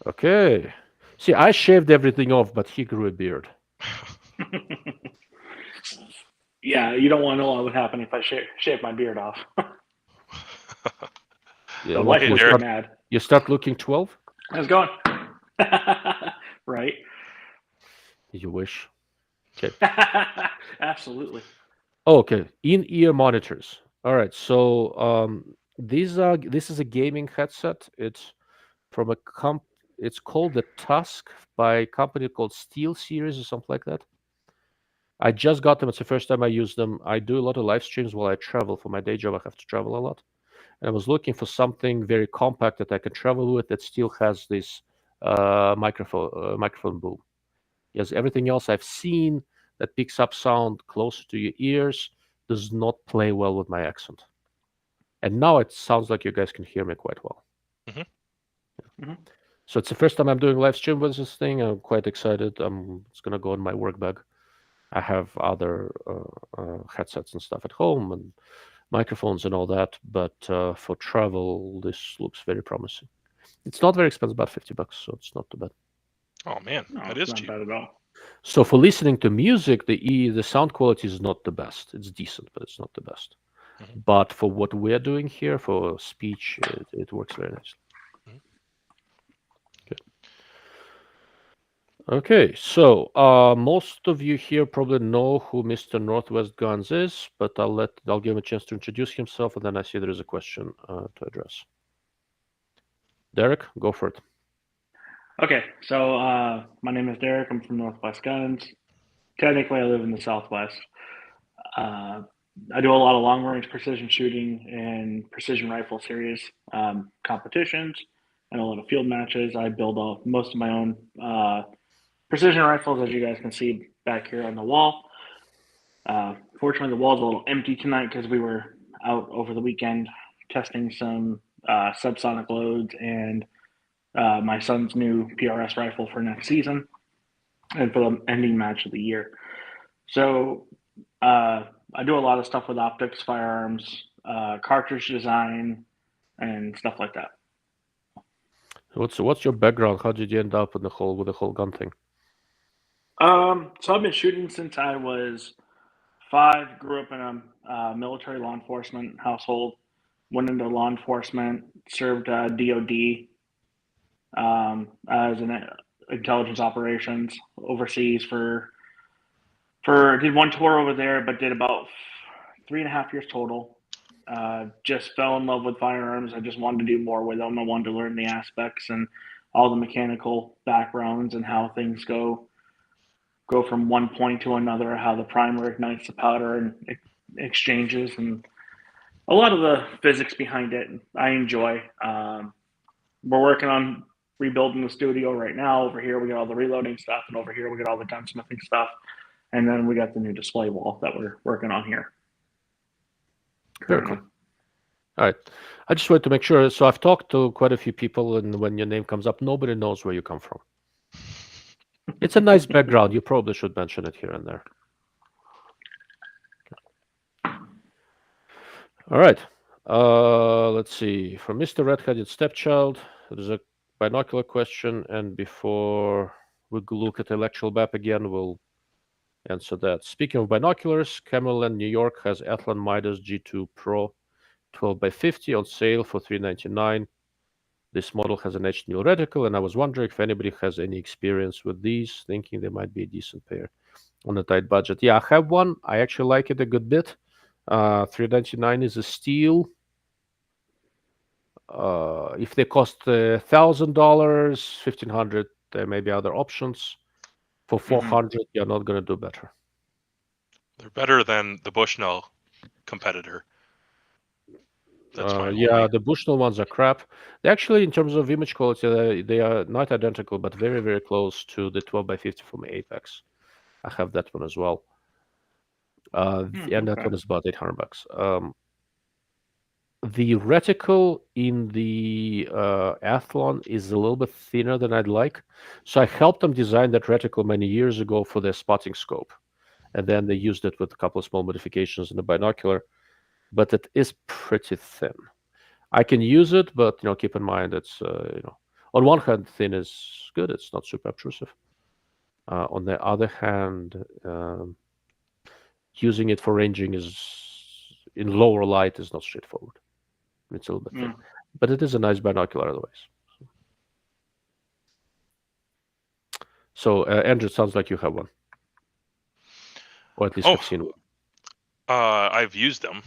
Okay. See, I shaved everything off, but he grew a beard. Yeah, you don't want to know what would happen if I shave my beard off. Yeah, the wife is very mad. You start looking 12? How's it going? Right. You wish. Okay. Absolutely. Oh, okay. In-ear monitors. All right. So This is a gaming headset. It's from a It's called the Tusk by a company called Steel Series or something like that. I just got them. It's the first time I use them. I do a lot of live streams while I travel. For my day job, I have to travel a lot. And I was looking for something very compact that I can travel with that still has this microphone boom. Yes, everything else I've seen that picks up sound closer to your ears does not play well with my accent. And now it sounds like you guys can hear me quite well. So it's the first time I'm doing live stream with this thing. I'm quite excited. It's gonna go in my work bag. I have other headsets and stuff at home and microphones and all that, but for travel, this looks very promising. It's not very expensive, about $50, so it's not too bad. Oh man, No, that it's is not cheap. bad at all. So for listening to music, the sound quality is not the best. It's decent, but it's not the best. But for what we're doing here, for speech, it works very nicely. Okay, so most of you here probably know who Mr. Northwest Guns is, but I'll give him a chance to introduce himself, and then I see there is a question to address. Derek, go for it. Okay, so my name is Derek. I'm from Northwest Guns. Technically, I live in the Southwest. I do a lot of long-range precision shooting and precision rifle series competitions and a lot of field matches. I build most of my own precision rifles, as you guys can see back here on the wall. Fortunately, the wall's a little empty tonight because we were out over the weekend testing some subsonic loads and my son's new PRS rifle for next season and for the ending match of the year. So I do a lot of stuff with optics, firearms, cartridge design, and stuff like that. What's your background? How did you end up with the whole gun thing? So I've been shooting since I was 5. Grew up in a military law enforcement household. Went into law enforcement. Served DOD as an intelligence operations overseas for did one tour over there, but did about 3.5 years total. Just fell in love with firearms. I just wanted to do more with them. I wanted to learn the aspects and all the mechanical backgrounds and how things go from one point to another, how the primer ignites the powder and exchanges, and a lot of the physics behind it I enjoy. We're working on rebuilding the studio right now. Over here we got all the reloading stuff, and over here we got all the gunsmithing stuff, and then we got the new display wall that we're working on here. Very cool. All right. I just wanted to make sure. So I've talked to quite a few people, and when your name comes up, nobody knows where you come from. It's a nice background. You probably should mention it here and there. All right. Let's see. From Mr. Red-Headed Stepchild, there's a binocular question, and before we look at the electoral map again, we'll answer that. Speaking of binoculars, Camelland, New York has Athlon Midas G2 Pro 12x50 on sale for $399. This model has an etched new reticle, and I was wondering if anybody has any experience with these, thinking they might be a decent pair on a tight budget. Yeah, I have one. I actually like it a good bit. $399 is a steal. If they cost $1,000, $1,500, there may be other options. For $400, you're not going to do better. They're better than the Bushnell competitor. That's fine. Yeah, the Bushnell ones are crap. They actually, in terms of image quality, they are not identical, but very, very close to the 12x50 from Apex. I have that one as well. And that one is about $800. The reticle in the Athlon is a little bit thinner than I'd like. So I helped them design that reticle many years ago for their spotting scope. And then they used it with a couple of small modifications in the binocular. But it is pretty thin. I can use it, but keep in mind it's on one hand thin is good. It's not super obtrusive. On the other hand, using it for ranging is in lower light is not straightforward. It's a little bit thin, but it is a nice binocular otherwise. So Andrew, it sounds like you have one, or at least have seen one. I've used them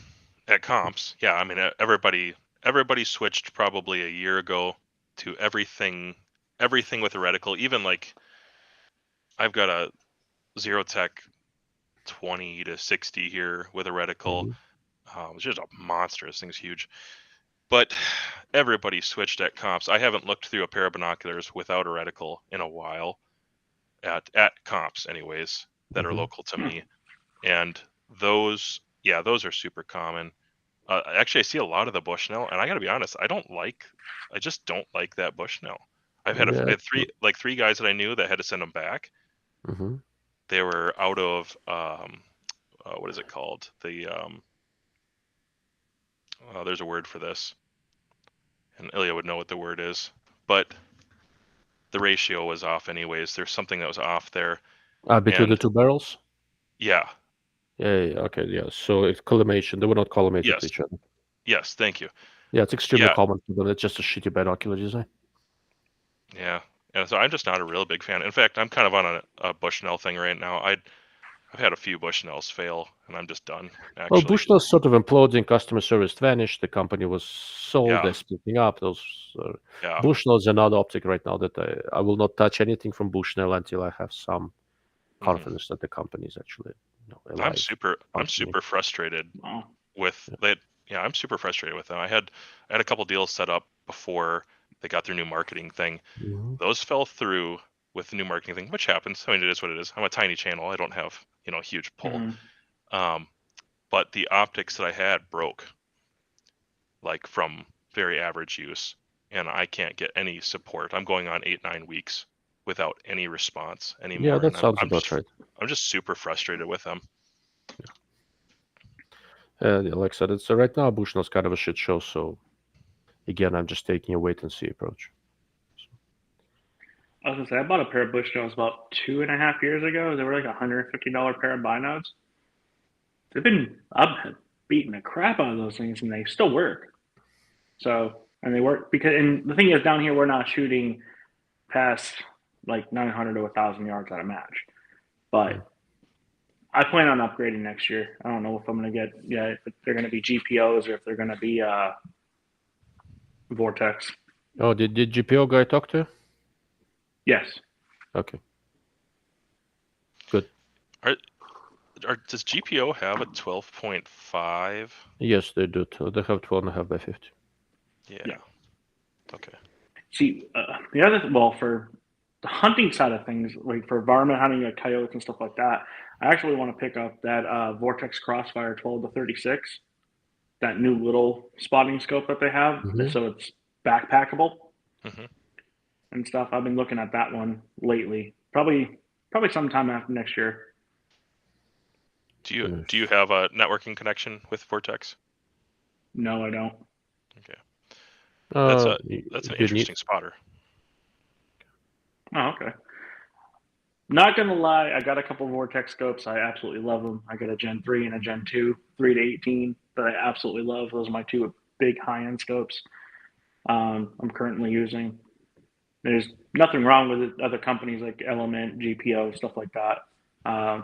at comps. Yeah, I mean everybody everybody switched probably a year ago to everything with a reticle. Even like I've got a Zerotech 20 to 60 here with a reticle. It's just a monster. This thing's huge. But everybody switched at comps. I haven't looked through a pair of binoculars without a reticle in a while at comps anyways that are local to me. And those are super common. Actually, I see a lot of the Bushnell, and I got to be honest, I just don't like that Bushnell. I had three guys that I knew that had to send them back. They were out of what is it called? There's a word for this, and Ilia would know what the word is, but the ratio was off anyways. There's something that was off there. Between the two barrels? Yeah. Yeah, okay, yeah. So it's collimation. They were not collimated to each other. Yes, thank you. Yeah, it's extremely common for them. It's just a shitty binocular design. Yeah. And so I'm just not a real big fan. In fact, I'm kind of on a Bushnell thing right now. I've had a few Bushnells fail, and I'm just done, actually. Well, Bushnell's sort of imploding. Customer service vanished. The company was sold. They're splitting up. Those Bushnells are not optic right now. That I will not touch anything from Bushnell until I have some confidence that the company is actually alive. I'm super frustrated with that. Yeah, I'm super frustrated with them. I had a couple deals set up before they got their new marketing thing. Those fell through with the new marketing thing, which happens. I mean, it is what it is. I'm a tiny channel. I don't have a huge pull. But the optics that I had broke, like from very average use, and I can't get any support. I'm going on 8-9 weeks without any response anymore. Yeah, that sounds about right. I'm just super frustrated with them. Like I said, it's right now Bushnell's kind of a shit show. So again, I'm just taking a wait and see approach. I was gonna say I bought a pair of Bushnells about 2.5 years ago. They were like $150 pair of binodes. I've beaten the crap out of those things, and they still work. So, and they work and the thing is, down here we're not shooting past like 900 to 1,000 yards at a match, but I plan on upgrading next year. I don't know if I'm going to get if they're going to be GPOs or if they're going to be Vortex. Oh, did GPO guy talk to you? Yes. Okay. Good. Does GPO have a 12.5? Yes, they do too. They have 12.5 by 50. Yeah. Okay. See, the other for the hunting side of things, like for varmint hunting, like coyotes and stuff like that, I actually want to pick up that Vortex Crossfire 12 to 36, that new little spotting scope that they have, so it's backpackable and stuff. I've been looking at that one lately. Probably sometime after next year. Do you have a networking connection with Vortex? No, I don't. Okay. That's an interesting spotter. Oh, okay. Not gonna lie, I got a couple Vortex scopes. I absolutely love them. I got a Gen 3 and a Gen 2, 3 to 18 that I absolutely love. Those are my two big high-end scopes I'm currently using. There's nothing wrong with it. Other companies like Element, GPO, stuff like that. I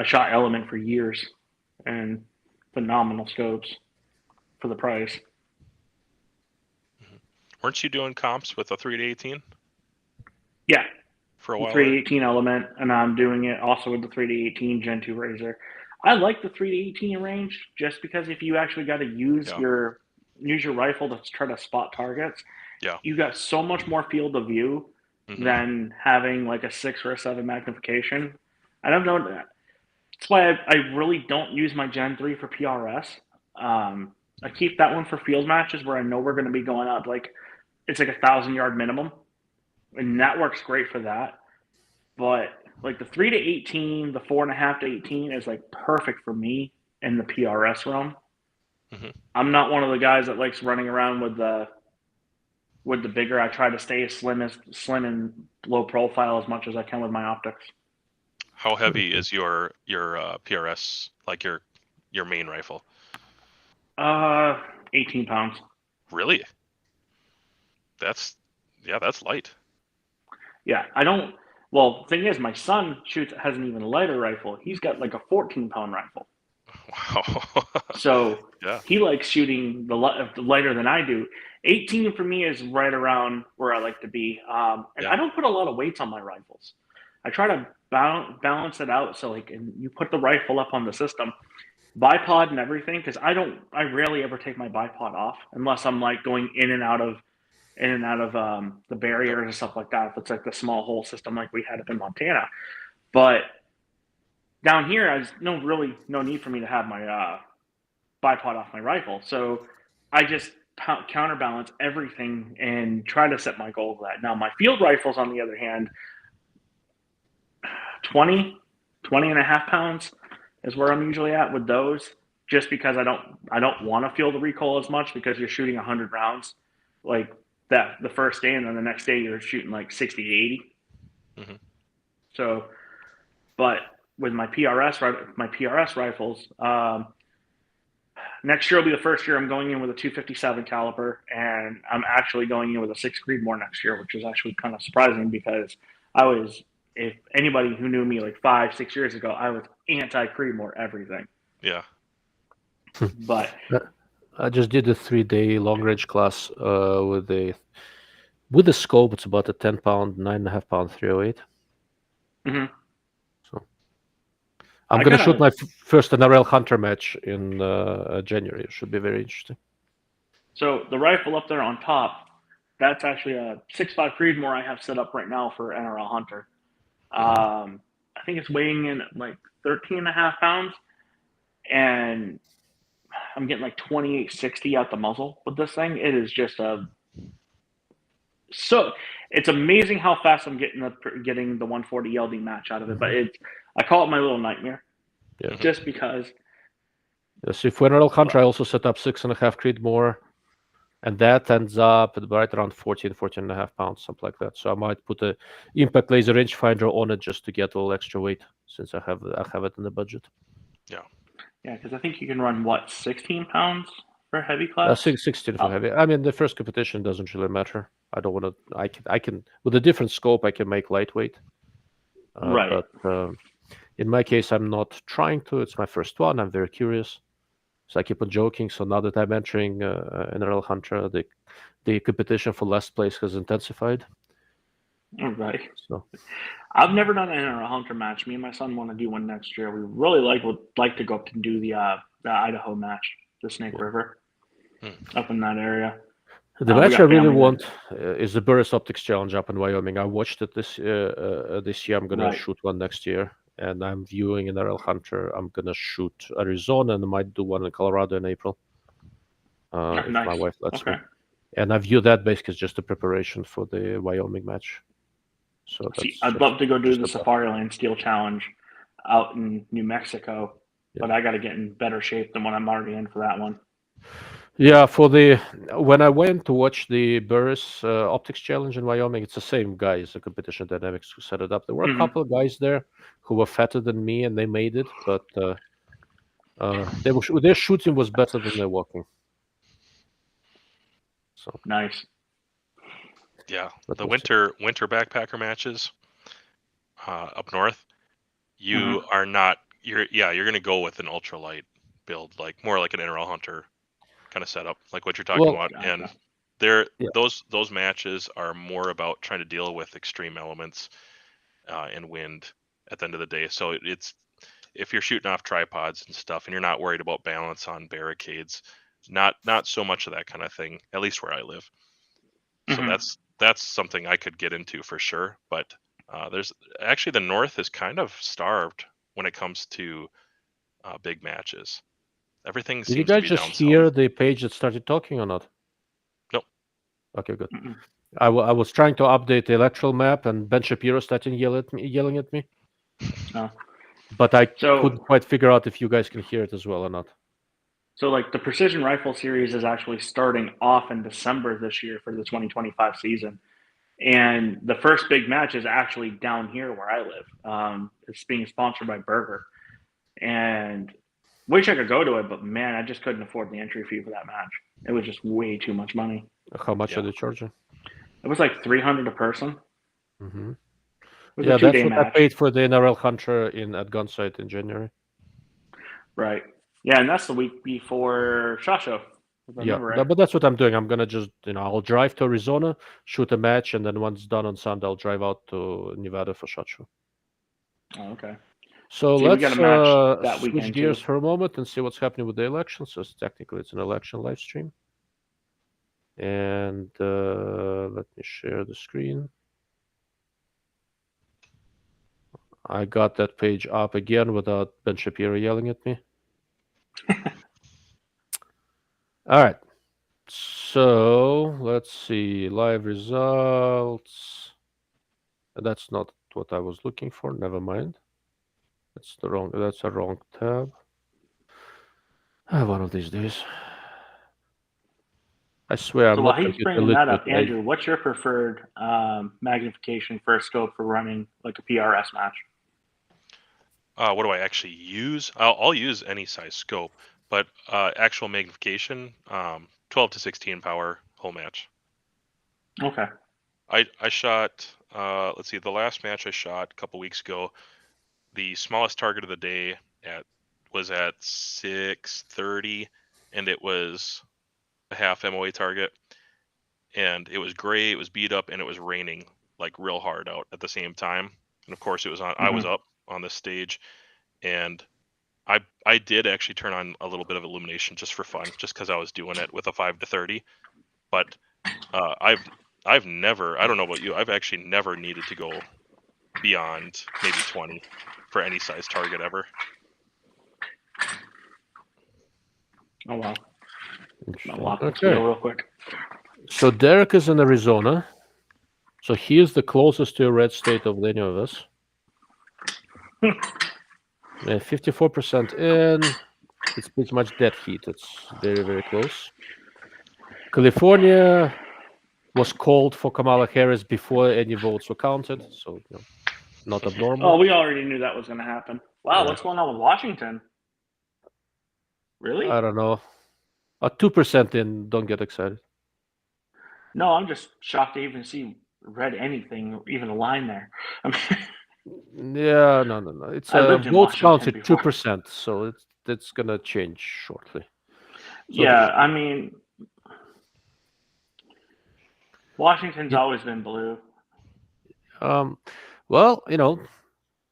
shot Element for years, and phenomenal scopes for the price. Weren't you doing comps with a 3 to 18? Yeah. For a while. 3 to 18 Element, and I'm doing it also with the 3 to 18 Gen 2 Razor. I like the 3 to 18 range just because if you actually got to use your rifle to try to spot targets, you got so much more field of view than having like a 6 or a 7 magnification. I don't know that. That's why I really don't use my Gen 3 for PRS. I keep that one for field matches where I know we're going to be going up it's like 1,000-yard minimum, and that works great for that. But like the 3 to 18, the 4.5 to 18 is like perfect for me in the PRS realm. I'm not one of the guys that likes running around with the bigger. I try to stay as slim and low profile as much as I can with my optics. How heavy is your PRS, like your main rifle? 18 pounds. Really? That's light. Yeah, I don't. Well, the thing is, my son has an even lighter rifle. He's got like a 14-pound rifle. Wow. So Yeah. he likes shooting the lighter than I do. 18 for me is right around where I like to be. And Yeah. I don't put a lot of weights on my rifles. I try to balance it out. So like, and you put the rifle up on the system, bipod and everything, because I rarely ever take my bipod off unless I'm like going in and out of the barriers and stuff like that. If it's like the small hole system like we had up in Montana, but down here, there's no need for me to have my bipod off my rifle. So I just counterbalance everything and try to set my goal to that. Now my field rifles, on the other hand, 20 and a half pounds is where I'm usually at with those, just because I don't want to feel the recoil as much, because you're shooting 100 rounds like that the first day, and then the next day you're shooting like 60 to 80. Mm-hmm. So, but with my PRS rifles, next year will be the first year I'm going in with a 257 caliber, and I'm actually going in with a 6 Creedmoor next year, which is actually kind of surprising, because if anybody who knew me like 5-6 years ago, I was anti Creedmoor everything. Yeah. But I just did a 3-day long range class with the scope. It's about a 10-pound, 9.5 pound 308. Mhm. So I'm gonna shoot my first NRL Hunter match in January. It should be very interesting. So the rifle up there on top, that's actually a 6.5 Creedmoor I have set up right now for NRL Hunter. I think it's weighing in at like 13 and a half pounds, and I'm getting like 2860 out the muzzle with this thing. It is just it's amazing how fast I'm getting the 140 LD match out of it. But I call it my little nightmare. Yeah. Just because. So for NRL Hunter, I also set up 6.5 Creedmoor, and that ends up at right around 14.5 pounds, something like that. So I might put a impact laser rangefinder on it just to get a little extra weight, since I have it in the budget. Yeah, because I think you can run 16 pounds for heavy class. 16 for heavy. I mean, the first competition doesn't really matter. I don't want to. I can with a different scope. I can make lightweight. Right. But in my case, I'm not trying to. It's my first one. I'm very curious. So I keep on joking. So now that I'm entering NRL Hunter, the competition for last place has intensified. Right. So I've never done an NRL Hunter match. Me and my son want to do one next year. We really would like to go up and do the Idaho match, the Snake River, up in that area. The match I really want is the Burris Optics Challenge up in Wyoming. I watched it this year. I'm going to shoot one next year, and I'm viewing an NRL Hunter. I'm going to shoot Arizona, and I might do one in Colorado in April. If my wife lets me. And I view that basically as just a preparation for the Wyoming match. So I'd love to go do the Safari Land Steel Challenge out in New Mexico, but I got to get in better shape than what I'm already in for that one. Yeah, when I went to watch the Burris Optics Challenge in Wyoming, it's the same guys, the Competition Dynamics, who set it up. There were a couple of guys there who were fatter than me, and they made it, but their shooting was better than their walking. So nice. Yeah, the winter backpacker matches up north, you are not. You're going to go with an ultralight build, like more like an NRL Hunter kind of setup, like what you're talking about. And those matches are more about trying to deal with extreme elements and wind at the end of the day. So it's, if you're shooting off tripods and stuff and you're not worried about balance on barricades, not so much of that kind of thing, at least where I live. So that's something I could get into for sure. But there's actually, the North is kind of starved when it comes to big matches. Everything seems to be down south. Did you guys just hear the page that started talking or not? Nope. Okay, good. I was trying to update the electoral map, and Ben Shapiro started yelling at me. Oh. But I couldn't quite figure out if you guys can hear it as well or not. So, like, the Precision Rifle Series is actually starting off in December this year for the 2025 season. And the first big match is actually down here where I live. It's being sponsored by Burger. And wish I could go to it, but man, I just couldn't afford the entry fee for that match. It was just way too much money. How much are they charging? It was like $300 a person. Mm-hmm. It was yeah, a 2-day that's what match. I paid for the NRL Hunter at Gunsight in January. Right. Yeah, and that's the week before SHOT Show. If I Yeah, remember right. but that's what I'm doing. I'm gonna just, I'll drive to Arizona, shoot a match, and then once done on Sunday, I'll drive out to Nevada for SHOT Show. Oh, okay. So See, we let's got a match that switch weekend, gears too. for a moment and see what's happening with the election. So technically, it's an election live stream. And let me share the screen. I got that page up again without Ben Shapiro yelling at me. All right. So let's see. Live results. That's not what I was looking for. Never mind. That's a wrong tab. One of these days. I swear So I'm while not he's computer bringing that literate. up, Andrew, what's your preferred magnification for a scope for running like a PRS match? What do I actually use? I'll use any size scope, but actual magnification, 12 to 16 power whole match. Okay. I shot, let's see, the last match I shot a couple weeks ago, the smallest target of the day was at 630, and it was a half MOA target, and it was gray, it was beat up, and it was raining like real hard out at the same time. And of course, it was on. I was up on this stage, and I did actually turn on a little bit of illumination just for fun, just because I was doing it with a 5 to 30. But I've never, I don't know about you, I've actually never needed to go beyond maybe 20 for any size target ever. Oh, wow. Interesting. I'll lock this Okay. wheel real quick. So Derek is in Arizona. So he is the closest to a red state of any of us. 54% in. It's pretty much dead heat. It's very, very close. California was called for Kamala Harris before any votes were counted. So, not abnormal. Oh, we already knew that was going to happen. Wow, Yeah. what's going on with Washington? Really? I don't know. 2% in. Don't get excited. No, I'm just shocked to even see read anything, even a line there. I mean, Yeah, no. It's I lived in votes Washington counted before. 2%, so it's gonna change shortly. So yeah, I mean, Washington's always been blue. Well,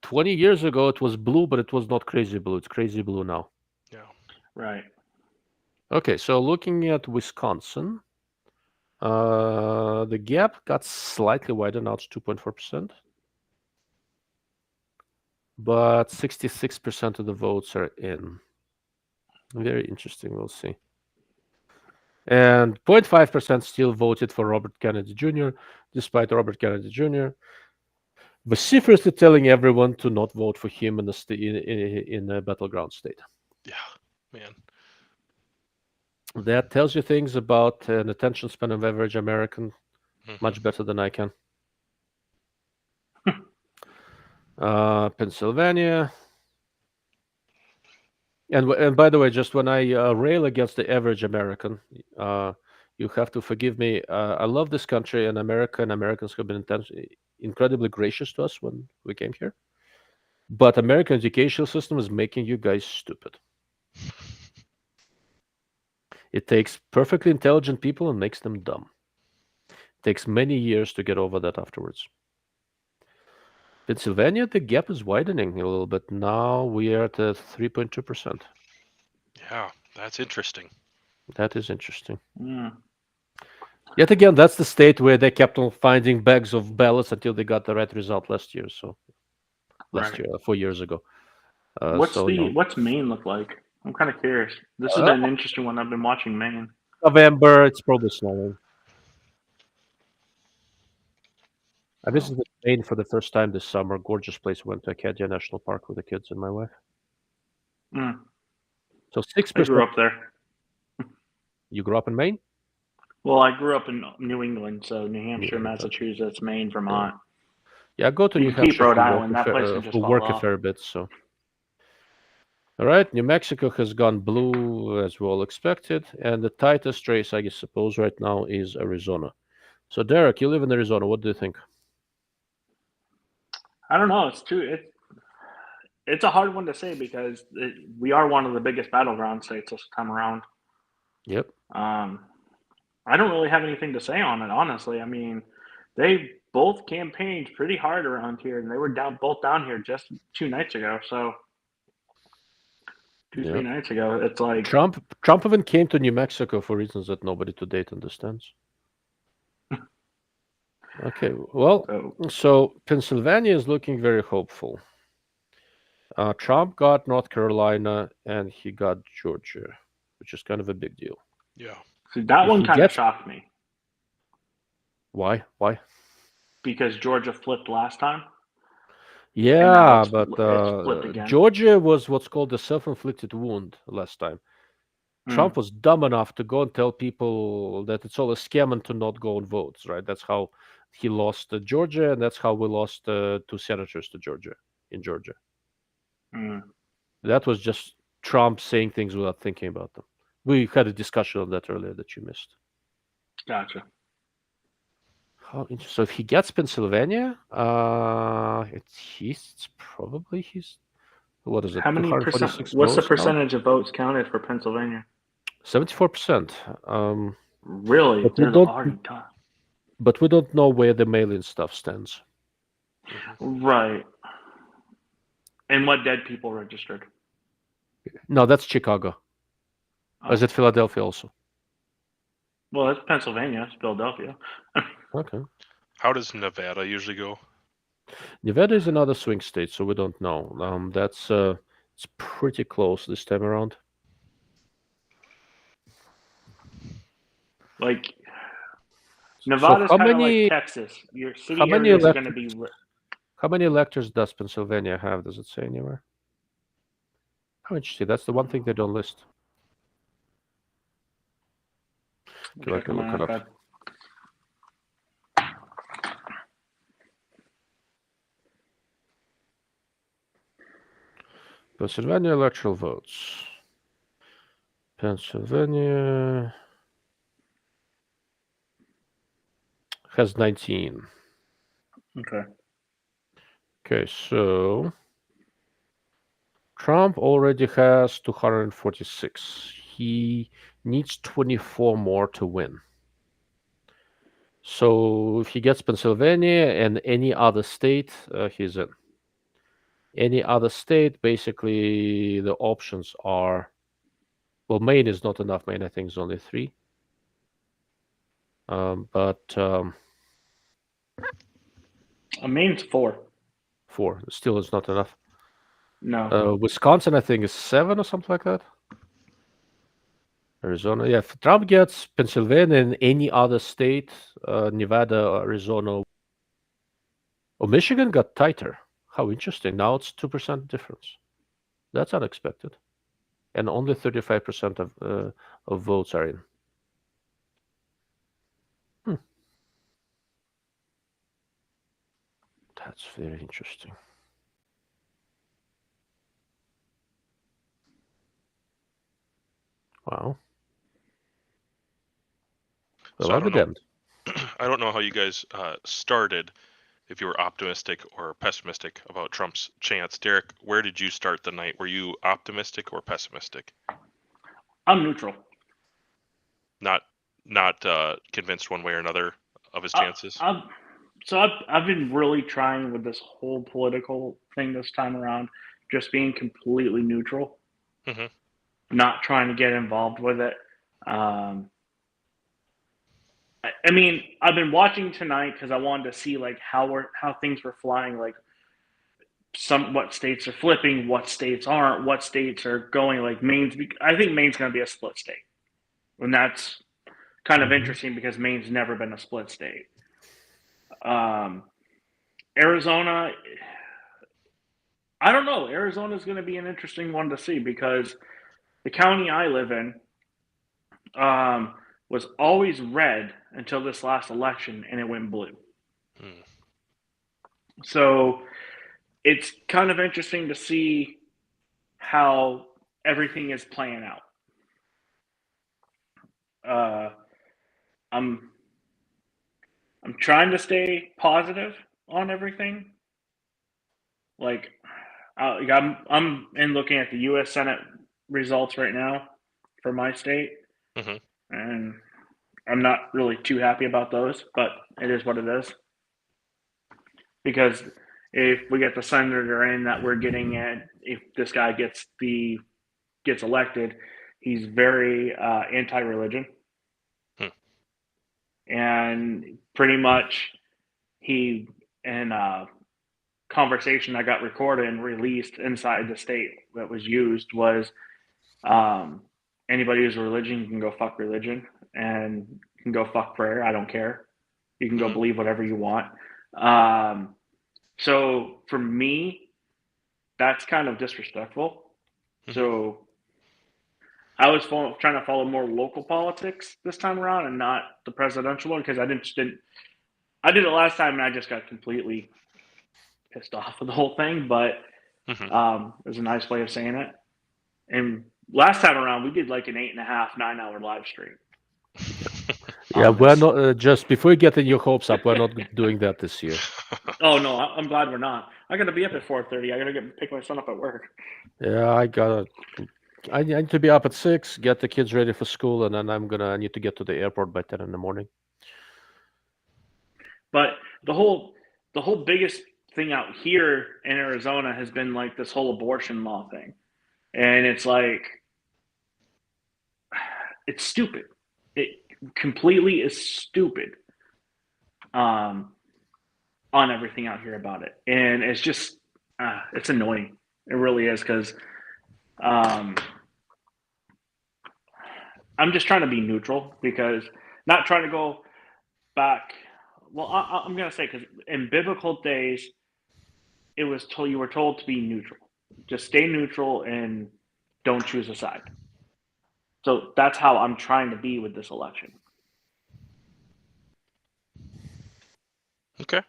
20 years ago it was blue, but it was not crazy blue. It's crazy blue now. Yeah. Right. Okay, so looking at Wisconsin, the gap got slightly wider now. It's 2.4%. But 66% of the votes are in. Very interesting. We'll see. And 0.5% still voted for Robert Kennedy Jr., despite Robert Kennedy Jr. vociferously telling everyone to not vote for him in a battleground state. Yeah, man. That tells you things about an attention span of average American much better than I can. Pennsylvania. And by the way, just when I rail against the average American, you have to forgive me. I love this country, and America and Americans have been incredibly gracious to us when we came here. But American educational system is making you guys stupid. It takes perfectly intelligent people and makes them dumb. It takes many years to get over that afterwards. Pennsylvania, the gap is widening a little bit. Now we are at 3.2%. Yeah, that's interesting. That is interesting. Mm. Yet again, that's the state where they kept on finding bags of ballots until they got the right result last year. So last year, 4 years ago. What's Maine look like? I'm kind of curious. This has been an interesting one. I've been watching Maine. November, it's probably snowing. I visited Maine for the first time this summer. Gorgeous place. Went to Acadia National Park with the kids and my wife. Mm. So 6%. I grew up there. You grew up in Maine? Well, I grew up in New England, so New Hampshire, Massachusetts, Maine, Vermont. Yeah, I go to New You keep Hampshire Rhode for Island. That place can work, just for fall work a off. fair bit. So, all right, New Mexico has gone blue as we all expected, and the tightest race, I suppose, right now is Arizona. So, Derek, you live in Arizona. What do you think? I don't know. it's a hard one to say because we are one of the biggest battleground states this time around. Yep. I don't really have anything to say on it, honestly. I mean, they both campaigned pretty hard around here, and they were both down here just 2 nights ago. So 3 nights ago, it's like Trump even came to New Mexico for reasons that nobody to date understands. Okay, well, so Pennsylvania is looking very hopeful. Trump got North Carolina and he got Georgia, which is kind of a big deal. Yeah. So that one kind of shocked me. Why? Because Georgia flipped last time. Yeah, but flipped again. Georgia was what's called a self-inflicted wound last time. Trump was dumb enough to go and tell people that it's all a scam and to not go and vote, right? That's how he lost Georgia, and that's how we lost 2 senators to Georgia, in Georgia. That was just Trump saying things without thinking about them. We had a discussion on that earlier that you missed. Gotcha. So if he gets Pennsylvania, it's probably his. What is it? How many percent? What's the percentage of votes counted for Pennsylvania? 74%. Really? There's already ton. But we don't know where the mail-in stuff stands. Right. And what dead people registered? No, that's Chicago. Oh. Is it Philadelphia also? Well, it's Pennsylvania. It's Philadelphia. Okay. How does Nevada usually go? Nevada is another swing state, so we don't know. That's it's pretty close this time around. Like Nevada's kind of like Texas. Your city areas are going to be. How many electors does Pennsylvania have? Does it say anywhere? How interesting. That's the one thing they don't list. Okay, I can look it up. Pennsylvania electoral votes. Pennsylvania has 19. Okay, so Trump already has 246. He needs 24 more to win. So if he gets Pennsylvania and any other state, he's in. Any other state, basically the options are, well, Maine is not enough. Maine, I think, is only 3. Maine's 4. 4 still is not enough. No. Wisconsin, I think, is 7 or something like that. Arizona, yeah. If Trump gets Pennsylvania and any other state, Nevada, Arizona, or Michigan got tighter. How interesting. Now it's 2% difference. That's unexpected. And only 35% of votes are in. That's very interesting. Wow. Well, so I don't know how you guys started, if you were optimistic or pessimistic about Trump's chance. Derek, where did you start the night? Were you optimistic or pessimistic? I'm neutral. Not convinced one way or another of his chances? I've been really trying with this whole political thing this time around, just being completely neutral, not trying to get involved with it. I mean, I've been watching tonight because I wanted to see like how things were flying, like what states are flipping, what states aren't, what states are going. Like Maine's, I think Maine's going to be a split state, and that's kind of interesting because Maine's never been a split state. Arizona, I don't know. Arizona is going to be an interesting one to see because the county I live in was always red until this last election, and it went blue. So it's kind of interesting to see how everything is playing out. I'm trying to stay positive on everything. Like, I'm in looking at the U.S. Senate results right now for my state, and I'm not really too happy about those, but it is what it is. Because if we get the senator in that we're getting at, if this guy gets elected, he's very anti-religion, and pretty much he in a conversation that got recorded and released inside the state that was used was anybody who's a religion can go fuck religion and can go fuck prayer. I don't care. You can go believe whatever you want. So for me, that's kind of disrespectful. So I was trying to follow more local politics this time around and not the presidential one, because I didn't. I did it last time and I just got completely pissed off with the whole thing. But it was a nice way of saying it. And last time around, we did like an 8.5, 9 hour live stream. Yeah, we're not. Just before you get your hopes up, we're not doing that this year. Oh no, I'm glad we're not. I got to be up at 4:30. I got to pick my son up at work. Yeah, I need to be up at 6, get the kids ready for school, and then I need to get to the airport by 10 in the morning. But the whole biggest thing out here in Arizona has been like this whole abortion law thing, and it's like it's stupid. It completely is stupid. On everything out here about it, and it's just it's annoying. It really is, because I'm just trying to be neutral, because not trying to go back. Well, I'm gonna say, because in biblical days, it was you were told to be neutral, just stay neutral and don't choose a side. So that's how I'm trying to be with this election. Okay.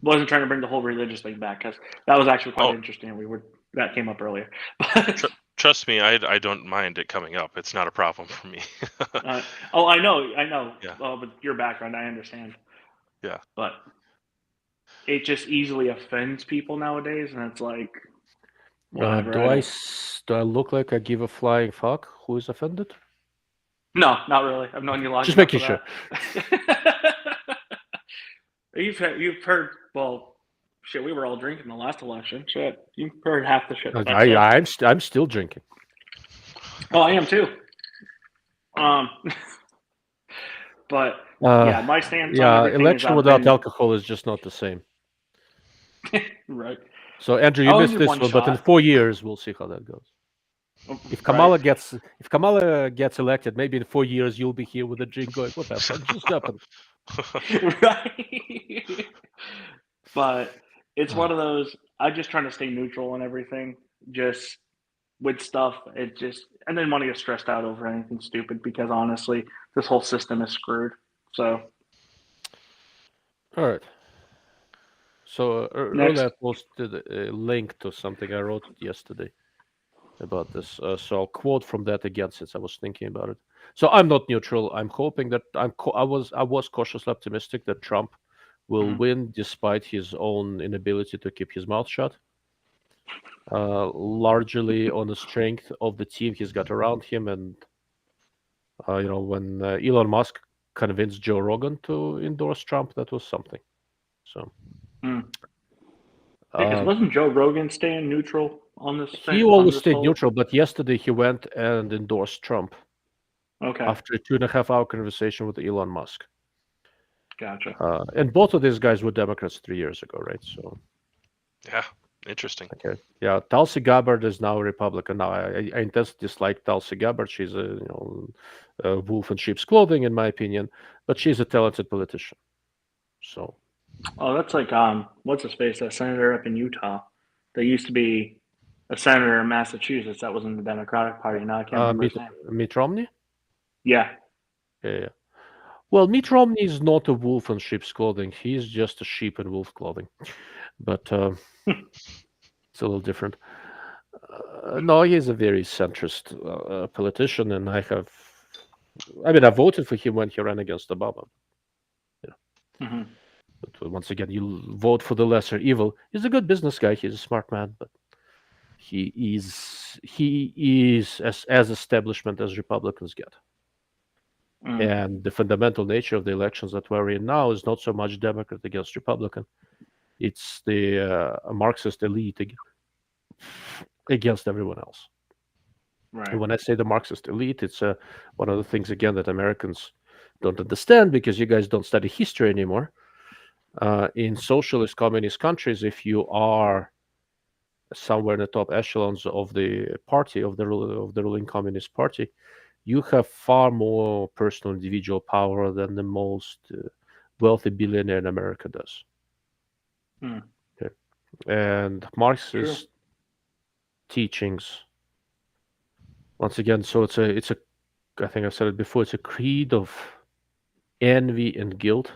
Wasn't trying to bring the whole religious thing back, because that was actually quite interesting. That came up earlier. Trust me, I don't mind it coming up. It's not a problem for me. I know. Yeah. Well, with your background, I understand. Yeah. But it just easily offends people nowadays, and it's like, whatever. Do I look like I give a flying fuck? Who is offended? No, not really. I've known you long Just enough making for that. You've heard, well, shit, we were all drinking the last election. Shit, you've heard half the shit. I'm still drinking. Oh, I am too. But yeah, my stance on everything election without alcohol is just not the same. Right. So Andrew, you missed this one, but in 4 years we'll see how that goes. If Kamala gets elected, maybe in 4 years you'll be here with a drink going, what the fuck just happened? Right. But it's one of those, I'm just trying to stay neutral and everything, just with stuff. I didn't want to get stressed out over anything stupid, because honestly, this whole system is screwed. So. All right. So earlier I posted a link to something I wrote yesterday about this. So I'll quote from that again, since I was thinking about it. So I'm not neutral. I'm hoping that I was cautiously optimistic that Trump will win despite his own inability to keep his mouth shut. Largely on the strength of the team he's got around him, and when Elon Musk convinced Joe Rogan to endorse Trump, that was something. So. Because wasn't Joe Rogan staying neutral on this thing? He always stayed neutral, but yesterday he went and endorsed Trump. Okay. After a 2.5 hour conversation with Elon Musk. Gotcha. And both of these guys were Democrats 3 years ago, right? So. Yeah, interesting. Okay. Yeah, Tulsi Gabbard is now a Republican. Now I intensely dislike Tulsi Gabbard. She's a wolf in sheep's clothing, in my opinion, but she's a talented politician. So. Oh, that's like what's his face? That senator up in Utah. There used to be a senator in Massachusetts that was in the Democratic Party. Now I can't remember his name. Mitt Romney? Yeah. Yeah. Well, Mitt Romney is not a wolf in sheep's clothing. He's just a sheep in wolf clothing. But it's a little different. No, he's a very centrist politician, and I voted for him when he ran against Obama. Mm-hmm. But once again, you vote for the lesser evil. He's a good business guy. He's a smart man, but he is as establishment as Republicans get. And the fundamental nature of the elections that we're in now is not so much Democrat against Republican. It's the Marxist elite against everyone else. Right. And when I say the Marxist elite, it's one of the things, again, that Americans don't understand because you guys don't study history anymore. In socialist communist countries, if you are somewhere in the top echelons of the party, of the ruling communist party, you have far more personal individual power than the most wealthy billionaire in America does. Okay. And Marxist teachings, once again, so it's a I think I've said it before, it's a creed of envy and guilt.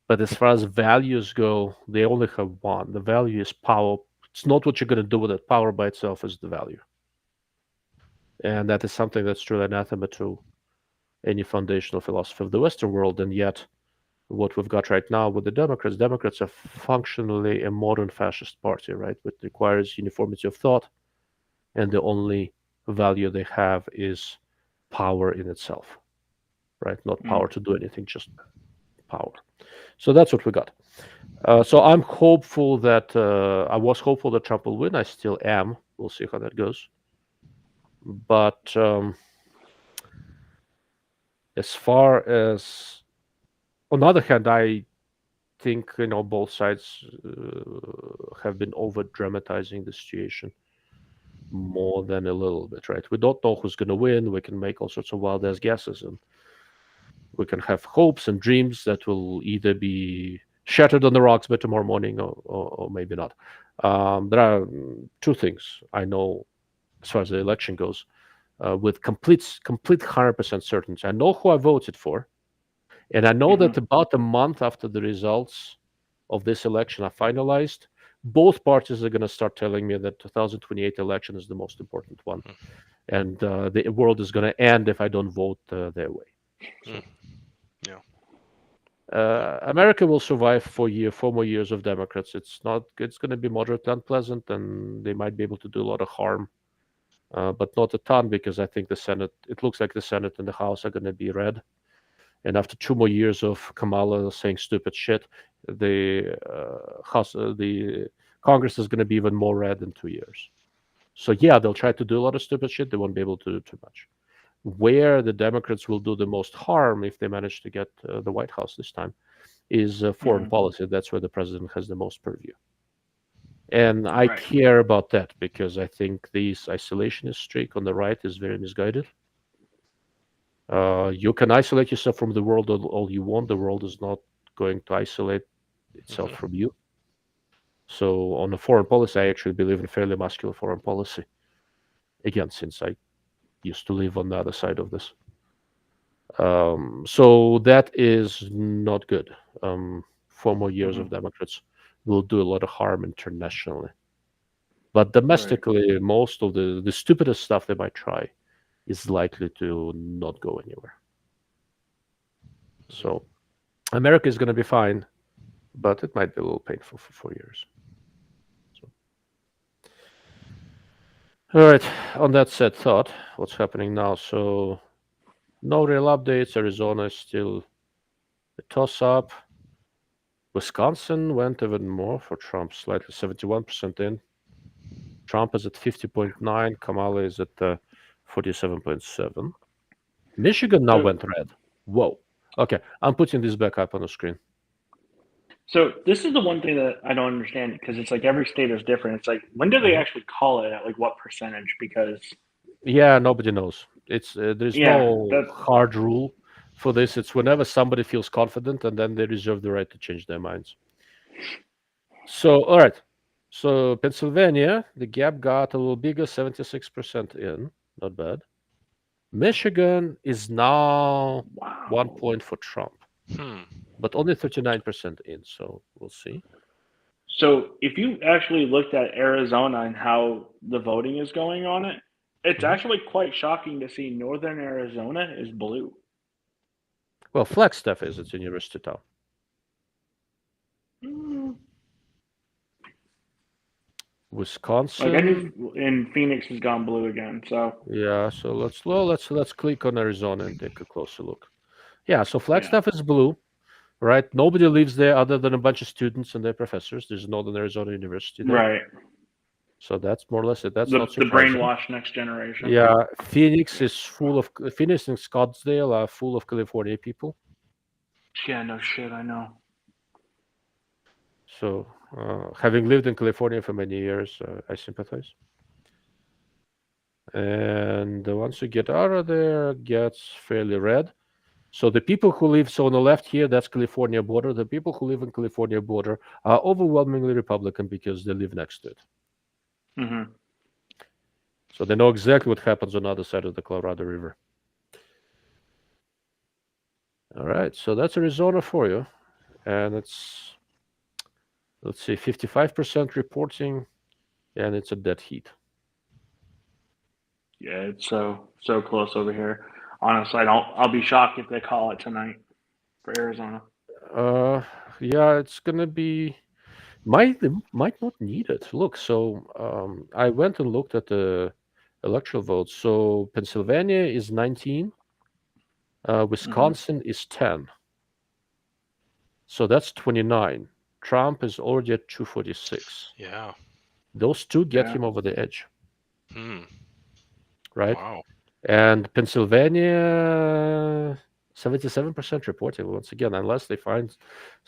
But as far as values go, they only have one. The value is power. It's not what you're going to do with it. Power by itself is the value. And that is something that's truly anathema to any foundational philosophy of the Western world. And yet, what we've got right now with the Democrats are functionally a modern fascist party, right? Which requires uniformity of thought. And the only value they have is power in itself, right? Not power to do anything, just power. So that's what we got. So I'm hopeful that I was hopeful that Trump will win. I still am. We'll see how that goes. But as far as, on the other hand, I think both sides have been over dramatizing the situation more than a little bit, right? We don't know who's going to win. We can make all sorts of wild ass guesses, and we can have hopes and dreams that will either be shattered on the rocks by tomorrow morning or maybe not. There are two things I know as far as the election goes with complete 100% certainty. I know who I voted for, and I know that about a month after the results of this election are finalized, both parties are going to start telling me that 2028 election is the most important one, and the world is going to end if I don't vote their way. So, America will survive 4 more years of Democrats. It's going to be moderately unpleasant, and they might be able to do a lot of harm, but not a ton, because I think it looks like the Senate and the House are going to be red. And after 2 more years of Kamala saying stupid shit, the Congress is going to be even more red in 2 years. So yeah, they'll try to do a lot of stupid shit. They won't be able to do too much. Where the Democrats will do the most harm, if they manage to get the White House this time, is foreign policy. That's where the president has the most purview. And I care about that because I think this isolationist streak on the right is very misguided. You can isolate yourself from the world all you want. The world is not going to isolate itself from you. So on the foreign policy, I actually believe in fairly muscular foreign policy. Again, since I used to live on the other side of this. So that is not good. 4 more years of Democrats will do a lot of harm internationally. But domestically, most of the stupidest stuff they might try is likely to not go anywhere. So America is going to be fine, but it might be a little painful for 4 years. So. All right, on that said thought, what's happening now? So no real updates. Arizona is still a toss-up. Wisconsin went even more for Trump, slightly 71% in. Trump is at 50.9. Kamala is at 47.7. Michigan now went red. Whoa. Okay, I'm putting this back up on the screen. So this is the one thing that I don't understand, because it's like every state is different. It's like, when do they actually call it at like what percentage? Because nobody knows. It's there's no hard rule for this. It's whenever somebody feels confident, and then they reserve the right to change their minds. So all right. So Pennsylvania, the gap got a little bigger, 76% in. Not bad. Michigan is now 1 point for Trump. But only 39% in, so we'll see. So if you actually looked at Arizona and how the voting is going on it, it's actually quite shocking to see northern Arizona is blue. Well, Flagstaff is. It's a university town. Wisconsin. Like I knew in Phoenix has gone blue again. So yeah, so let's click on Arizona and take a closer look. Yeah, so Flagstaff is blue, right? Nobody lives there other than a bunch of students and their professors. There's Northern Arizona University there. right. So that's more or less it. That's The not surprising. brainwashed next generation. Yeah, Phoenix is full of Phoenix and Scottsdale are full of California people. Yeah, no shit, I know. So, having lived in California for many years, I sympathize. And once you get out of there, it gets fairly red. So the people who live, so on the left here, that's California border. The people who live in California border are overwhelmingly Republican because they live next to it. Mm-hmm. So they know exactly what happens on the other side of the Colorado River. All right, so that's Arizona for you. And it's, let's see, 55% reporting, and it's a dead heat. Yeah, it's so close over here. Honestly, I'll be shocked if they call it tonight for Arizona. Yeah, it's gonna be might not need it. Look, so I went and looked at the electoral votes. So Pennsylvania is 19, Wisconsin is 10. So that's 29. Trump is already at 246. Yeah. Those two get Yeah. him over the edge, Hmm. right? Wow. And Pennsylvania, 77% reporting once again, unless they find,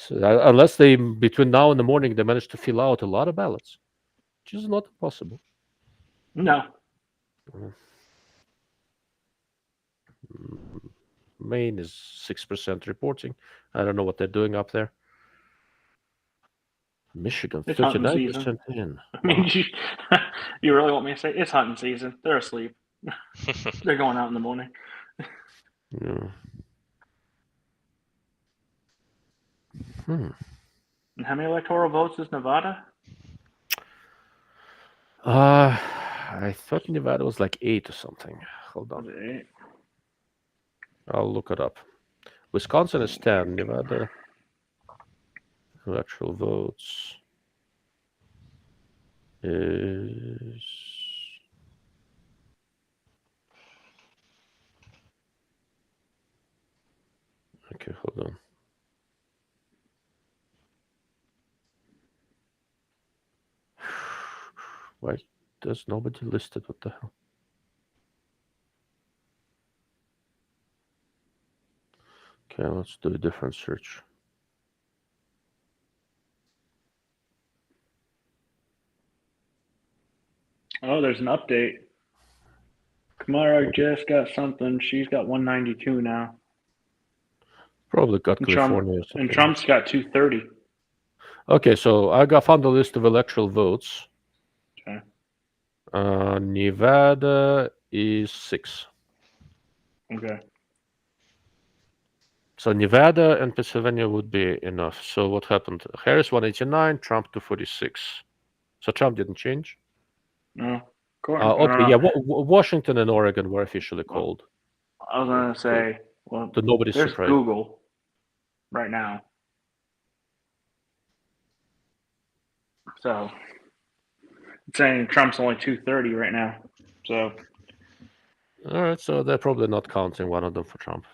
unless they between now and the morning they manage to fill out a lot of ballots, which is not impossible. No. Maine is 6% reporting. I don't know what they're doing up there. Michigan, It's hunting 39% in. I mean, you really want me to say it's hunting season? They're asleep. They're going out in the morning. Yeah. And how many electoral votes is Nevada? I thought Nevada was like 8 or something. Hold Was on. it 8? I'll look it up. Wisconsin is 10. Nevada electoral votes is okay. Hold on. Why does nobody list it? What the hell? Okay, let's do a different search. Oh, there's an update. Kamara just got something. She's got 192 now. Probably got And California or something. And Trump's got 230. Okay, so I found a list of electoral votes. Okay. Nevada is 6. Okay. So Nevada and Pennsylvania would be enough. So what happened? Harris 189, Trump 246. So Trump didn't change. No. Cool. Okay, yeah. Washington and Oregon were officially called. I was gonna say, well, To nobody's there's surprise. Google right now. So it's saying Trump's only 230 right now. So All right, so they're probably not counting one of them for Trump.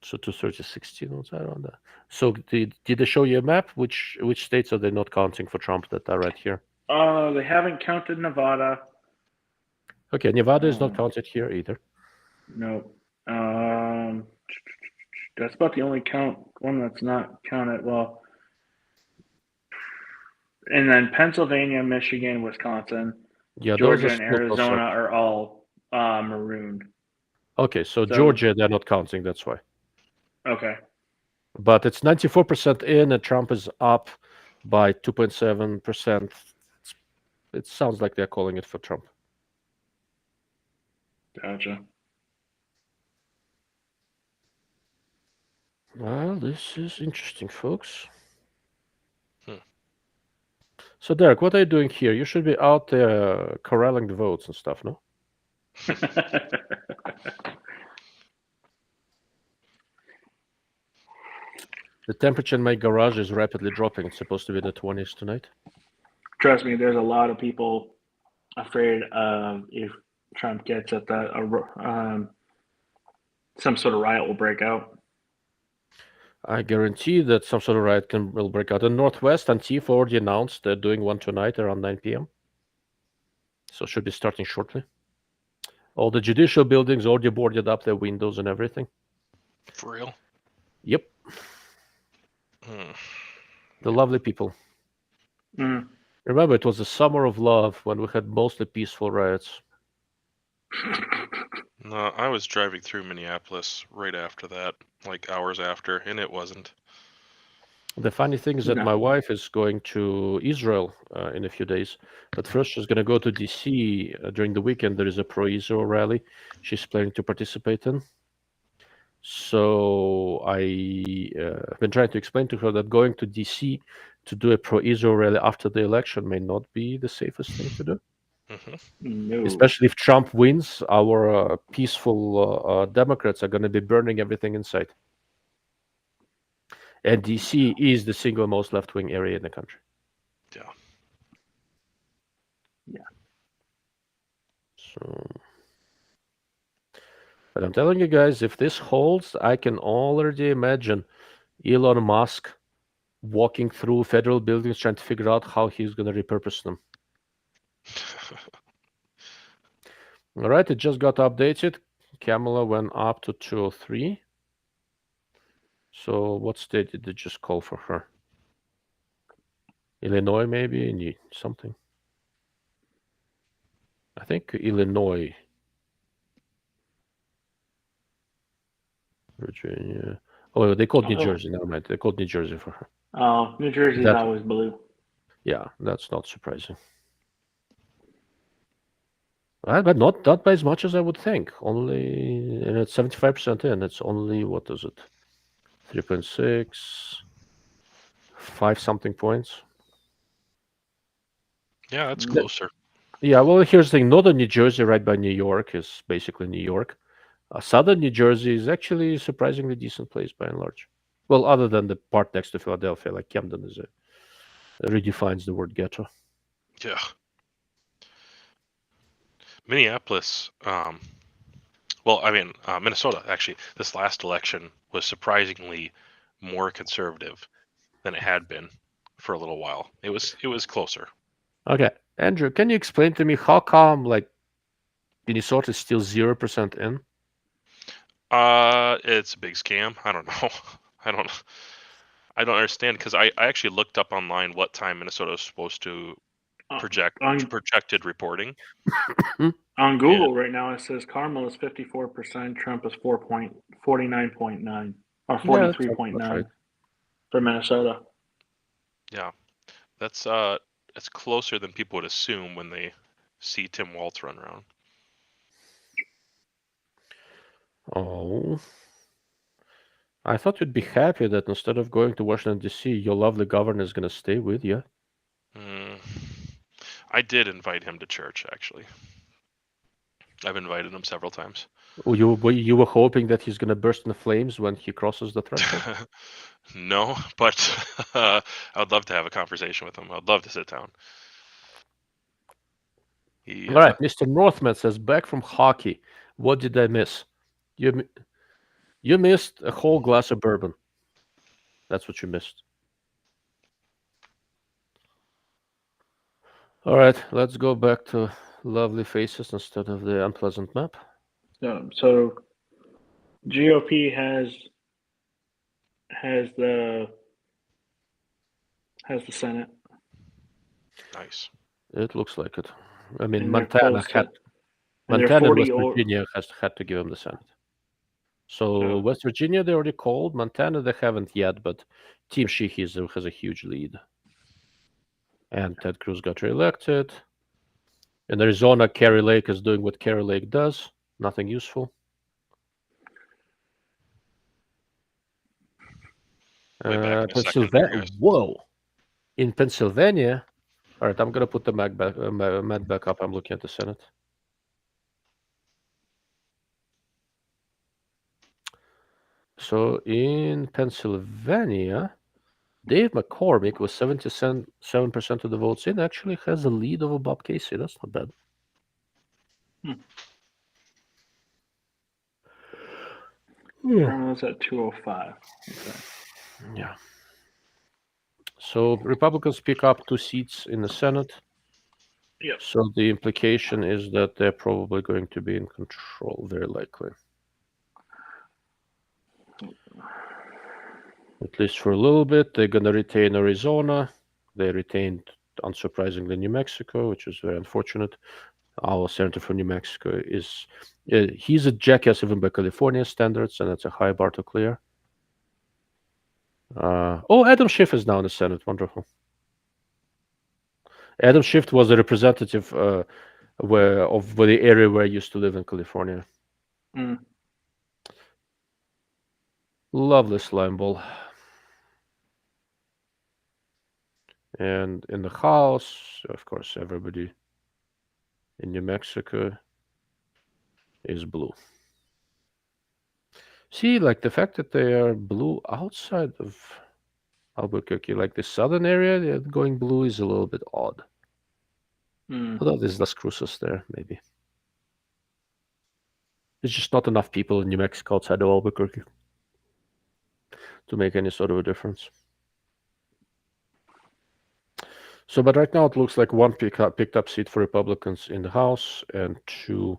So 230, 16 was around that. So did they show you a map? Which states are they not counting for Trump that are right here? they haven't counted Nevada. Okay, Nevada is not counted here either. No. That's about the only one that's not counted. Well, and then Pennsylvania, Michigan, Wisconsin, Yeah, Georgia, those and are still Arizona are all marooned. Okay, so Georgia they're not counting. That's why. Okay. But it's 94% in, and Trump is up by 2.7%. It sounds like they're calling it for Trump. Gotcha. Well, this is interesting, folks. So, Derek, what are you doing here? You should be out there corralling the votes and stuff, no? The temperature in my garage is rapidly dropping. It's supposed to be in the 20s tonight. Trust me, there's a lot of people afraid if Trump gets at that, some sort of riot will break out. I guarantee that some sort of riot will break out. In Northwest, Antifa already announced they're doing one tonight around 9 p.m. So it should be starting shortly. All the judicial buildings already boarded up their windows and everything. For real? Yep. The lovely people. Mm. Remember, it was the summer of love when we had mostly peaceful riots. No, I was driving through Minneapolis right after that, like hours after, and it wasn't. The funny thing is that my wife is going to Israel in a few days, but first she's going to go to DC during the weekend. There is a pro-Israel rally she's planning to participate in. So I have been trying to explain to her that going to DC to do a pro-Israel rally after the election may not be the safest thing to do. No. Especially if Trump wins, our peaceful Democrats are going to be burning everything in sight. And DC is the single most left-wing area in the country. Yeah. So, but I'm telling you guys, if this holds, I can already imagine Elon Musk walking through federal buildings trying to figure out how he's going to repurpose them. All right, it just got updated. Kamala went up to 203. So what state did they just call for her? Illinois, maybe? Something. I think Illinois. Virginia. Oh, they called New Jersey. Never mind. They called New Jersey for her. Oh, New Jersey's always blue. Yeah, that's not surprising. But not by as much as I would think. Only, and it's 75% in. It's only, what is it? 3.6, 5 something points. Yeah, that's closer. Yeah, well, here's the thing. Northern New Jersey, right by New York, is basically New York. Southern New Jersey is actually a surprisingly decent place by and large. Well, other than the part next to Philadelphia, like Camden is redefines the word ghetto. Yeah. Minneapolis, Minnesota, actually, this last election was surprisingly more conservative than it had been for a little while. It was closer. Okay. Andrew, can you explain to me how come, like, Minnesota is still 0% in? It's a big scam. I don't know. I don't understand, because I actually looked up online what time Minnesota was supposed to projected reporting. On Google right now, it says Carmel is 54%, Trump is 49.9 or 43.9 for Minnesota. Yeah, that's closer than people would assume when they see Tim Walz run around. Oh, I thought you'd be happy that instead of going to Washington, D.C., your lovely governor is going to stay with you. I did invite him to church, actually. I've invited him several times. You were hoping that he's going to burst into flames when he crosses the threshold? No, but I would love to have a conversation with him. I'd love to sit down. All right, Mr. Northman says, back from hockey. What did I miss? You missed a whole glass of bourbon. That's what you missed. All right, let's go back to lovely faces instead of the unpleasant map. So GOP has the Senate. Nice. It looks like it. I mean, And Montana and West Virginia had to give him the Senate. So West Virginia they already called. Montana they haven't yet, but Team Sheehy has a huge lead. And Ted Cruz got reelected. In Arizona, Kari Lake is doing what Kari Lake does. Nothing useful. Pennsylvania. Whoa! In Pennsylvania. All right, I'm gonna put the map back up. I'm looking at the Senate. So in Pennsylvania, Dave McCormick with 77% of the votes in actually has a lead over Bob Casey. That's not bad. Currently it's at 205. Okay. Yeah. So Republicans pick up 2 seats in the Senate. Yep. So the implication is that they're probably going to be in control, very likely. At least for a little bit. They're going to retain Arizona. They retained, unsurprisingly, New Mexico, which is very unfortunate. Our senator from New Mexico is, he's a jackass even by California standards, and it's a high bar to clear. Adam Schiff is now in the Senate. Wonderful. Adam Schiff was a representative where the area where I used to live in California. Mm. Lovely slime ball. And in the House, of course, everybody in New Mexico is blue. See, like the fact that they are blue outside of Albuquerque, like the southern area, going blue is a little bit odd. Mm. Although there's Las Cruces there, maybe. There's just not enough people in New Mexico outside of Albuquerque to make any sort of a difference. So, but right now it looks like 1 picked up seat for Republicans in the House and 2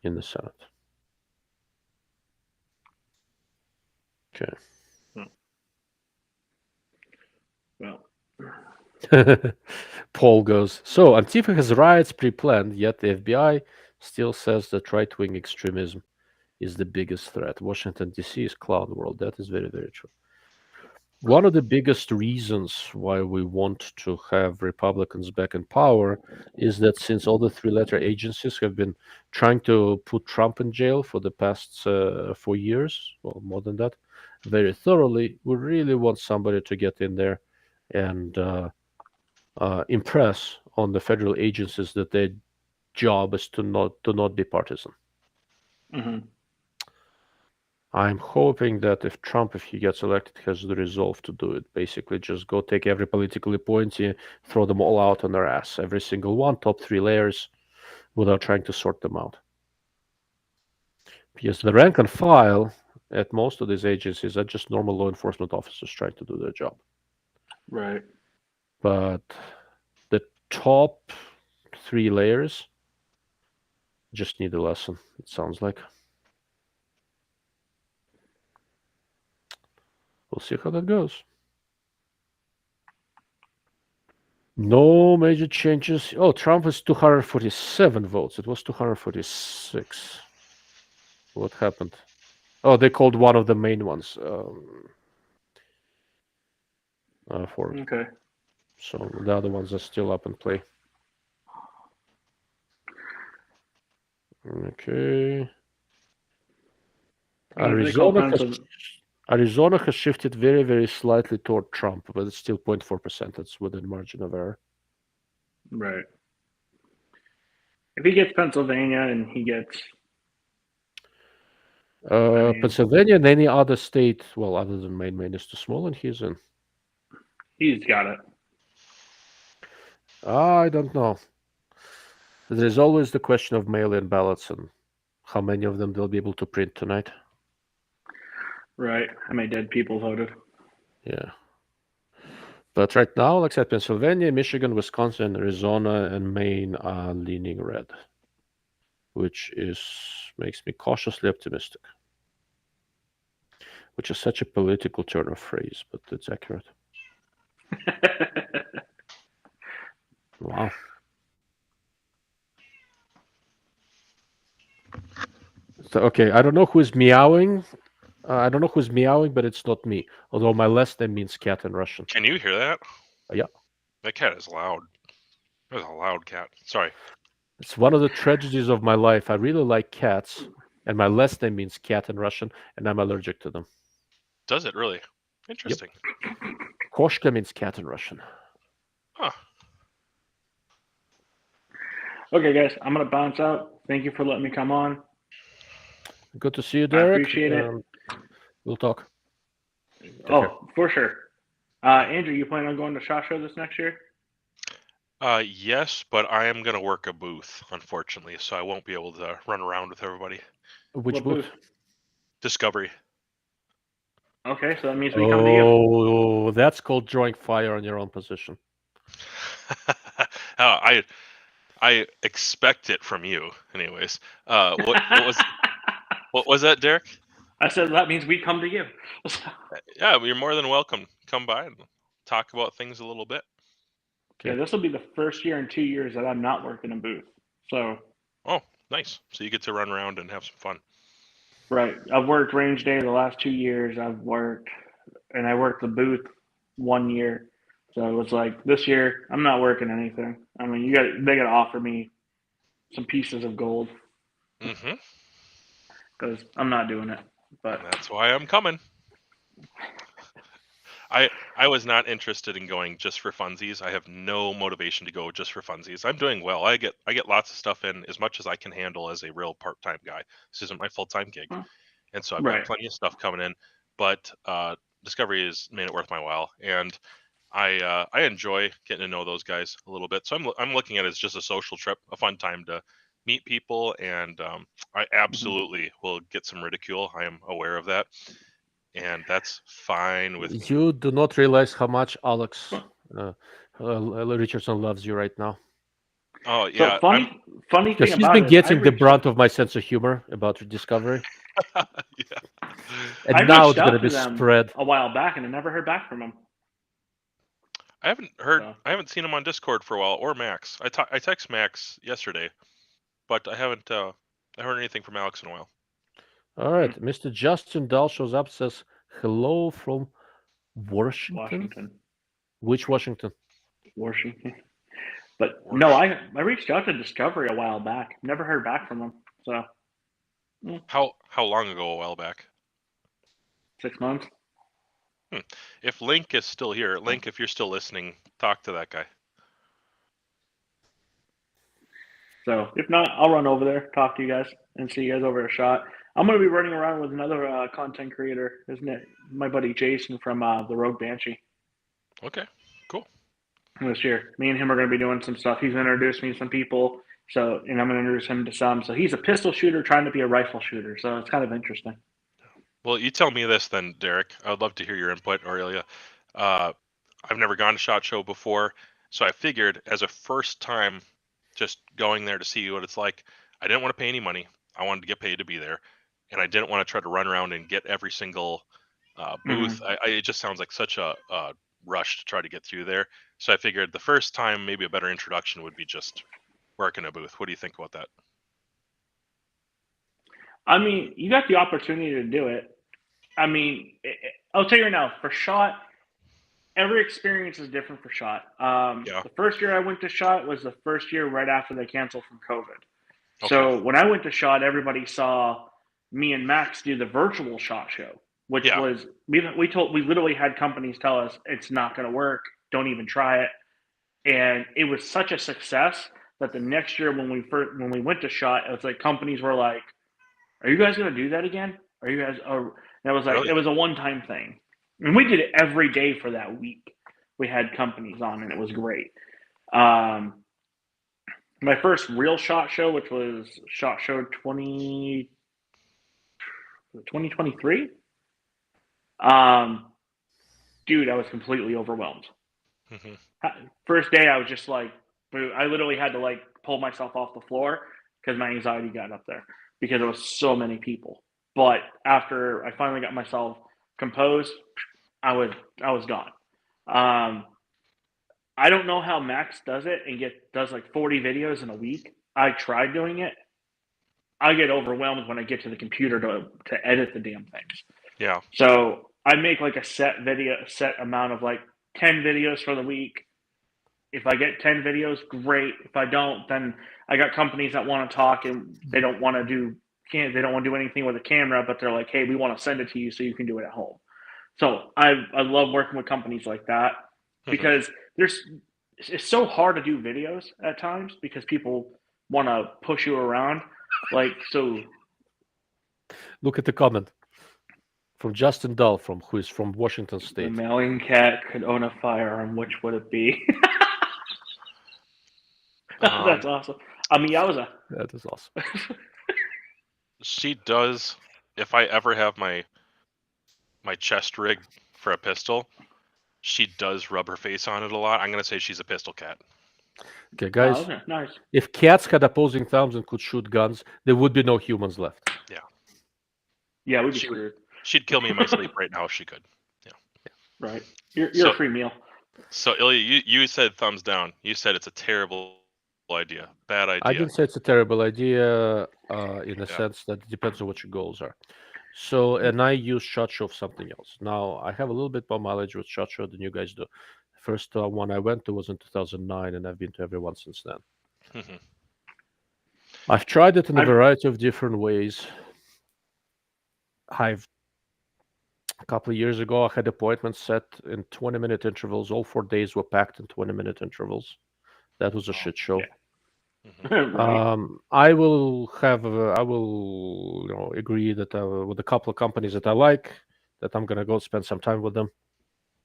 in the Senate. Okay. Well, Paul goes, so Antifa has riots pre-planned, yet the FBI still says that right-wing extremism is the biggest threat. Washington, D.C. is clown world. That is very, very true. One of the biggest reasons why we want to have Republicans back in power is that since all the 3-letter agencies have been trying to put Trump in jail for the past 4 years, well, more than that, very thoroughly, we really want somebody to get in there and impress on the federal agencies that their job is to not be partisan. mm-hmm. I'm hoping that if Trump, if he gets elected, has the resolve to do it. Basically, just go take every political appointee, throw them all out on their ass, every single one, top 3 layers, without trying to sort them out. Because the rank and file at most of these agencies are just normal law enforcement officers trying to do their job. Right. But the top 3 layers just need a lesson, it sounds like. We'll see how that goes. No major changes. Oh, Trump is 247 votes. It was 246. What happened? Oh, they called one of the main ones for it. Okay. So the other ones are still up in play. Okay. Arizona has shifted very, very slightly toward Trump, but it's still 0.4%. It's within margin of error. Right. If he gets Pennsylvania and he gets Pennsylvania and any other state, well, other than Maine is too small, and he's in. He's got it. I don't know. There's always the question of mail-in ballots and how many of them they'll be able to print tonight. Right. How many dead people voted? Yeah. But right now, like I said, Pennsylvania, Michigan, Wisconsin, Arizona, and Maine are leaning red, which makes me cautiously optimistic. Which is such a political turn of phrase, but it's accurate. Wow. So, okay, I don't know who's meowing. But it's not me. Although my last name means cat in Russian. Can you hear that? Yeah. That cat is loud. That's a loud cat. Sorry. It's one of the tragedies of my life. I really like cats, and my last name means cat in Russian, and I'm allergic to them. Does it really? Interesting. Yep. Koshka means cat in Russian. Huh. Okay, guys, I'm going to bounce out. Thank you for letting me come on. Good to see you, Derek. I appreciate it. We'll talk. Oh, for sure. Andrew, you plan on going to SHOT Show this next year? Yes, but I am going to work a booth, unfortunately, so I won't be able to run around with everybody. Which What booth? Discovery. Okay, so that means we come to you. Oh, that's called drawing fire on your own position. I expect it from you, anyways. What was that, Derek? I said that means we come to you. Yeah, you're more than welcome. Come by and talk about things a little bit. Okay. Yeah, this will be the first year in 2 years that I'm not working a booth. So. Oh, nice. So you get to run around and have some fun. Right. I've worked range day the last 2 years. I worked the booth 1 year. So it was like this year I'm not working anything. I mean, they got to offer me some pieces of gold Mm-hmm. because I'm not doing it. But that's why I'm coming. I was not interested in going just for funsies. I have no motivation to go just for funsies. I'm doing well. I get lots of stuff in as much as I can handle as a real part-time guy. This isn't my full-time gig, and so I've got plenty of stuff coming in. But Discovery has made it worth my while, and I enjoy getting to know those guys a little bit. So I'm looking at it as just a social trip, a fun time to meet people, and I absolutely will get some ridicule. I am aware of that. And that's fine with me. You do not realize how much Alex Richardson loves you right now. Oh yeah. So funny thing because he's about been it, getting the brunt of my sense of humor about your Discovery. Yeah. And I now reached it's going out to be them spread. a while back, and I never heard back from them. I haven't heard. I haven't seen him on Discord for a while, or Max. I text Max yesterday, but I haven't heard anything from Alex in a while. All right, Mr. Justin Dahl shows up, says hello from Washington. Which Washington? Washington. But no, I reached out to Discovery a while back. Never heard back from them. So how long ago? A while back. 6 months. If Link is still here, Link, if you're still listening, talk to that guy. So if not, I'll run over there, talk to you guys, and see you guys over a shot. I'm going to be running around with another content creator, isn't it? My buddy Jason from the Rogue Banshee. Okay, cool. This year, me and him are going to be doing some stuff. He's going to introduce me to some people, and I'm going to introduce him to some. So he's a pistol shooter trying to be a rifle shooter. So it's kind of interesting. Well, you tell me this then, Derek. I would love to hear your input, or Ilia. I've never gone to SHOT Show before, so I figured as a first time just going there to see what it's like, I didn't want to pay any money. I wanted to get paid to be there, and I didn't want to try to run around and get every single booth. It just sounds like such a rush to try to get through there. So I figured the first time, maybe a better introduction would be just working a booth. What do you think about that? I mean, you got the opportunity to do it. I mean, I'll tell you right now, for SHOT, every experience is different for SHOT. The first year I went to SHOT was the first year right after they canceled from COVID. Okay. So when I went to SHOT, everybody saw me and Max do the virtual SHOT Show, which was we literally had companies tell us it's not going to work, don't even try it, and it was such a success that the next year when we went to SHOT, it was like companies were like, "Are you guys going to do that again? Are you guys?" And it was like It was a one-time thing. And we did it every day for that week. We had companies on, and it was great. My first real SHOT Show, which was SHOT Show 2023. Dude, I was completely overwhelmed. Mm-hmm. First day, I was just like, I literally had to like pull myself off the floor because my anxiety got up there because there was so many people. But after I finally got myself composed, I was gone. I don't know how Max does it and does like 40 videos in a week. I tried doing it. I get overwhelmed when I get to the computer to edit the damn things. Yeah. So I make like a set amount of like 10 videos for the week. If I get 10 videos, great. If I don't, then I got companies that want to talk and they don't want to do anything with a camera, but they're like, hey, we want to send it to you so you can do it at home. So I love working with companies like that because it's so hard to do videos at times because people want to push you around. Like, so look at the comment From Justin Dahl, who is from Washington The State. mailing cat could own a firearm. Which would it be? That's awesome. A Miyaza. That is awesome. She does. If I ever have my chest rig for a pistol, she does rub her face on it a lot. I'm gonna say she's a pistol cat. Okay, guys. Okay, nice. If cats had opposing thumbs and could shoot guns, there would be no humans left. Yeah, we'd be She- screwed. She'd kill me in my sleep right now if she could. Right. You're So- a free meal. So Ilya, you said thumbs down. You said it's a terrible idea. Bad idea. I didn't say it's a terrible idea in the sense that it depends on what your goals are. So, and I use SHOT Show for something else. Now, I have a little bit more mileage with SHOT Show than you guys do. First one I went to was in 2009, and I've been to every one since then. Mhm. I've tried it in a variety of different ways. A couple of years ago, I had appointments set in 20-minute intervals. All 4 days were packed in 20-minute intervals. That was a shit show. yeah. Mhm. Right. I will agree that with a couple of companies that I like, that I'm gonna go spend some time with them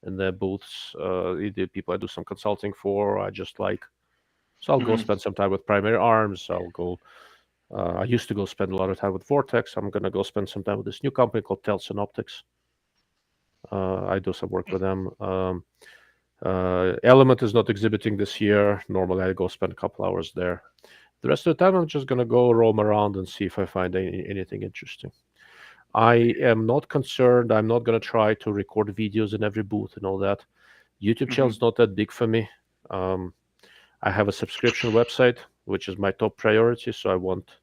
in their booths. Either people I do some consulting for, or I just like. So I'll go Mhm. spend some time with Primary Arms. I'll go. I used to go spend a lot of time with Vortex. I'm gonna go spend some time with this new company called Telson Optics. I do some work with them. Element is not exhibiting this year. Normally, I go spend a couple hours there. The rest of the time, I'm just going to go roam around and see if I find anything interesting. I am not concerned. I'm not going to try to record videos in every booth and all that. YouTube channel is not that big for me. I have a subscription website, which is my top priority. So I want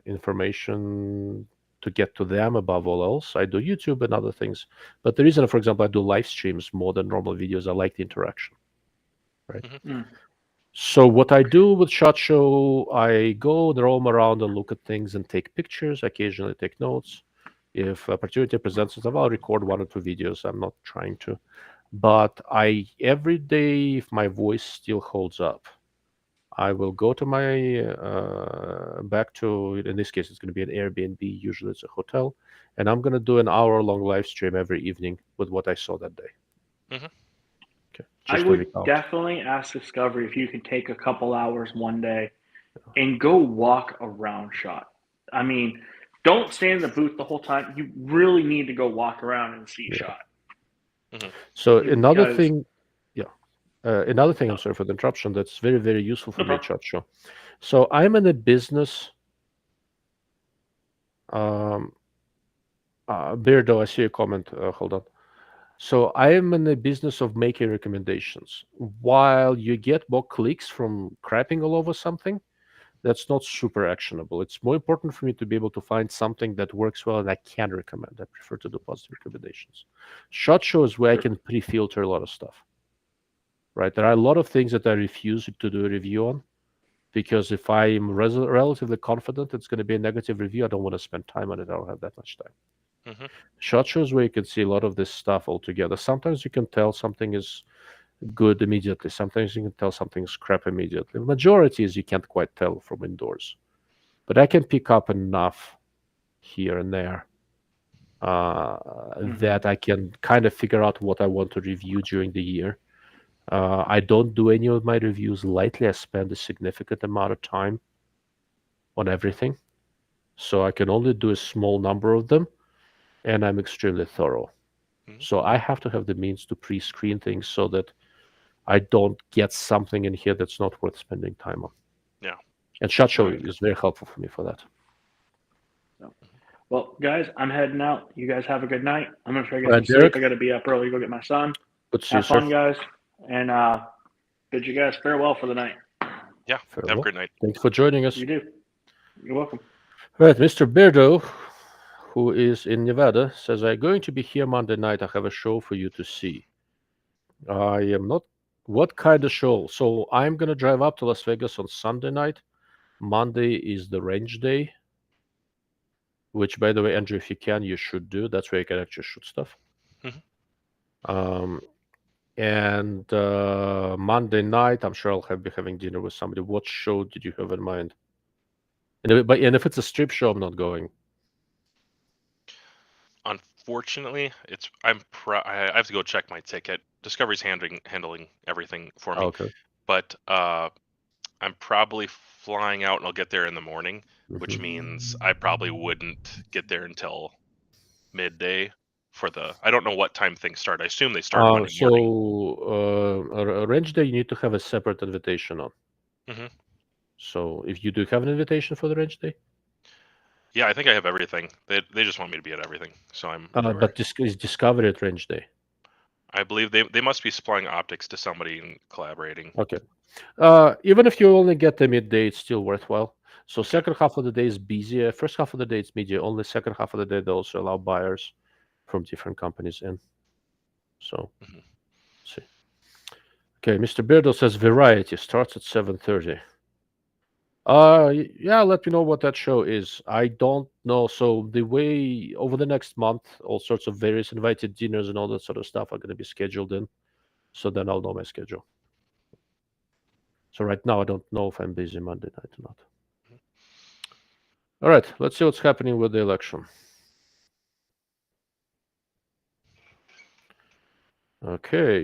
information to get to them above all else. I do YouTube and other things. But the reason, for example, I do live streams more than normal videos, I like the interaction. Right. Mm. So what I do with SHOT Show, I go and roam around and look at things and take pictures, occasionally take notes. If opportunity presents itself, I'll record 1 or 2 videos. I'm not trying to. But every day, if my voice still holds up, I will go to my back to, in this case, it's going to be an Airbnb. Usually it's a hotel. And I'm going to do an hour-long live stream every evening with what I saw that day. Mhm. Okay. I would definitely ask Discovery if you can take a couple hours one day and go walk around SHOT. I mean, don't stay in the booth the whole time. You really need to go walk around and see SHOT. So another Because- thing, another thing, I'm sorry for the interruption, that's very, very useful for No me at problem. SHOT Show. So I'm in a business. Beardo, I see a comment. Hold on. So I am in the business of making recommendations. While you get more clicks from crapping all over something, that's not super actionable. It's more important for me to be able to find something that works well and I can recommend. I prefer to do positive recommendations. SHOT Show is where I can pre-filter a lot of stuff. Right? There are a lot of things that I refuse to do a review on because if I'm relatively confident it's going to be a negative review, I don't want to spend time on it. I don't have that much time. Mhm. SHOT Shows where you can see a lot of this stuff altogether. Sometimes you can tell something is good immediately. Sometimes you can tell something's crap immediately. The majority is you can't quite tell from indoors. But I can pick up enough here and there that I can kind of figure out what I want to review during the year. I don't do any of my reviews lightly. I spend a significant amount of time on everything. So I can only do a small number of them, and I'm extremely thorough. Mhm. So I have to have the means to pre-screen things so that I don't get something in here that's not worth spending time on. Yeah. And SHOT Show Right. is very helpful for me for that. Well, guys, I'm heading out. You guys have a good night. I'm going to try to get Right, some Derek? sleep. I got to be up early to go get my son. Good to see you, Have fun, sir. guys. And bid you guys farewell for the night. Yeah. Have Farewell. a great night. Thanks for joining us. You do. You're welcome. Right, Mr. Beardo, who is in Nevada, says, I'm going to be here Monday night. I have a show for you to see. I am not. What kind of show? So I'm going to drive up to Las Vegas on Sunday night. Monday is the range day, which, by the way, Andrew, if you can, you should do. That's where you can actually shoot stuff. And Monday night, I'm sure I'll be having dinner with somebody. What show did you have in mind? And if it's a strip show, I'm not going. Unfortunately, I have to go check my ticket. Discovery's handling everything for me, Okay. but I'm probably flying out and I'll get there in the morning, which Mhm. means I probably wouldn't get there until midday for the. I don't know what time things start. I assume they start Monday morning. So range day, you need to have a separate invitation on. hmm So if you do have an invitation for the range day, Yeah, I think I have everything. They just want me to be at everything, so I'm everywhere. but is Discovery at range day? I believe they must be supplying optics to somebody and collaborating. Okay. Even if you only get the midday, it's still worthwhile. So Okay. second half of the day is busier. First half of the day it's media. Only second half of the day they also allow buyers from different companies in. So Mhm. let's see. Okay, Mr. Beardo says Variety starts at 7:30. Yeah, let me know what that show is. I don't know. So the way over the next month, all sorts of various invited dinners and all that sort of stuff are going to be scheduled in. So then I'll know my schedule. So right now I don't know if I'm busy Monday night or not. All right, let's see what's happening with the election. Okay,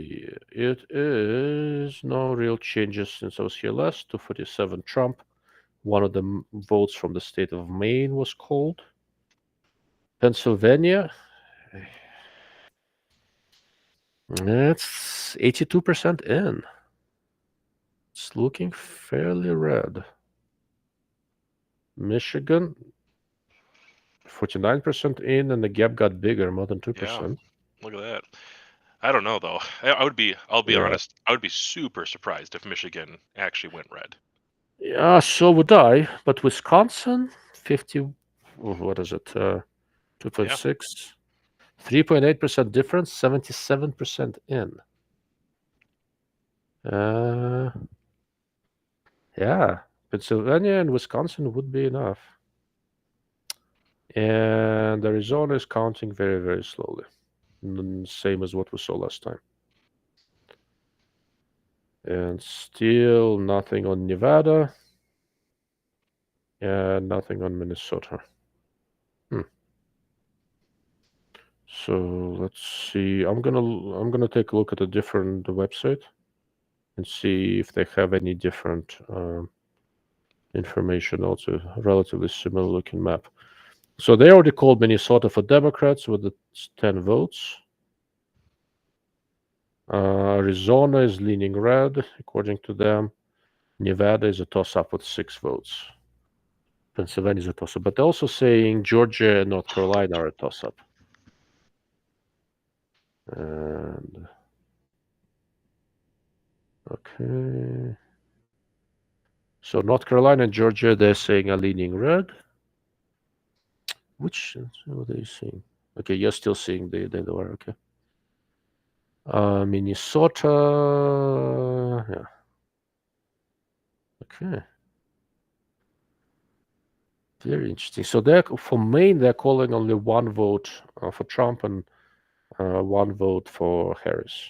it is no real changes since I was here last. 247 Trump. One of the votes from the state of Maine was called. Pennsylvania. It's 82% in. It's looking fairly red. Michigan, 49% in, and the gap got bigger, more than 2%. Look at that. I don't know though. I'll be Yeah. honest. I would be super surprised if Michigan actually went red. Yeah, so would I. But Wisconsin, 50, what is it? 2.6, 3.8% difference, 77% in. Yeah, Pennsylvania and Wisconsin would be enough. And Arizona is counting very, very slowly. Same as what we saw last time. And still nothing on Nevada. And nothing on Minnesota. So let's see. I'm gonna take a look at a different website and see if they have any different information. Also, relatively similar looking map. So they already called Minnesota for Democrats with the 10 votes. Arizona is leaning red, according to them. Nevada is a toss-up with 6 votes. Pennsylvania is a toss-up, but they're also saying Georgia and North Carolina are a toss-up. And okay. So North Carolina and Georgia, they're saying are leaning red. Which what are they saying? Okay, you're still seeing the Delaware. Okay. Minnesota. Yeah. Okay. Very interesting. So they're for Maine, they're calling only one vote for Trump and one vote for Harris.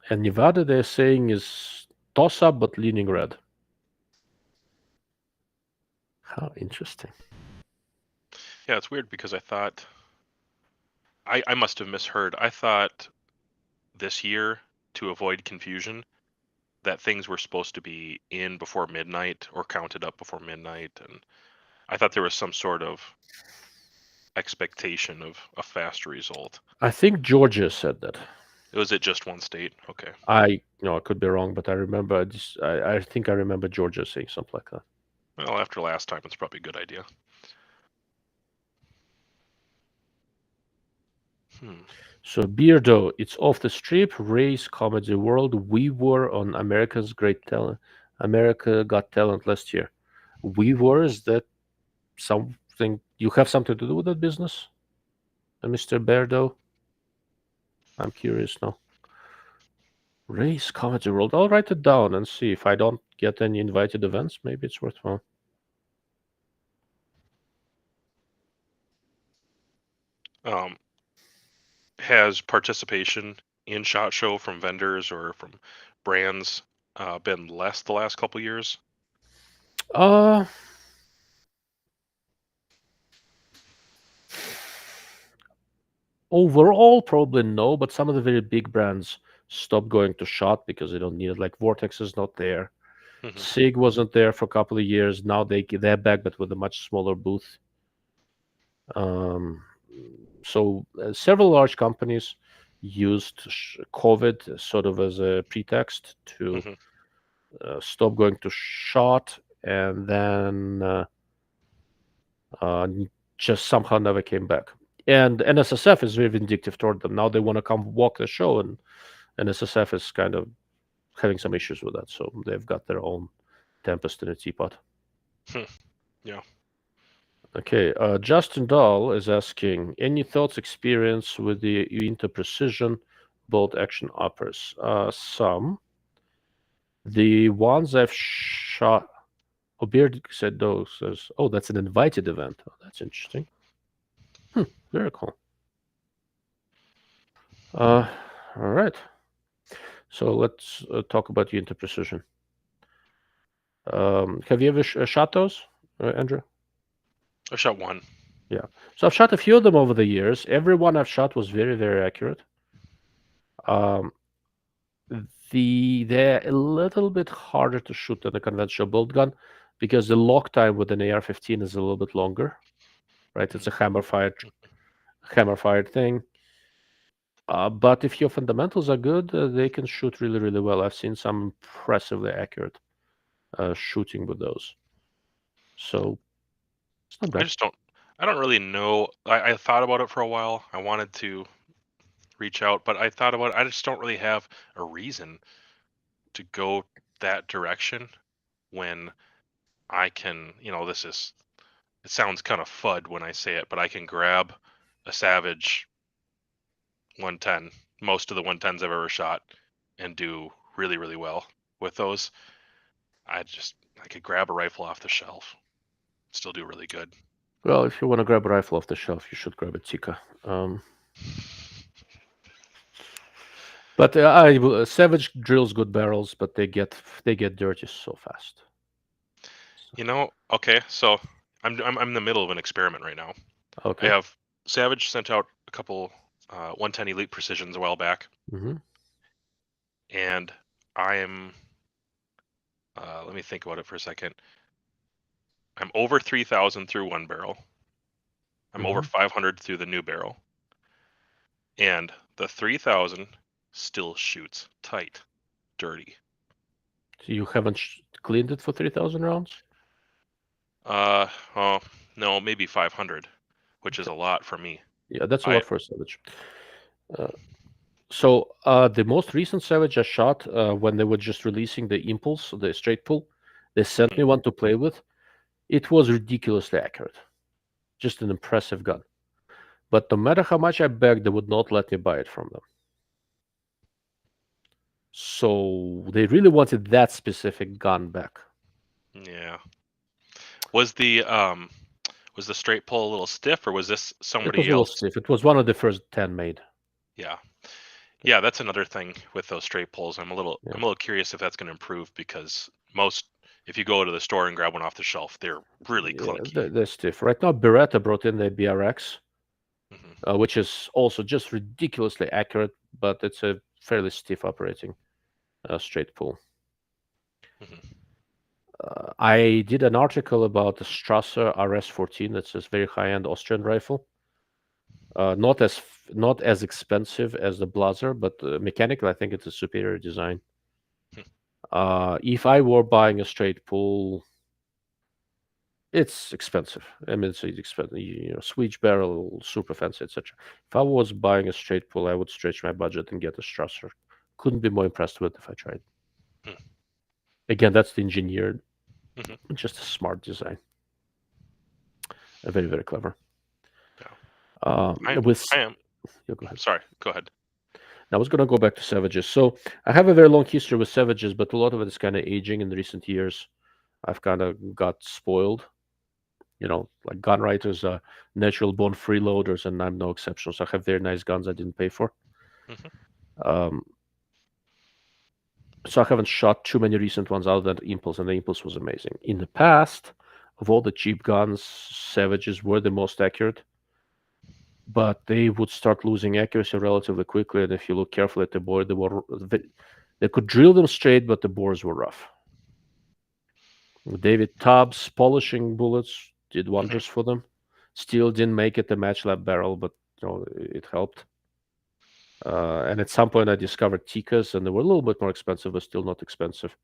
And Nevada, they're saying is toss-up but leaning red. How interesting. Yeah, it's weird because I thought I must have misheard. I thought this year, to avoid confusion, that things were supposed to be in before midnight or counted up before midnight, and I thought there was some sort of expectation of a fast result. I think Georgia said that. Was it just one state? Okay. I could be wrong, but I remember I think I remember Georgia saying something like that. Well, after last time, it's probably a good idea. So Beardo, it's off the strip, race, comedy world. We were on America's Great Talent, America Got Talent last year. We were, is that something you have something to do with that business, Mr. Beardo? I'm curious now. Race, comedy world. I'll write it down and see if I don't get any invited events. Maybe it's worthwhile. Has participation in SHOT Show from vendors or from brands been less the last couple years? Overall, probably no, but some of the very big brands stopped going to shot because they don't need it. Like Vortex is not there. Mhm. SIG wasn't there for a couple of years. Now they're back, but with a much smaller booth. So several large companies used COVID sort of as a pretext to Mhm. stop going to shot, and then just somehow never came back. And NSSF is very vindictive toward them. Now they want to come walk the show, and NSSF is kind of having some issues with that. So they've got their own tempest in a teapot. Yeah. Okay, Justin Dahl is asking, any thoughts, experience with the Uinta Precision bolt action uppers? Some. The ones I've shot, Beard said those as, oh, that's an invited event. Oh, that's interesting. Very cool. All right. So let's talk about Uinta Precision. Have you ever shot those, Andrew? I shot one. Yeah. So I've shot a few of them over the years. Every one I've shot was very, very accurate. They're a little bit harder to shoot than a conventional bolt gun because the lock time with an AR-15 is a little bit longer, right? It's a hammer fired thing. But if your fundamentals are good, they can shoot really, really well. I've seen some impressively accurate shooting with those. So it's not bad. I don't really know. I thought about it for a while. I wanted to reach out, but I thought about it. I just don't really have a reason to go that direction when I can, it sounds kind of FUD when I say it, but I can grab a Savage 110, most of the 110s I've ever shot, and do really, really well with those. I could grab a rifle off the shelf, still do really good. Well, if you want to grab a rifle off the shelf, you should grab a Tika. But Savage drills good barrels, but they get dirty so fast. Okay, so I'm in the middle of an experiment right now. Okay. I have Savage sent out a couple 110 Elite Precisions a while back, and I am. Let me think about it for a second. I'm over 3,000 through one barrel. I'm over 500 through the new barrel, and the 3,000 still shoots tight, dirty. So you haven't cleaned it for 3,000 rounds? No, maybe 500, which is a lot for me. Yeah, that's a lot for a Savage. So the most recent Savage I shot when they were just releasing the Impulse, the straight pull, they sent me one to play with. It was ridiculously accurate. Just an impressive gun. But no matter how much I begged, they would not let me buy it from them. So they really wanted that specific gun back. Yeah. Was the straight pull a little stiff, or was this somebody else? It was a little stiff. It was one of the first 10 made. Yeah, that's another thing with those straight pulls. I'm a little curious if that's going to improve, because if you go to the store and grab one off the shelf, they're really clunky. They're stiff. Right now, Beretta brought in the BRX, which is also just ridiculously accurate, but it's a fairly stiff operating straight pull. I did an article about the Strasser RS-14. That's this very high-end Austrian rifle. Not as expensive as the Blazer, but mechanically, I think it's a superior design. If I were buying a straight pull, it's expensive. I mean, it's expensive. Switch barrel, super fancy, etc. If I was buying a straight pull, I would stretch my budget and get a Strasser. Couldn't be more impressed with it if I tried. Again, that's the engineered, just a smart design. Very, very clever. I am. Yeah, go ahead. Sorry, go ahead. I was going to go back to Savages. So I have a very long history with Savages, but a lot of it is kind of aging in recent years. I've kind of got spoiled. Like gun writers are natural born freeloaders, and I'm no exception. So I have very nice guns I didn't pay for. So I haven't shot too many recent ones other than Impulse, and the Impulse was amazing. In the past, of all the cheap guns, Savages were the most accurate. but they would start losing accuracy relatively quickly. And if you look carefully at the board, they could drill them straight, but the bores were rough. David Tubbs polishing bullets did wonders for them. Still didn't make it the match lab barrel, but it helped. And at some point, I discovered Tikas, and they were a little bit more expensive, but still not expensive.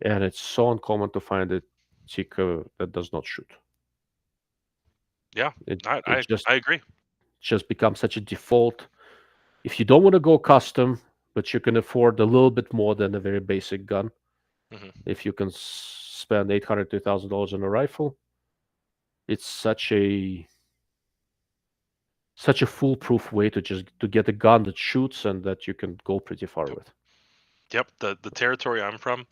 And it's so uncommon to find a Tika that does not shoot. Yeah, I agree. Just becomes such a default. If you don't want to go custom, but you can afford a little bit more than a very basic gun, if you can spend $800 to $1,000 on a rifle, it's such a foolproof way to get a gun that shoots and that you can go pretty far with. Yep, the territory I'm from,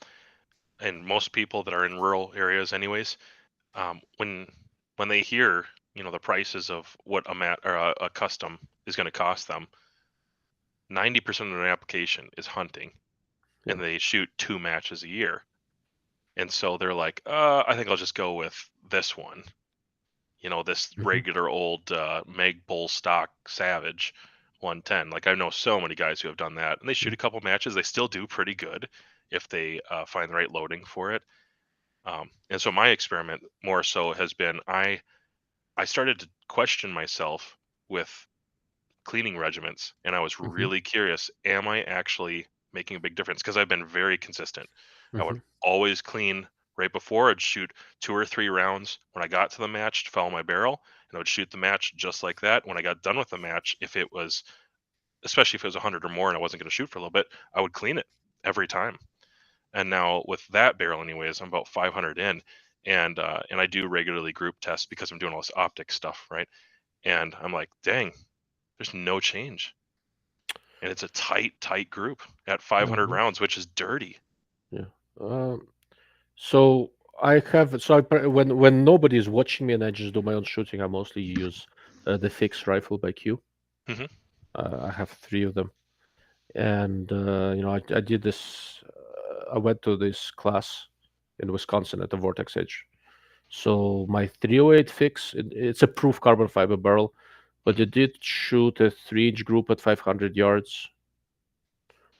and most people that are in rural areas, anyways, when they hear the prices of what a custom is going to cost them, 90% of their application is hunting, and they shoot 2 matches a year, and so they're like, I think I'll just go with this one. This regular old Meg Bull stock Savage 110. Like, I know so many guys who have done that, and they shoot a couple matches. They still do pretty good if they find the right loading for it. And so my experiment more so has been I started to question myself with cleaning regiments, and I was really curious, am I actually making a big difference? Because I've been very consistent. I would always clean right before. I'd shoot 2 or 3 rounds. When I got to the match, to follow my barrel, and I would shoot the match just like that. When I got done with the match, especially if it was 100 or more and I wasn't going to shoot for a little bit, I would clean it every time. And now with that barrel anyways, I'm about 500 in, and I do regularly group tests because I'm doing all this optic stuff, right? And I'm like, dang, there's no change. And it's a tight group at 500 rounds, which is dirty. Yeah. So when nobody's watching me and I just do my own shooting, I mostly use the fixed rifle by Q. I have 3 of them, and I did this. I went to this class in Wisconsin at the Vortex Edge. So my 308 fix, it's a proof carbon fiber barrel, but it did shoot a 3-inch group at 500 yards.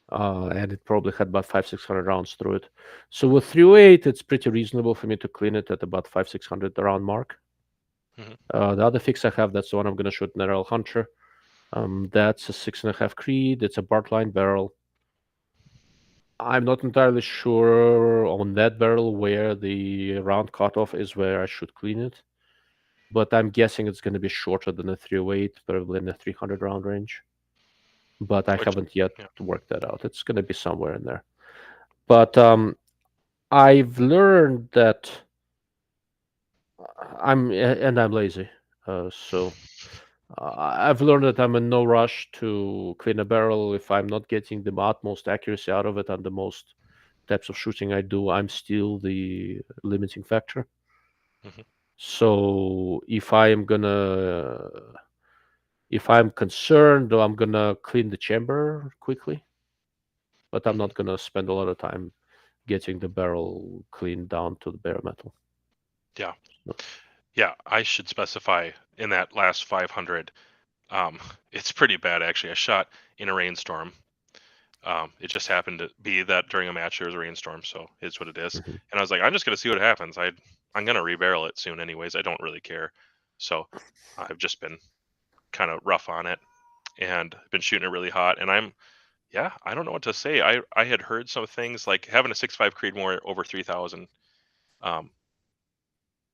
And it probably had about 500-600 rounds through it. So with 308, it's pretty reasonable for me to clean it at about 500-600 round mark. The other fix I have, that's the one I'm going to shoot in RL Hunter. That's a 6.5 Creed. It's a Bartline barrel. I'm not entirely sure on that barrel where the round cutoff is where I should clean it, but I'm guessing it's going to be shorter than a 308, probably in the 300 round range. But I haven't yet worked that out. It's going to be somewhere in there. But I've learned that I'm lazy. So I've learned that I'm in no rush to clean a barrel. If I'm not getting the utmost accuracy out of it and the most types of shooting I do, I'm still the limiting factor. So if I'm concerned, I'm gonna clean the chamber quickly, but I'm not gonna spend a lot of time getting the barrel cleaned down to the bare metal. Yeah. Yeah, I should specify in that last 500, it's pretty bad actually. I shot in a rainstorm. It just happened to be that during a match there was a rainstorm, so it's what it is. And I was like, I'm just gonna see what happens. I'm gonna rebarrel it soon anyways. I don't really care. So I've just been kind of rough on it and been shooting it really hot. And I don't know what to say. I had heard some things like having a 6.5 Creedmoor over 3,000.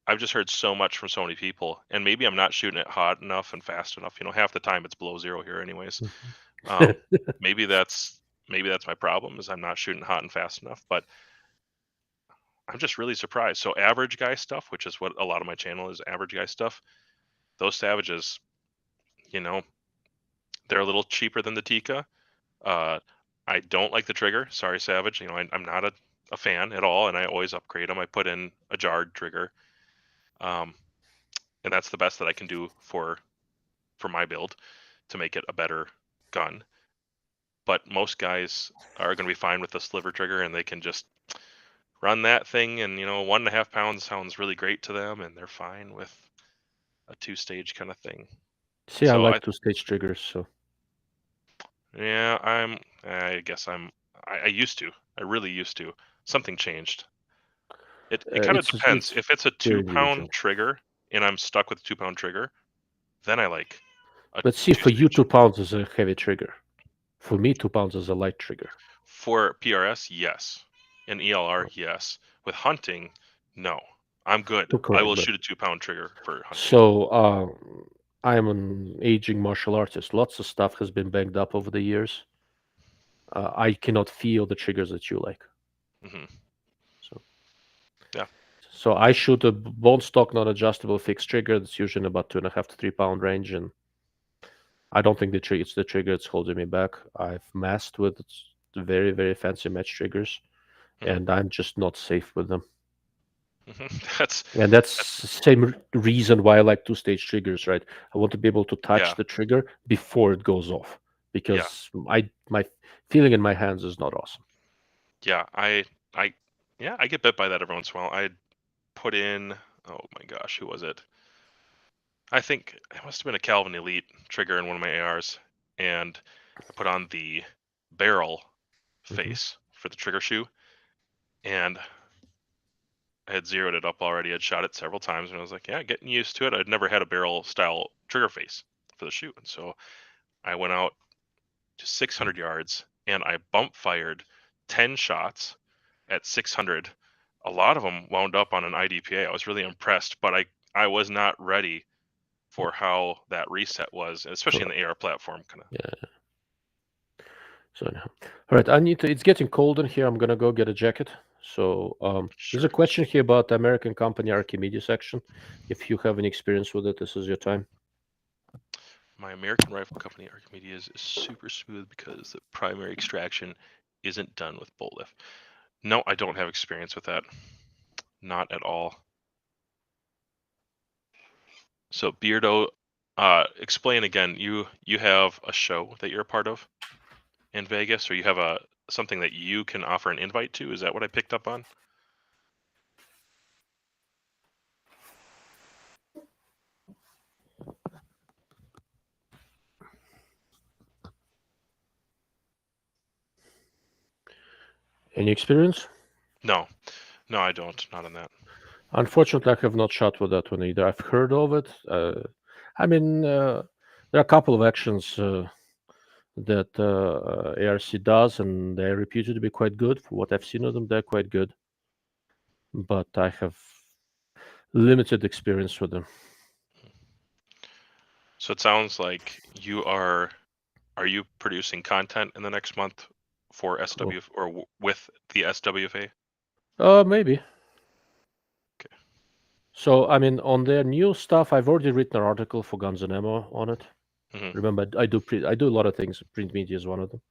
I've just heard so much from so many people, and maybe I'm not shooting it hot enough and fast enough. Half the time it's below 0 here anyways. Maybe that's my problem, is I'm not shooting hot and fast enough, but I'm just really surprised. So average guy stuff, which is what a lot of my channel is, average guy stuff, those Savages, they're a little cheaper than the Tika. I don't like the trigger. Sorry, Savage. I'm not a fan at all, and I always upgrade them. I put in a jarred trigger. And that's the best that I can do for my build to make it a better gun. But most guys are going to be fine with the sliver trigger, and they can just run that thing, and 1.5 pounds sounds really great to them, and they're fine with a 2-stage kind of thing. See, I So like two-stage triggers, so yeah, I guess I used to. I really used to. Something changed. It kind of depends. If it's a very 2-pound individual. trigger and I'm stuck with a 2-pound trigger, then I like a But see, for you, two-stage. 2 pounds is a heavy trigger. For me, 2 pounds is a light trigger. For PRS, yes. In ELR, yes. With hunting, no. I'm good. Correct, I will but- shoot a 2-pound trigger for hunting. So I'm an aging martial artist. Lots of stuff has been banged up over the years. I cannot feel the triggers that you like. hmm So Yeah. So I shoot a bone stock non-adjustable fixed trigger that's usually in about 2.5 to 3 pound range, and I don't think it's the trigger that's holding me back. I've messed with very, very fancy match triggers, and I'm just not safe with them. That's And that's the same reason why I like two-stage triggers, right? I want to be able to touch Yeah. the trigger before it goes off, because my feeling in my hands is not awesome. yeah. I get bit by that every once in a while. I put in, oh my gosh, who was it? I think it must have been a Calvin Elite trigger in one of my ARs, and I put on the barrel face for the trigger shoe, and I had zeroed it up already. I'd shot it several times, and I was like, yeah, getting used to it. I'd never had a barrel style trigger face for the shoe, and so I went out to 600 yards, and I bump fired 10 shots at 600. A lot of them wound up on an IDPA. I was really impressed, but I was not ready for how that reset was, especially in the AR platform. Kind of. Yeah. So anyhow. All right, it's getting cold in here. I'm gonna go get a jacket. So there's a question here about the American company Archimedes action. If you have any experience with it, this is your time. My American rifle company Archimedes is super smooth because the primary extraction isn't done with bolt lift. No, I don't have experience with that. Not at all. So Beardo, explain again. You have a show that you're a part of in Vegas, or you have something that you can offer an invite to? Is that what I picked up on? Any experience? No, I don't. Not on that. Unfortunately, I have not shot with that one either. I've heard of it. I mean, there are a couple of actions that ARC does, and they're reputed to be quite good. For what I've seen of them, they're quite good. But I have limited experience with them. So it sounds like you are you producing content in the next month for SW or with the SWFA? Maybe. Okay. So, I mean, on their new stuff, I've already written an article for Guns and Ammo on it. Remember, I do a lot of things. Print media is one of them.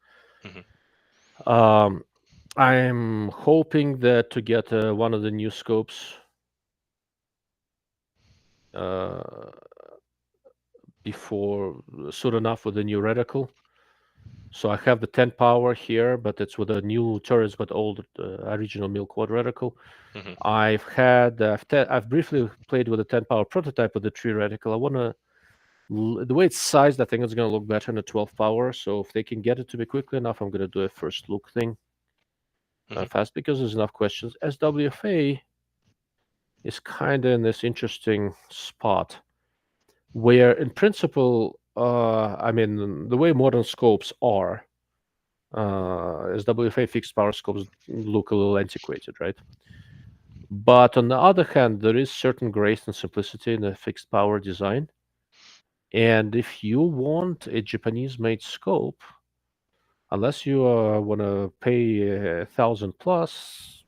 I'm hoping that to get one of the new scopes before soon enough with the new reticle. So I have the 10 power here, but it's with a new turrets, but old original mil quad reticle. I've briefly played with the 10 power prototype with the 3 reticle. I want to, the way it's sized, I think it's going to look better in a 12 power. So if they can get it to me quickly enough, I'm going to do a first look thing fast, because there's enough questions. SWFA is kind of in this interesting spot where, in principle, I mean, the way modern scopes are, SWFA fixed power scopes look a little antiquated, right? But on the other hand, there is certain grace and simplicity in the fixed power design. And if you want a Japanese-made scope, unless you want to pay 1,000 plus,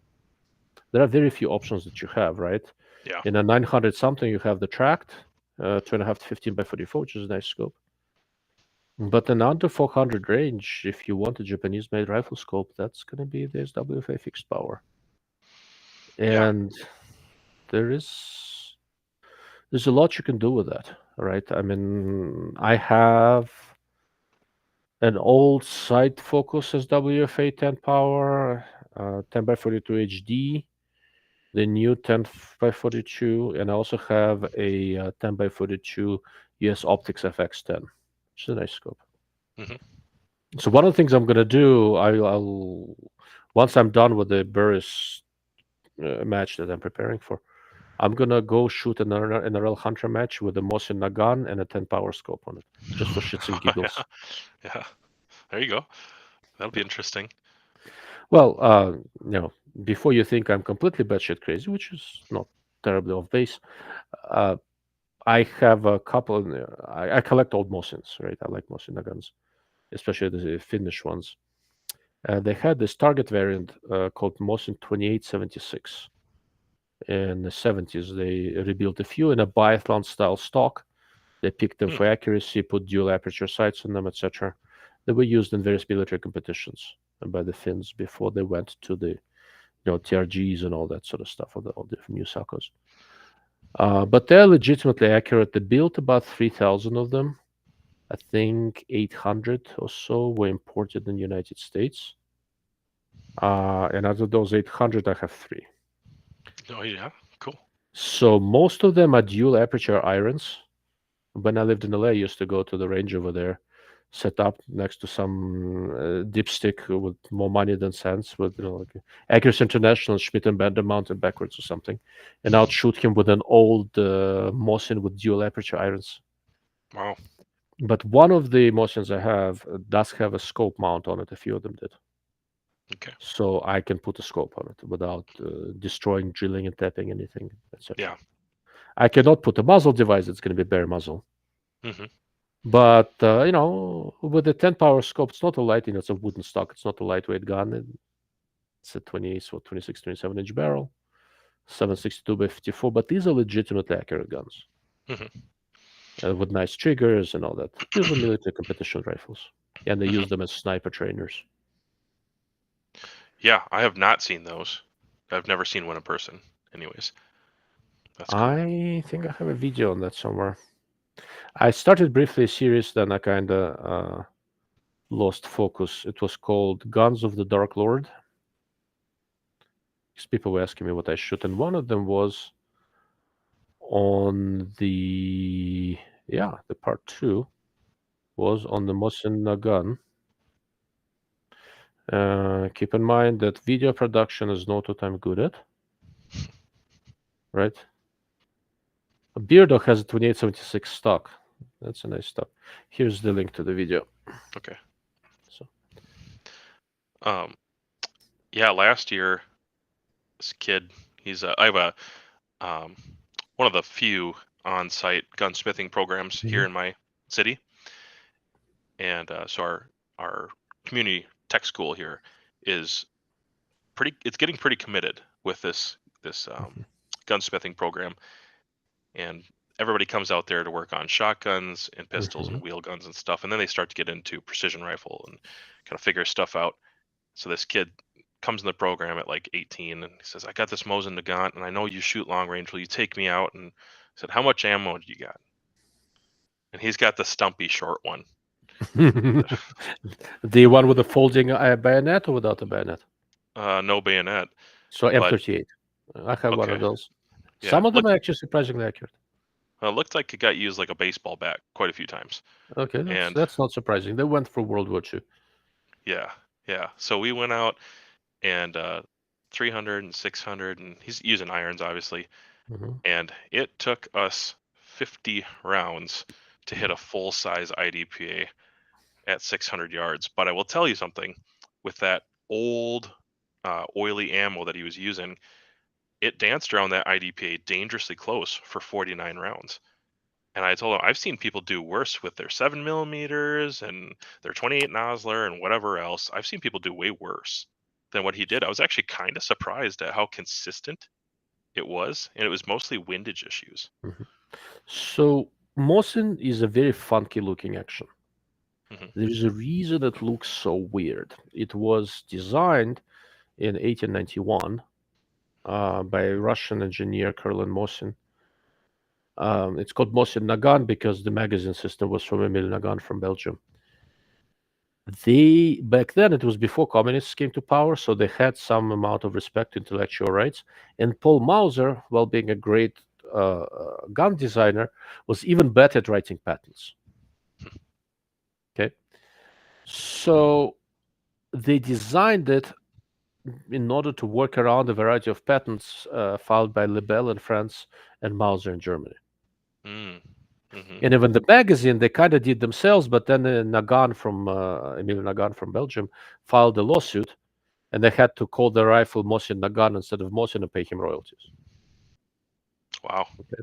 there are very few options that you have, right? Yeah. In a 900 something, you have the tracked 2.5 to 15 by 44, which is a nice scope. But in under 400 range, if you want a Japanese-made rifle scope, that's going to be the SWFA fixed power. And there's a lot you can do with that, right? I mean, I have an old sight focus SWFA 10 power, 10 by 42 HD. the new 10x42, and I also have a 10x42 US Optics FX10, which is a nice scope. Mhm. So one of the things I'm gonna do, I'll once I'm done with the Burris match that I'm preparing for, I'm gonna go shoot an NRL Hunter match with a Mosin Nagant and a 10 power scope on it, just for shits and giggles. Yeah. There you go. That'll be interesting. Well, before you think I'm completely batshit crazy, which is not terribly off base, uh, I have a couple. I collect old Mosins, right? I like Mosin Nagants, especially the Finnish ones. They had this target variant called Mosin 2876. In the 70s, they rebuilt a few in a biathlon style stock. They picked them for accuracy, put dual aperture sights on them, etc. They were used in various military competitions by the Finns before they went to the TRGs and all that sort of stuff, all the different new Sakos. But they're legitimately accurate. They built about 3,000 of them. I think 800 or so were imported in the United States. And out of those 800, I have 3. Oh, yeah. Cool. So most of them are dual aperture irons. When I lived in LA, I used to go to the range over there, set up next to some dipstick with more money than sense, with like Accuracy International, Schmidt and Bender mounted backwards or something, and I'd shoot him with an old Mosin with dual aperture irons. Wow. But one of the Mosins I have does have a scope mount on it. A few of them did. Okay. So I can put a scope on it without destroying, drilling, and tapping anything, etc. Yeah. I cannot put a muzzle device. It's going to be bare muzzle. Mm-hmm. But with the 10 power scope, it's not a light. It's a wooden stock. It's not a lightweight gun. It's a 26, 27 inch barrel, 762 by 54. But these are legitimately accurate guns with nice triggers and all that. These are military competition rifles, and they use them as sniper trainers. Yeah, I have not seen those. I've never seen one in person. Anyways, that's cool. I think I have a video on that somewhere. I started briefly a series, then I kind of lost focus. It was called Guns of the Dark Lord. Because people were asking me what I shoot, and one of them was on the part 2 was on the Mosin Nagant. Keep in mind that video production is not what I'm good at, right? Beardo has a 2876 stock. That's a nice stock. Here's the link to the video. Okay. So, yeah, last year, this kid, I have a one of the few on-site gunsmithing programs here in my city, and so our community tech school here is it's getting pretty committed with this gunsmithing program, and everybody comes out there to work on shotguns and pistols and wheel guns and stuff, and then they start to get into precision rifle and kind of figure stuff out. So this kid comes in the program at like 18 and he says, I got this Mosin Nagant and I know you shoot long range. Will you take me out? And I said, how much ammo do you got? And he's got the stumpy short one. The one with the folding bayonet or without a bayonet? No bayonet. So M38. I have one of those. Yeah, some of them are actually surprisingly accurate. It looked like it got used like a baseball bat quite a few times. Okay, that's not surprising. They went for World War II. Yeah. So we went out and 300 and 600, and he's using irons, obviously. And it took us 50 rounds to hit a full-size IDPA at 600 yards. But I will tell you something, with that old oily ammo that he was using, it danced around that IDPA dangerously close for 49 rounds. And I told him, I've seen people do worse with their 7mm and their 28 Nosler and whatever else. I've seen people do way worse than what he did. I was actually kind of surprised at how consistent it was, and it was mostly windage issues. So Mosin is a very funky looking action. There's a reason it looks so weird. It was designed in 1891 by a Russian engineer, Karlin Mosin. It's called Mosin Nagant because the magazine system was from Emil Nagant from Belgium. back then it was before communists came to power, so they had some amount of respect to intellectual rights. And Paul Mauser, while being a great gun designer, was even better at writing patents. Okay, so they designed it in order to work around a variety of patents filed by Lebel in France and Mauser in Germany. Mm-hmm. And even the magazine, they kind of did themselves, but then Emile Nagant from Belgium filed a lawsuit, and they had to call the rifle Mohsin Nagant instead of Mohsin and pay him royalties. Wow. Okay.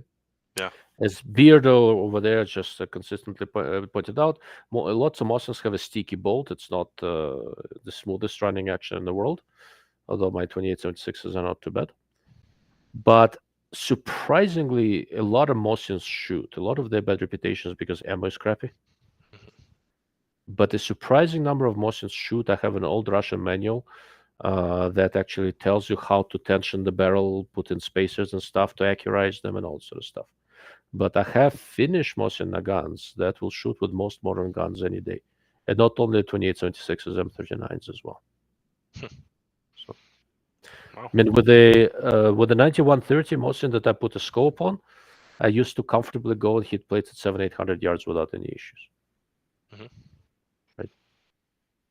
Yeah. As Beardo over there just consistently pointed out, lots of Mohsins have a sticky bolt. It's not the smoothest running action in the world, although my 2876s are not too bad. But surprisingly, a lot of Mohsins shoot. A lot of their bad reputations because ammo is crappy. But a surprising number of Mohsins shoot. I have an old Russian manual that actually tells you how to tension the barrel, put in spacers and stuff to accurize them and all sort of stuff. But I have Finnish Mohsin Nagants that will shoot with most modern guns any day. And not only 2876s, M39s as well. So, wow. I mean, with the 9130 Mohsin that I put a scope on, I used to comfortably go and hit plates at 700-800 yards without any issues. Mm-hmm. Right.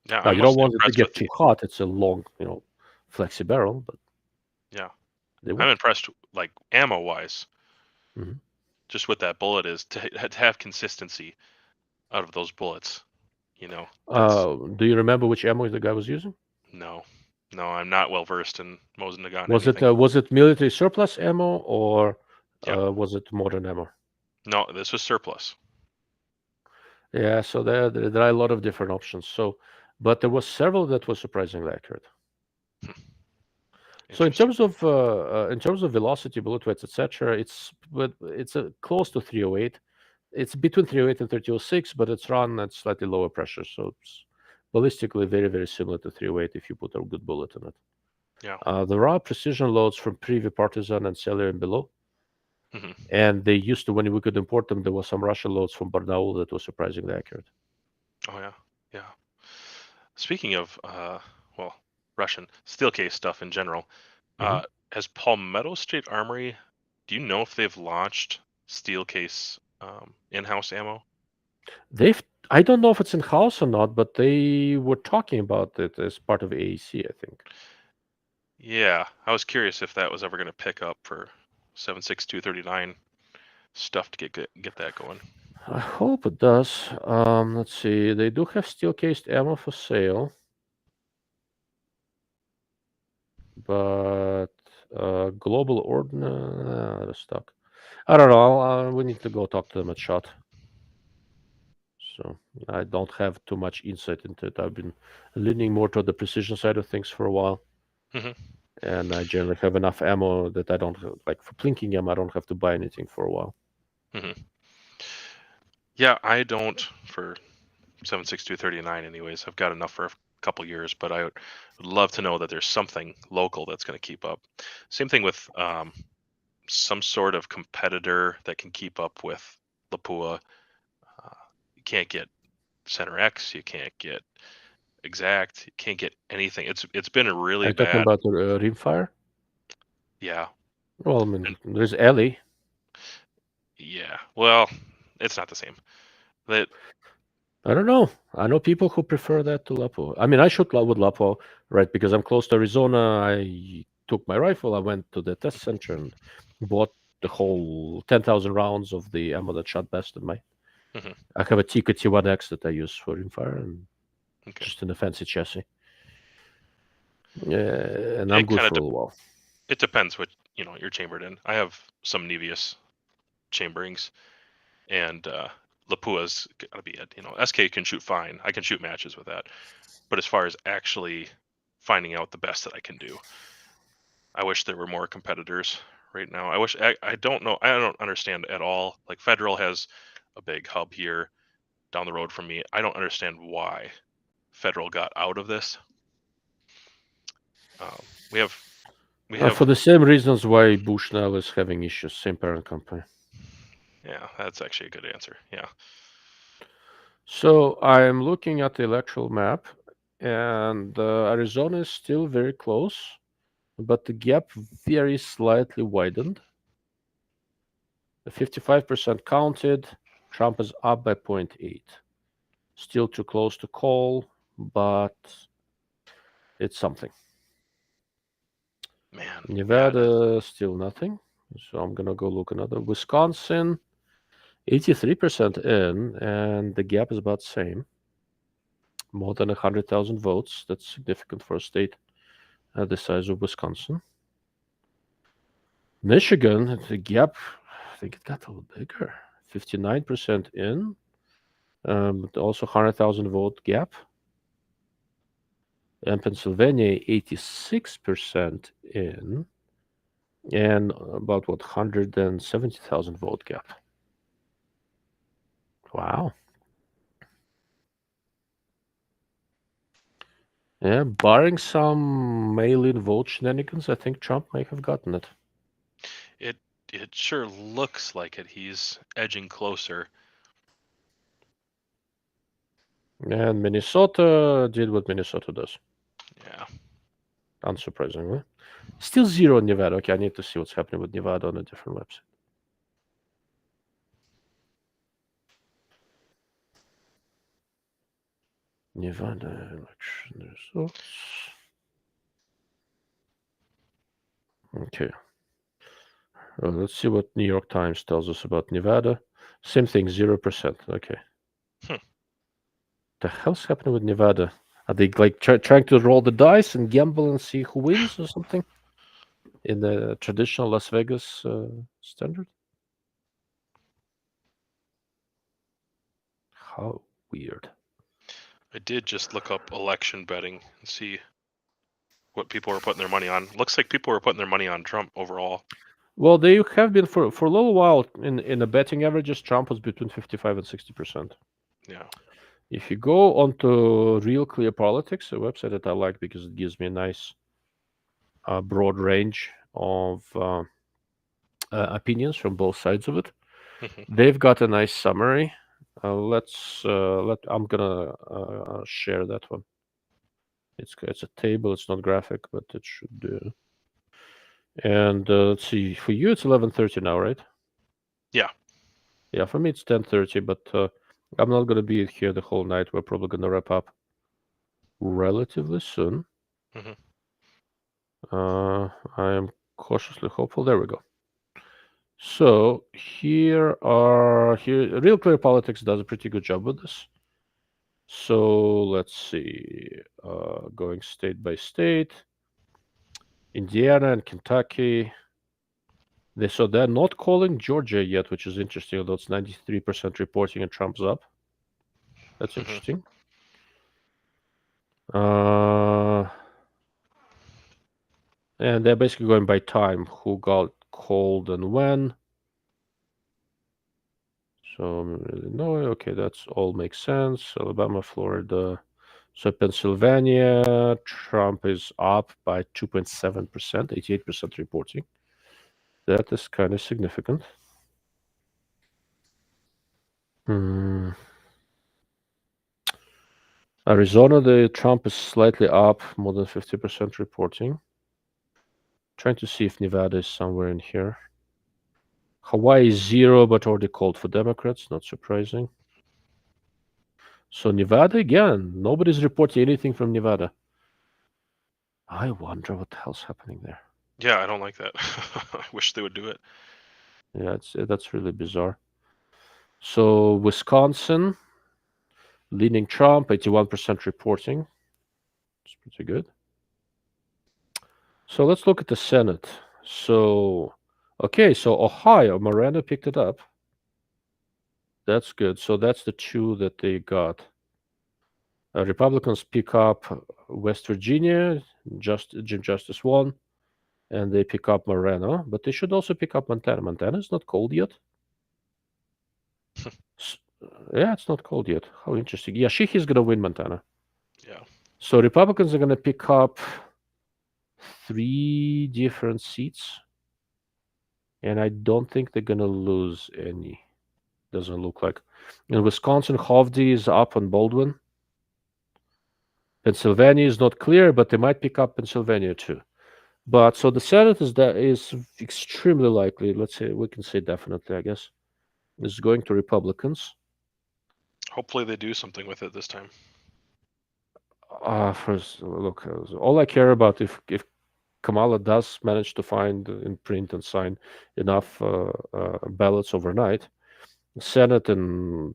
Yeah, now, you don't want it to get too hot. It's a long, flexi barrel, but yeah, I'm impressed, like ammo wise. Mm-hmm. Just what that bullet is to have consistency out of those bullets. Do you remember which ammo the guy was using? No, I'm not well versed in Mohsin Nagant. Was it military surplus ammo or was it modern ammo? No, this was surplus. Yeah, so there are a lot of different options. So, but there was several that were surprisingly accurate. So in terms of velocity, bullet weights, etc., it's close to 308. It's between 308 and 306, but it's run at slightly lower pressure, so it's ballistically very, very similar to 308 if you put a good bullet in it. Yeah. There are precision loads from Privy, Partisan, and Cellular and below. Mm-hmm. And they used to, when we could import them, there were some Russian loads from Barnaul that were surprisingly accurate. Oh, yeah. Speaking of, Russian steel case stuff in general, has Palmetto State Armory, do you know if they've launched steel case in-house ammo? I don't know if it's in-house or not, but they were talking about it as part of AAC, I think. Yeah, I was curious if that was ever going to pick up for 7.6239 stuff to get that going. I hope it does. Let's see. They do have steel-cased ammo for sale, but Global Ordnance stock. I don't know. We need to go talk to them at SHOT. So I don't have too much insight into it. I've been leaning more toward the precision side of things for a while. And I generally have enough ammo that I don't like for plinking ammo. I don't have to buy anything for a while. Yeah, I don't for 7.6239 anyways. I've got enough for a couple years, but I would love to know that there's something local that's going to keep up. Same thing with some sort of competitor that can keep up with Lapua. You can't get Center X. You can't get Exact. You can't get anything. It's been a really bad. Are you talking about the Rimfire? Yeah. Well, I mean, there's Ellie. Yeah. Well, it's not the same. I don't know. I know people who prefer that to Lapo. I mean, I shoot with Lapo, right? Because I'm close to Arizona. I took my rifle. I went to the test center and bought the whole 10,000 rounds of the ammo that shot best in my. I have a Tikka T1X that I use for rimfire and just in a fancy chassis. Yeah, and I'm good for a while. It depends what you're chambered in. I have some Nevius chamberings, and Lapua's gotta be it. SK can shoot fine. I can shoot matches with that, but as far as actually finding out the best that I can do, I wish there were more competitors right now. I don't know. I don't understand at all. Like Federal has a big hub here down the road from me. I don't understand why Federal got out of this. We have for the same reasons why Bushnell is having issues. Same parent company. Yeah, that's actually a good answer. Yeah. So I'm looking at the electoral map, and Arizona is still very close, but the gap very slightly widened. The 55% counted. Trump is up by 0.8. Still too close to call, but it's something. Man, Nevada, still nothing. So I'm gonna go look another. Wisconsin, 83% in, and the gap is about the same. More than 100,000 votes. That's significant for a state the size of Wisconsin. Michigan, the gap, I think it got a little bigger. 59% in, but also 100,000 vote gap. And Pennsylvania, 86% in, and about 170,000 vote gap. Wow. Yeah, barring some mail-in vote shenanigans, I think Trump may have gotten it. it sure looks like it. He's edging closer. And Minnesota did what Minnesota does, Yeah. unsurprisingly. Still zero in Nevada. Okay, I need to see what's happening with Nevada on a different website. Nevada election results. Okay. Let's see what New York Times tells us about Nevada. Same thing, 0%. Okay. The hell's happening with Nevada? Are they like trying to roll the dice and gamble and see who wins or something? In the traditional Las Vegas standard? How weird. I did just look up election betting and see what people were putting their money on. Looks like people were putting their money on Trump overall. Well, they have been for a little while in the betting averages. Trump was between 55 and 60%. Yeah. If you go onto Real Clear Politics, a website that I like because it gives me a nice broad range of opinions from both sides of it, they've got a nice summary. I'm gonna share that one. It's a table. It's not graphic, but it should do. And let's see. For you, it's 11:30 now, right? Yeah. Yeah. For me, it's 10:30. But I'm not gonna be here the whole night. We're probably gonna wrap up relatively soon. I am cautiously hopeful. There we go. So here Real Clear Politics does a pretty good job with this. So let's see, going state by state, Indiana and Kentucky. They're not calling Georgia yet, which is interesting. Although it's 93% reporting and Trump's up. That's interesting. And they're basically going by time, who got called and when. So Illinois, okay, that's all makes sense. Alabama, Florida. So Pennsylvania, Trump is up by 2.7%, 88% reporting. That is kind of significant. Arizona, the Trump is slightly up, more than 50% reporting. Trying to see if Nevada is somewhere in here. Hawaii is 0, but already called for Democrats, not surprising. So Nevada again, nobody's reporting anything from Nevada. I wonder what the hell's happening there. Yeah, I don't like that. I wish they would do it. Yeah, that's really bizarre. So Wisconsin, leaning Trump, 81% reporting. It's pretty good. So let's look at the Senate. So, okay, so Ohio, Miranda picked it up. That's good. So that's the two that they got. Republicans pick up West Virginia, Jim Justice won, and they pick up Moreno, but they should also pick up Montana. Montana is not cold yet. Yeah, it's not cold yet. How interesting. Yeah, Sheehy's going to win Montana. Yeah. So Republicans are going to pick up 3 different seats, and I don't think they're going to lose any. Doesn't look like. In Wisconsin, Hovde is up on Baldwin. Pennsylvania is not clear, but they might pick up Pennsylvania too. But so the Senate is extremely likely. Let's say we can say definitely, I guess, is going to Republicans. Hopefully they do something with it this time. First, look, all I care about if Kamala does manage to find and print and sign enough ballots overnight, the Senate and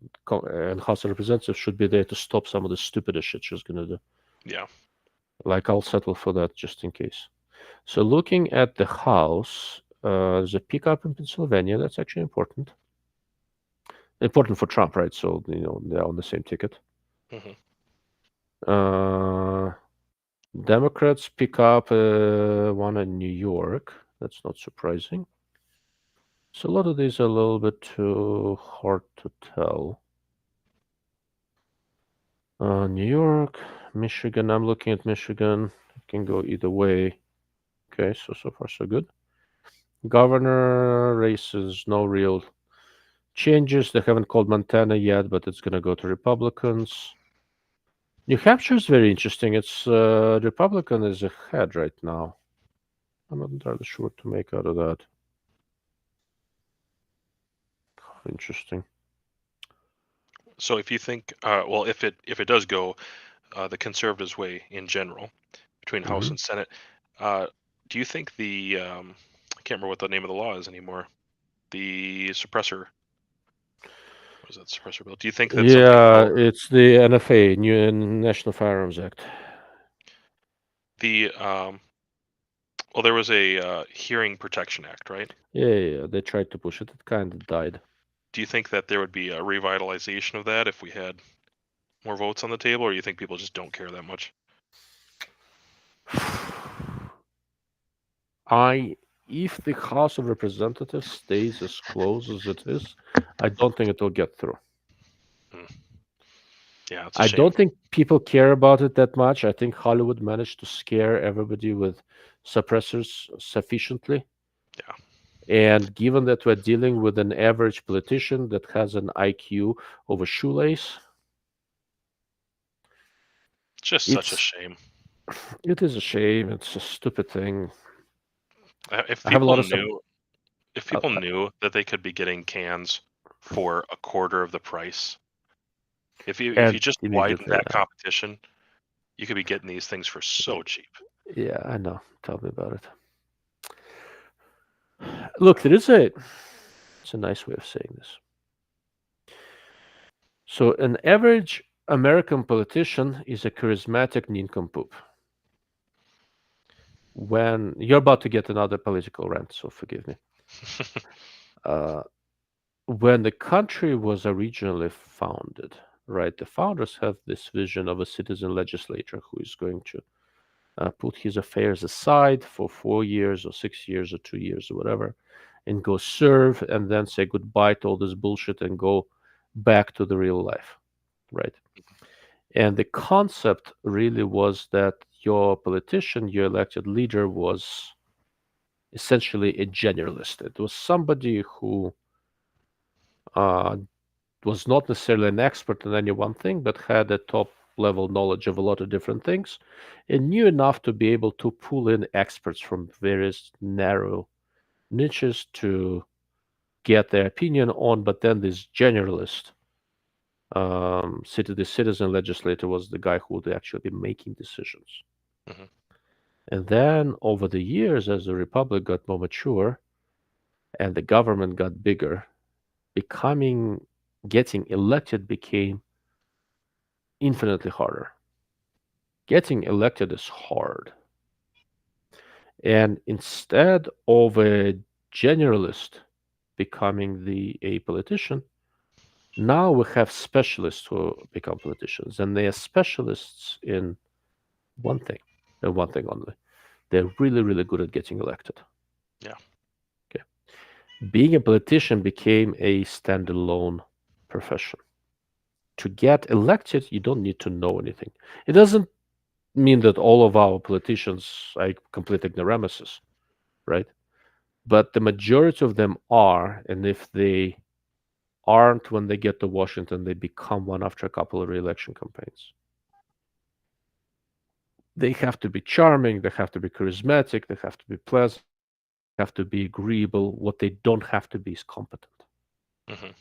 House of Representatives should be there to stop some of the stupidest shit she's gonna do. Yeah. Like, I'll settle for that just in case. So looking at the House, there's a pickup in Pennsylvania. That's actually important. Important for Trump, right? So, they're on the same ticket. Mhm. Democrats pick up one in New York. That's not surprising. So a lot of these are a little bit too hard to tell. New York, Michigan. I'm looking at Michigan. It can go either way. Okay, so far so good. Governor races, no real changes. They haven't called Montana yet, but it's going to go to Republicans. New Hampshire is very interesting. It's Republican is ahead right now. I'm not entirely sure what to make out of that. Interesting. So if you think, well, if it does go the conservatives' way in general between House and Senate, do you think the I can't remember what the name of the law is anymore. The suppressor. What is that suppressor bill? Do you think that it's the NFA, New National Firearms Act. The well, there was a Hearing Protection Act, right? Yeah, they tried to push it. It kind of died. Do you think that there would be a revitalization of that if we had more votes on the table, or do you think people just don't care that much? If the House of Representatives stays as close as it is, I don't think it will get through. Yeah, it's a I shame. don't think people care about it that much. I think Hollywood managed to scare everybody with suppressors sufficiently. Yeah. And given that we're dealing with an average politician that has an IQ of a shoelace, it's just such a shame. It is a shame. It's a stupid thing. If people knew that they could be getting cans for a quarter of the price, if you just widen that competition, you could be getting these things for so cheap. Yeah, I know. Tell me about it. Look, it's a nice way of saying this. So an average American politician is a charismatic nincompoop. When you're about to get another political rant, so forgive me. When the country was originally founded, right, the founders have this vision of a citizen legislator who is going to put his affairs aside for 4 years or 6 years or 2 years or whatever, and go serve and then say goodbye to all this bullshit and go back to the real life, right? And the concept really was that your politician, your elected leader, was essentially a generalist. It was somebody who was not necessarily an expert in any one thing, but had a top level knowledge of a lot of different things and knew enough to be able to pull in experts from various narrow niches to get their opinion on. But then this generalist, the citizen legislator, was the guy who would actually be making decisions. Mm-hmm. And then over the years, as the republic got more mature and the government got bigger, getting elected became infinitely harder. Getting elected is hard. And instead of a generalist becoming a politician, now we have specialists who become politicians, and they are specialists in one thing, and one thing only. They're really, really good at getting elected. Yeah. Okay. Being a politician became a standalone profession. To get elected, you don't need to know anything. It doesn't mean that all of our politicians are complete ignoramuses, right? But the majority of them are, and if they aren't when they get to Washington, they become one after a couple of re-election campaigns. They have to be charming, they have to be charismatic, they have to be pleasant, they have to be agreeable. What they don't have to be is competent. Mhm.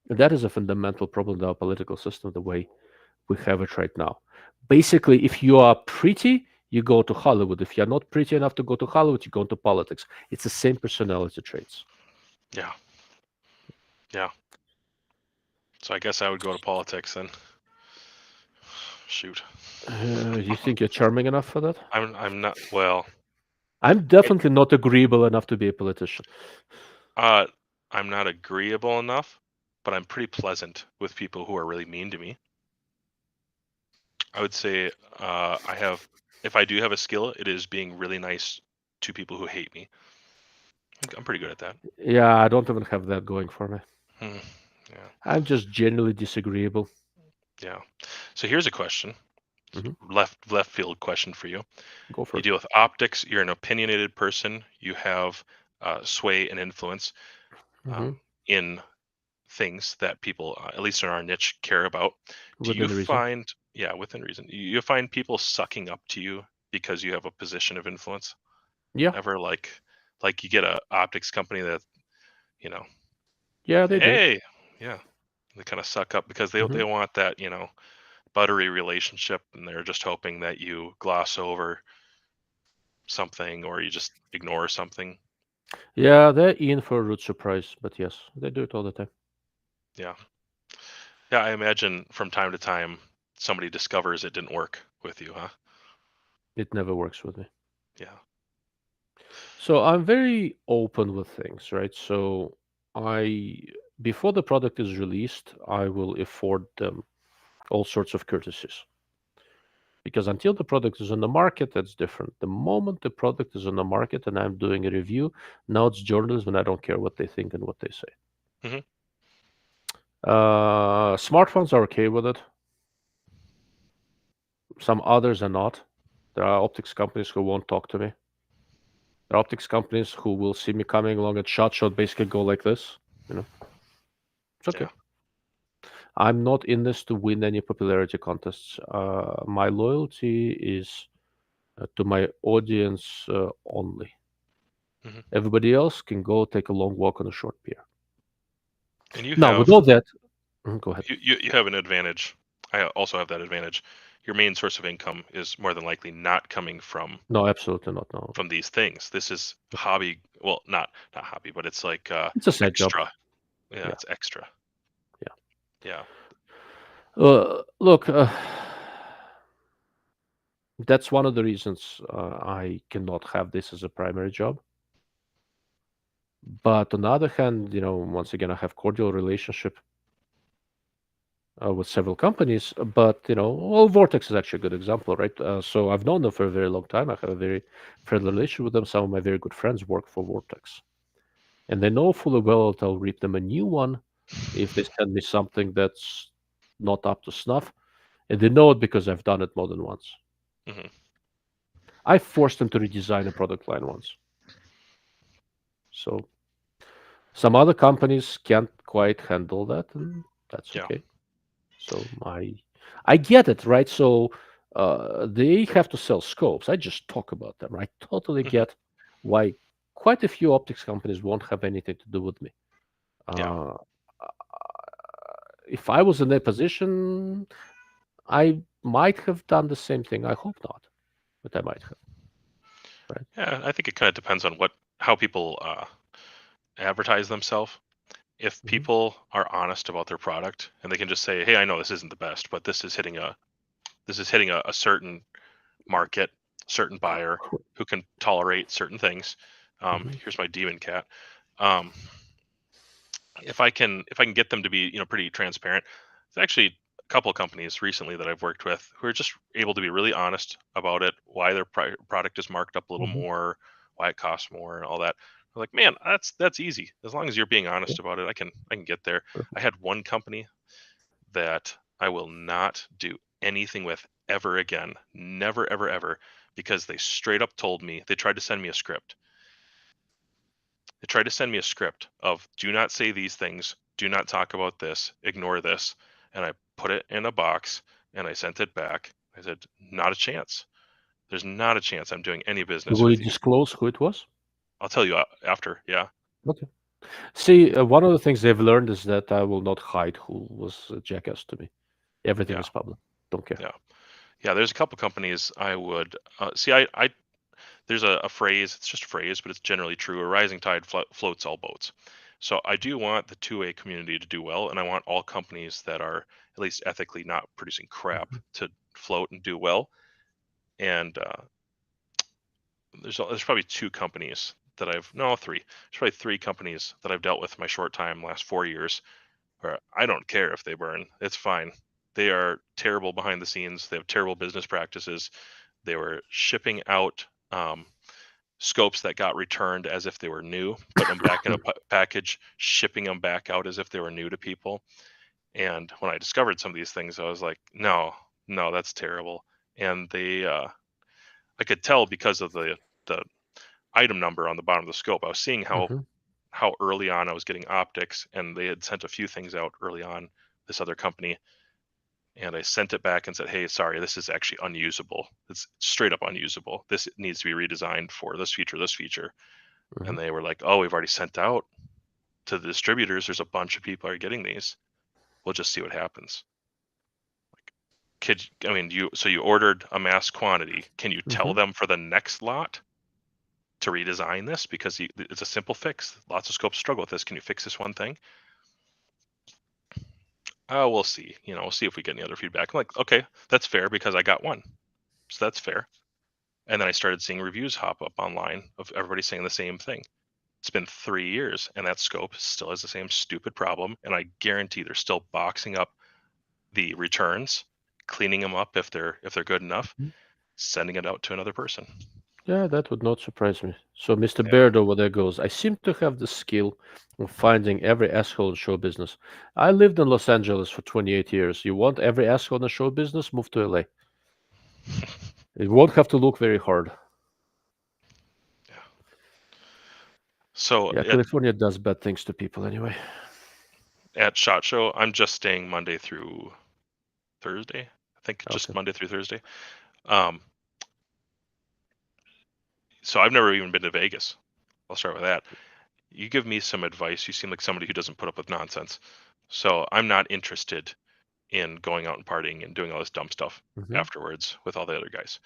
And that is a fundamental problem in our political system, the way we have it right now. Basically, if you are pretty, you go to Hollywood. If you're not pretty enough to go to Hollywood, you go into politics. It's the same personality traits. Yeah. Yeah. So I guess I would go to politics then. Shoot. You think you're charming enough for that? I'm not. Well, I'm definitely not agreeable enough to be a politician. I'm not agreeable enough, but I'm pretty pleasant with people who are really mean to me. I would say if I do have a skill, it is being really nice to people who hate me. I'm pretty good at that. Yeah, I don't even have that going for me. Yeah. I'm just generally disagreeable. Yeah. So here's a question. Mhm. Left field question for you. Go for You it. deal with optics. You're an opinionated person. You have sway and influence Mhm. in things that people, at least in our niche, care about. Do you Within reason. find, yeah, within reason, you find people sucking up to you because you have a position of influence? Yeah. Ever like you get a optics company that, you know, Yeah, they do. hey, yeah, they kind of suck up because they Mhm. want that, buttery relationship, and they're just hoping that you gloss over something or you just ignore something. Yeah, they're in for a rude surprise, but yes, they do it all the time. Yeah. Yeah, I imagine from time to time somebody discovers it didn't work with you, huh? It never works with me. Yeah. So I'm very open with things, right? So I, before the product is released, I will afford them all sorts of courtesies. Because until the product is on the market, that's different. The moment the product is on the market and I'm doing a review, now it's journalism and I don't care what they think and what they say. Mhm. Smartphones are okay with it. Some others are not. There are optics companies who won't talk to me. There are optics companies who will see me coming along and shot basically go like this. It's okay. Yeah. I'm not in this to win any popularity contests. My loyalty is to my audience only. Mhm. Everybody else can go take a long walk on a short pier. And you Now, with have all that, go ahead. you have an advantage. I also have that advantage. Your main source of income is more than likely not coming from No, absolutely not. No, these things. This is hobby. Well, not hobby, but it's like it's a side job. extra. Yeah, Yeah. it's extra. Yeah. Yeah. Look, that's one of the reasons I cannot have this as a primary job. But on the other hand, once again, I have cordial relationship with several companies. But well, Vortex is actually a good example, right? So I've known them for a very long time. I have a very friendly relationship with them. Some of my very good friends work for Vortex, and they know fully well that I'll read them a new one if they send me something that's not up to snuff, and they know it because I've done it more than once. Mhm. I forced them to redesign a product line once. So some other companies can't quite handle that, and that's Yeah. okay. So I get it, right? So they have to sell scopes. I just talk about them. I totally Mhm. get why quite a few optics companies won't have anything to do with me. Yeah. Uh, if I was in their position, I might have done the same thing. I hope not, but I might have. Right? Yeah. I think it kind of depends on how people advertise themselves. If hmm people are honest about their product and they can just say, "Hey, I know this isn't the best, but this is hitting a certain market, certain buyer who can tolerate certain things." hmm Here's my demon cat. Um, if I can get them to be pretty transparent, there's actually a couple of companies recently that I've worked with who are just able to be really honest about it, why their product is marked up a little hmm more, why it costs more, and all that. I'm like, man, that's easy. As long as you're being Yeah, honest about it, I can get there. I perfect. had one company that I will not do anything with ever again, never ever ever, because they straight up told me they tried to send me a script. They tried to send me a script of do not say these things, do not talk about this, ignore this. And I put it in a box and I sent it back. I said, not a chance. There's not a chance I'm doing any business Will you with you. disclose who it was? I'll tell you after. Yeah. Okay. See, one of the things they've learned is that I will not hide who was a jackass to me. Everything Yeah. is public. Don't care. Yeah. Yeah. There's a couple companies I would see. I there's a phrase. It's just a phrase, but it's generally true. A rising tide floats all boats. So I do want the 2A community to do well, and I want all companies that are at least ethically not producing crap to float and do well. And there's probably two companies that three. There's probably three companies that I've dealt with in my short time, last 4 years, where I don't care if they burn. It's fine. They are terrible behind the scenes. They have terrible business practices. They were shipping out scopes that got returned as if they were new, put them back in a package, shipping them back out as if they were new to people. And when I discovered some of these things, I was like, no, that's terrible. And I could tell because of the item number on the bottom of the scope. I was seeing how early on I was getting optics, and they had sent a few things out early on, this other company. And I sent it back and said, hey, sorry, this is actually unusable. It's straight up unusable. This needs to be redesigned for this feature. And they were like, oh, we've already sent out to the distributors. There's a bunch of people are getting these. We'll just see what happens. You ordered a mass quantity. Can you tell them for the next lot to redesign this? Because it's a simple fix. Lots of scopes struggle with this. Can you fix this one thing? We'll see. We'll see if we get any other feedback. I'm like, okay, that's fair because I got one. So that's fair. And then I started seeing reviews hop up online of everybody saying the same thing. It's been 3 years and that scope still has the same stupid problem. And I guarantee they're still boxing up the returns, cleaning them up if they're good enough, sending it out to another person. Yeah, that would not surprise me. So Mr. Baird over there goes, I seem to have the skill of finding every asshole in show business. I lived in Los Angeles for 28 years. You want every asshole in the show business? Move to LA. It won't have to look very hard. Yeah. So California does bad things to people anyway. At SHOT Show, I'm just staying Monday through Thursday. I think just Monday through Thursday. So I've never even been to Vegas. I'll start with that. You give me some advice. You seem like somebody who doesn't put up with nonsense. So I'm not interested in going out and partying and doing all this dumb stuff afterwards with all the other guys.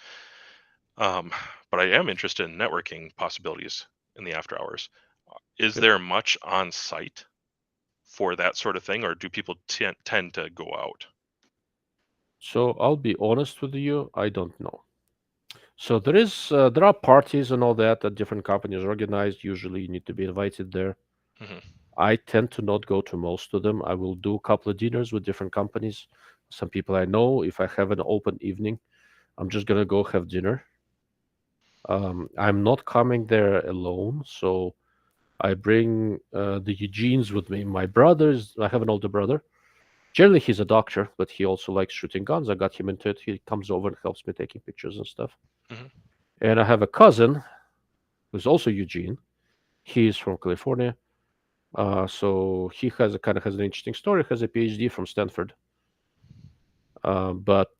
But I am interested in networking possibilities in the after hours. Is there much on site for that sort of thing, or do people tend to go out? So I'll be honest with you, I don't know. So there are parties and all that different companies organize. Usually you need to be invited there. I tend to not go to most of them. I will do a couple of dinners with different companies. Some people I know. If I have an open evening, I'm just gonna go have dinner. I'm not coming there alone, so I bring the Eugenes with me. My brothers, I have an older brother. Generally, he's a doctor, but he also likes shooting guns. I got him into it. He comes over and helps me taking pictures and stuff. And I have a cousin who's also Eugene. He's from California. So he has an interesting story. Has a PhD from Stanford. But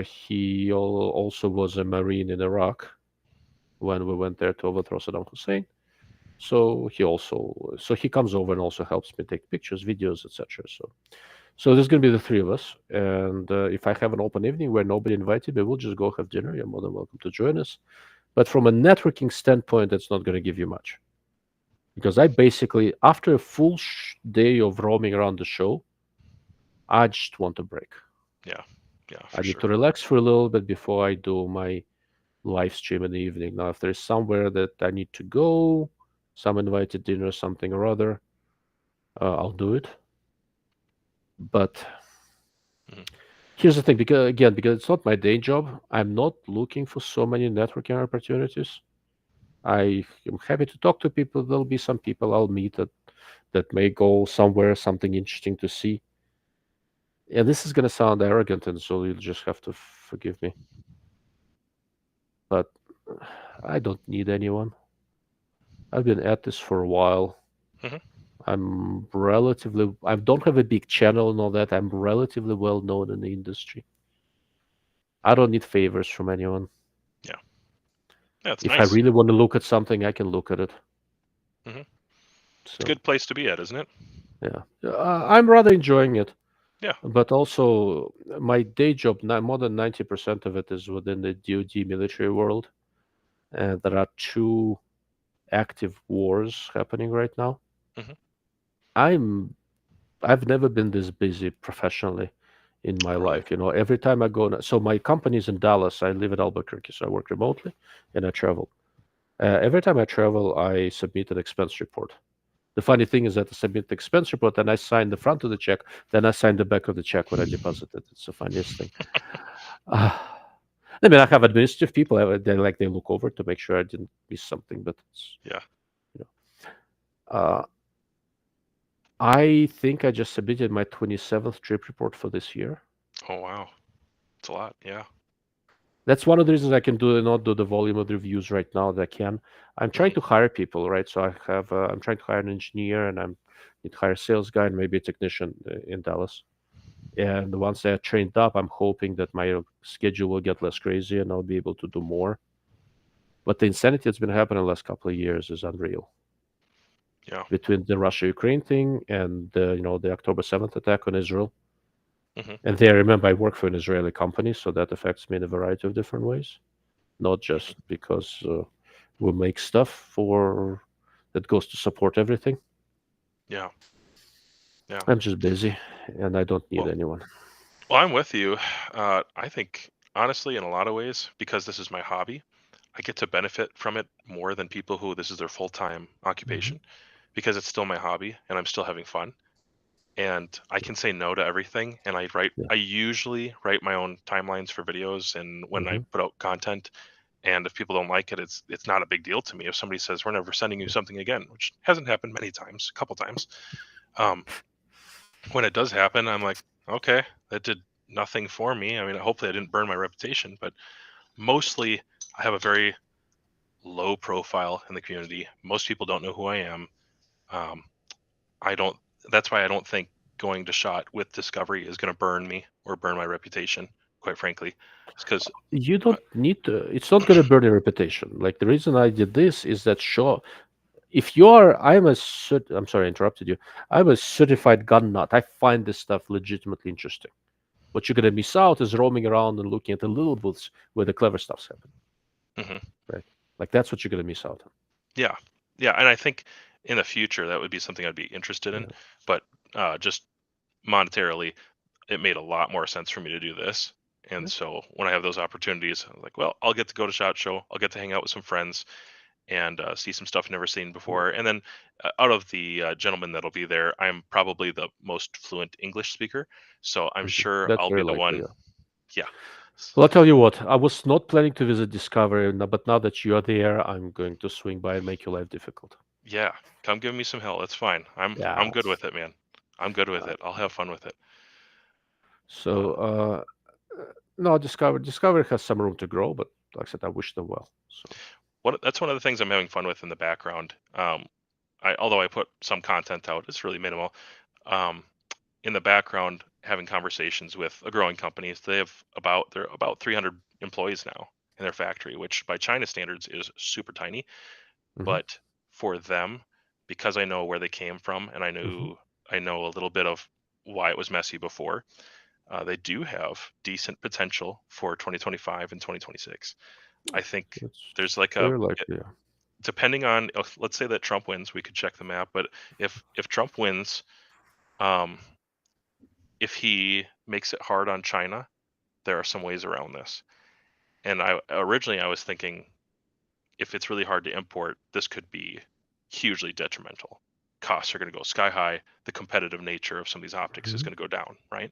he also was a Marine in Iraq when we went there to overthrow Saddam Hussein. So he comes over and also helps me take pictures, videos, etc. So there's going to be the three of us. And if I have an open evening where nobody invited me, we'll just go have dinner. You're more than welcome to join us. But from a networking standpoint, that's not going to give you much. Because I basically, after a full day of roaming around the show, I just want a break. Yeah. I need to relax for a little bit before I do my live stream in the evening. Now, if there's somewhere that I need to go, some invited dinner, something or other, I'll do it. But here's the thing, because it's not my day job, I'm not looking for so many networking opportunities. I am happy to talk to people. There'll be some people I'll meet that may go somewhere, something interesting to see. And this is going to sound arrogant, and so you'll just have to forgive me. But I don't need anyone. I've been at this for a while. I don't have a big channel and all that. I'm relatively well known in the industry. I don't need favors from anyone. Yeah, it's If I nice. really want to look at something, I can look at it. Mhm. It's So a good place to be at, isn't it? yeah, I'm rather enjoying it. Yeah. But also, my day job, more than 90% of it is within the DoD military world, and there are 2 active wars happening right now. Mhm. I've never been this busy professionally in my Really? life. Every time I go, so my company's in Dallas. I live in Albuquerque, so I work remotely and I travel. Every time I travel, I submit an expense report. The funny thing is that I submit the expense report, and I sign the front of the check, then I sign the back of the check when I deposit it. It's the funniest thing. I mean, I have administrative people. They look over to make sure I didn't miss something, but it's, Yeah. you know. I think I just submitted my 27th trip report for this year. Oh wow, it's a lot. Yeah. That's one of the reasons I can not do the volume of the reviews right now that I can. I'm trying to hire people, right? So I'm trying to hire an engineer, and I'm need to hire a sales guy and maybe a technician in Dallas. And once they're trained up, I'm hoping that my schedule will get less crazy and I'll be able to do more. But the insanity that's been happening the last couple of years is unreal. Yeah. Between the Russia-Ukraine thing and the October 7th attack on Israel. Mhm. And there, remember, I work for an Israeli company, so that affects me in a variety of different ways. Not just because we make stuff that goes to support everything. Yeah. Yeah. I'm just busy, and I don't need Well, anyone. Well, I'm with you. I think honestly, in a lot of ways, because this is my hobby, I get to benefit from it more than people who this is their full-time occupation, because it's still my hobby and I'm still having fun. And I can say no to everything. And Yeah. I usually write my own timelines for videos and when I put out content. And if people don't like it, it's not a big deal to me. If somebody says we're never sending you something again, which hasn't happened many times, a couple times, um, when it does happen, I'm like, okay, that did nothing for me. I mean, hopefully I didn't burn my reputation, but mostly I have a very low profile in the community. Most people don't know who I am. Um, I don't. That's why I don't think going to shot with Discovery is going to burn me or burn my reputation. Quite frankly, it's because You don't need to. It's not going to burn your reputation. Like the reason I did this is that sure, if I'm sorry, I interrupted you. I'm a certified gun nut. I find this stuff legitimately interesting. What you're going to miss out is roaming around and looking at the little booths where the clever stuff's happening. Right? Like that's what you're going to miss out on. Yeah, yeah, and I think in the future that would be something I'd be interested in, but just monetarily, it made a lot more sense for me to do this. And so when I have those opportunities, I'm like, well, I'll get to go to SHOT Show. I'll get to hang out with some friends and see some stuff I've never seen before. And then out of the gentlemen that'll be there, I'm probably the most fluent English speaker. So I'm sure That's I'll very be the likely. one. Yeah. Well, I'll tell you what. I was not planning to visit Discovery, but now that you are there, I'm going to swing by and make your life difficult. Yeah. Come give me some hell. That's fine. I'm good with it, man. I'm good with it. I'll have fun with it. So no, Discovery has some room to grow, but like I said, I wish them well. So that's one of the things I'm having fun with in the background. Although I put some content out, it's really minimal. In the background, having conversations with a growing company. They're about 300 employees now in their factory, which by China standards is super tiny. But for them, because I know where they came from and I know a little bit of why it was messy before, they do have decent potential for 2025 and 2026. I think there's like very likely, depending on, let's say that Trump wins, we could check the map. But if Trump wins, if he makes it hard on China, there are some ways around this. And originally I was thinking, if it's really hard to import, this could be hugely detrimental. Costs are going to go sky high. The competitive nature of some of these optics is going to go down, right?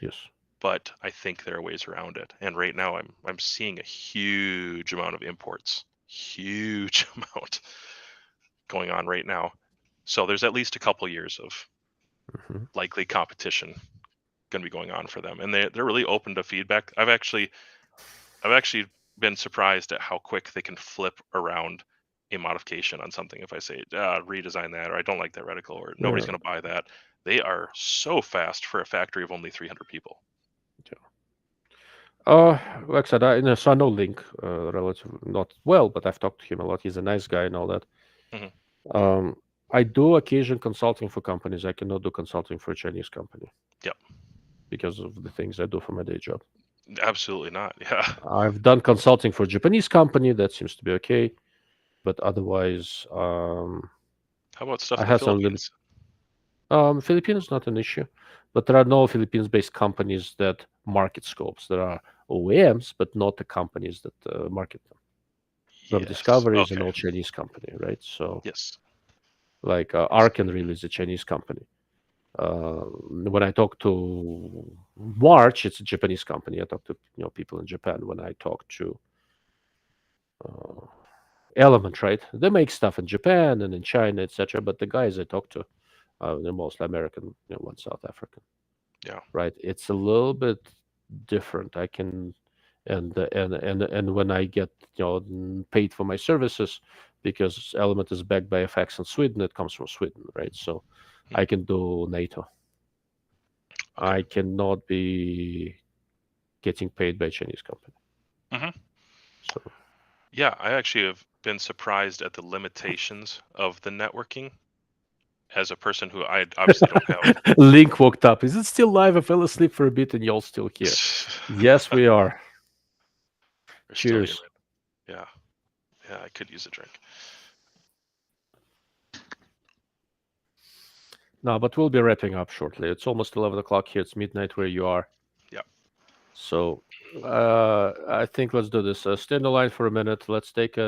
Yes. But I think there are ways around it. And right now I'm seeing a huge amount of imports, huge amount going on right now. So there's at least a couple years of likely competition going to be going on for them, and they're really open to feedback. I've actually been surprised at how quick they can flip around a modification on something, if I say redesign that, or I don't like that reticle, or nobody's going to buy that. They are so fast for a factory of only 300 people. Like I said, so I know Link relatively not well, but I've talked to him a lot. He's a nice guy and all that. I do occasion consulting for companies. I cannot do consulting for a Chinese company. Yep. Because of the things I do for my day job. Absolutely not. Yeah. I've done consulting for a Japanese company. That seems to be okay. But otherwise, how about stuff I in the have Philippines? Philippines is not an issue, but there are no Philippines-based companies that market scopes. There are OEMs, but not the companies that market them. So Yes. Discovery is Okay. an old Chinese company, right? So Yes. like Arken really is a Chinese company. When I talk to March, it's a Japanese company. I talk to people in Japan. When I talk to Element, right? They make stuff in Japan and in China, etc. But the guys I talk to, they're mostly American, one South African. Yeah. Right. It's a little bit different. I can, and when I get paid for my services, because Element is backed by FX in Sweden, it comes from Sweden, right? So I can do NATO. Okay. I cannot be getting paid by a Chinese company. So yeah, I actually have been surprised at the limitations of the networking as a person who I obviously don't have. Link woke up. Is it still live? I fell asleep for a bit and y'all still here. Yes, we are. We're Cheers. Still here, man. Yeah, I could use a drink. No, but we'll be wrapping up shortly. It's almost 11 o'clock here. It's midnight where you are. Yeah. So I think let's do this. Stay on the line for a minute. Let's take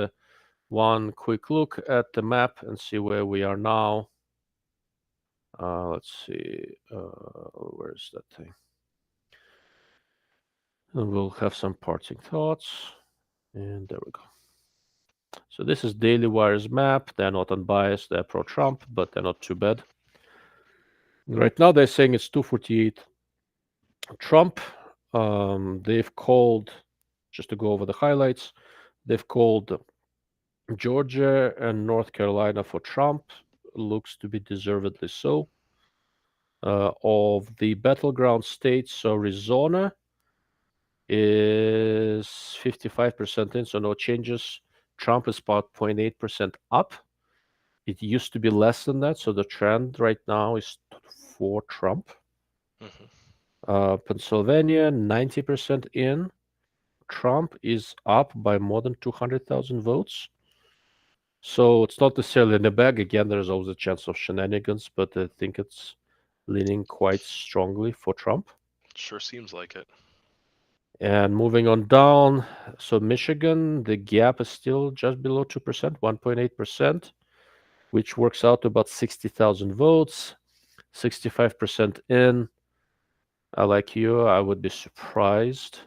one quick look at the map and see where we are now. Let's see. Where's that thing? And we'll have some parting thoughts. And there we go. So this is Daily Wire's map. They're not unbiased. They're pro-Trump, but they're not too bad. Right now they're saying it's 248 Trump. They've called, just to go over the highlights, they've called Georgia and North Carolina for Trump. Looks to be deservedly so. Of the battleground states, so Arizona is 55% in, so no changes. Trump is about 0.8% up. It used to be less than that, so the trend right now is for Trump. Pennsylvania, 90% in. Trump is up by more than 200,000 votes. So it's not necessarily in the bag. Again, there's always a chance of shenanigans, but I think it's leaning quite strongly for Trump. Sure seems like it. And moving on down, so Michigan, the gap is still just below 2%, 1.8%, which works out to about 60,000 votes, 65% in. Like you, I would be surprised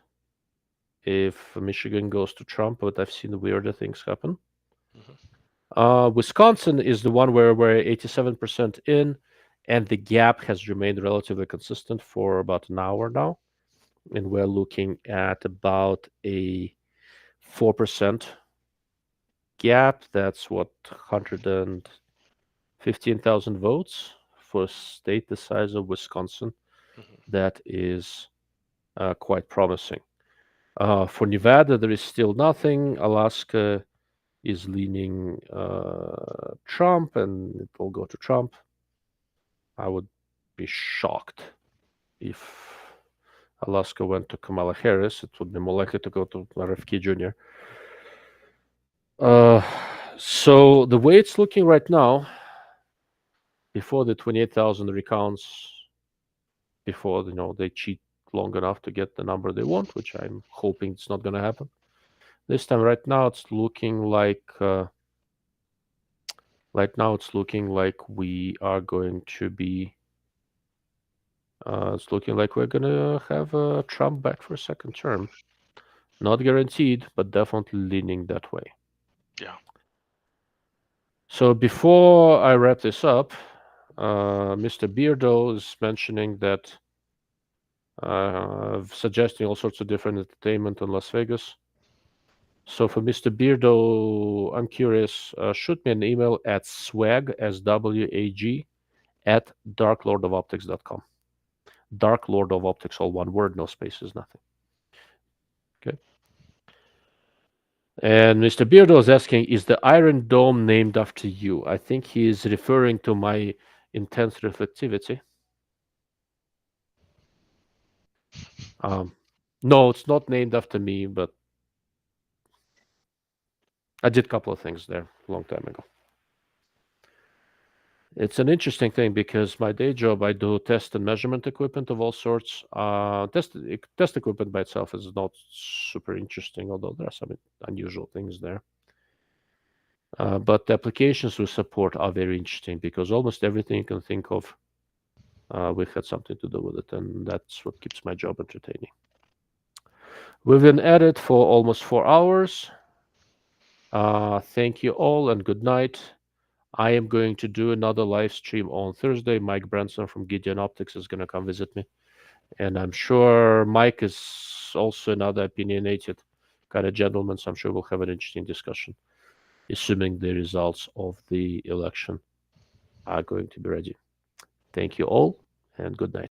if Michigan goes to Trump, but I've seen weirder things happen. Wisconsin is the one where we're 87% in, and the gap has remained relatively consistent for about an hour now. And we're looking at about a 4% gap. That's what, 115,000 votes for a state the size of Wisconsin. That is quite promising. For Nevada, there is still nothing. Alaska is leaning Trump, and it will go to Trump. I would be shocked if Alaska went to Kamala Harris. It would be more likely to go to RFK Jr. So the way it's looking right now, before the 28,000 recounts, before they cheat long enough to get the number they want, which I'm hoping it's not going to happen. This time, right now, it's looking like we are going to be. It's looking like we're going to have Trump back for a second term. Not guaranteed, but definitely leaning that way. Yeah. So before I wrap this up, Mr. Beardo is mentioning that suggesting all sorts of different entertainment in Las Vegas. So for Mr. Beardo, I'm curious. Shoot me an email at swag, SWAG, at darklordofoptics.com. Dark Lord of Optics, all one word, no spaces, nothing. Okay. And Mr. Beardo is asking, is the Iron Dome named after you? I think he is referring to my intense reflectivity. No, it's not named after me, but I did a couple of things there a long time ago. It's an interesting thing because my day job, I do test and measurement equipment of all sorts. Test equipment by itself is not super interesting, although there are some unusual things there. But the applications we support are very interesting because almost everything you can think of, we've had something to do with it, and that's what keeps my job entertaining. We've been at it for almost 4 hours. Thank you all and good night. I am going to do another live stream on Thursday. Mike Branson from Gideon Optics is going to come visit me. And I'm sure Mike is also another opinionated kind of gentleman, so I'm sure we'll have an interesting discussion, assuming the results of the election are going to be ready. Thank you all, and good night.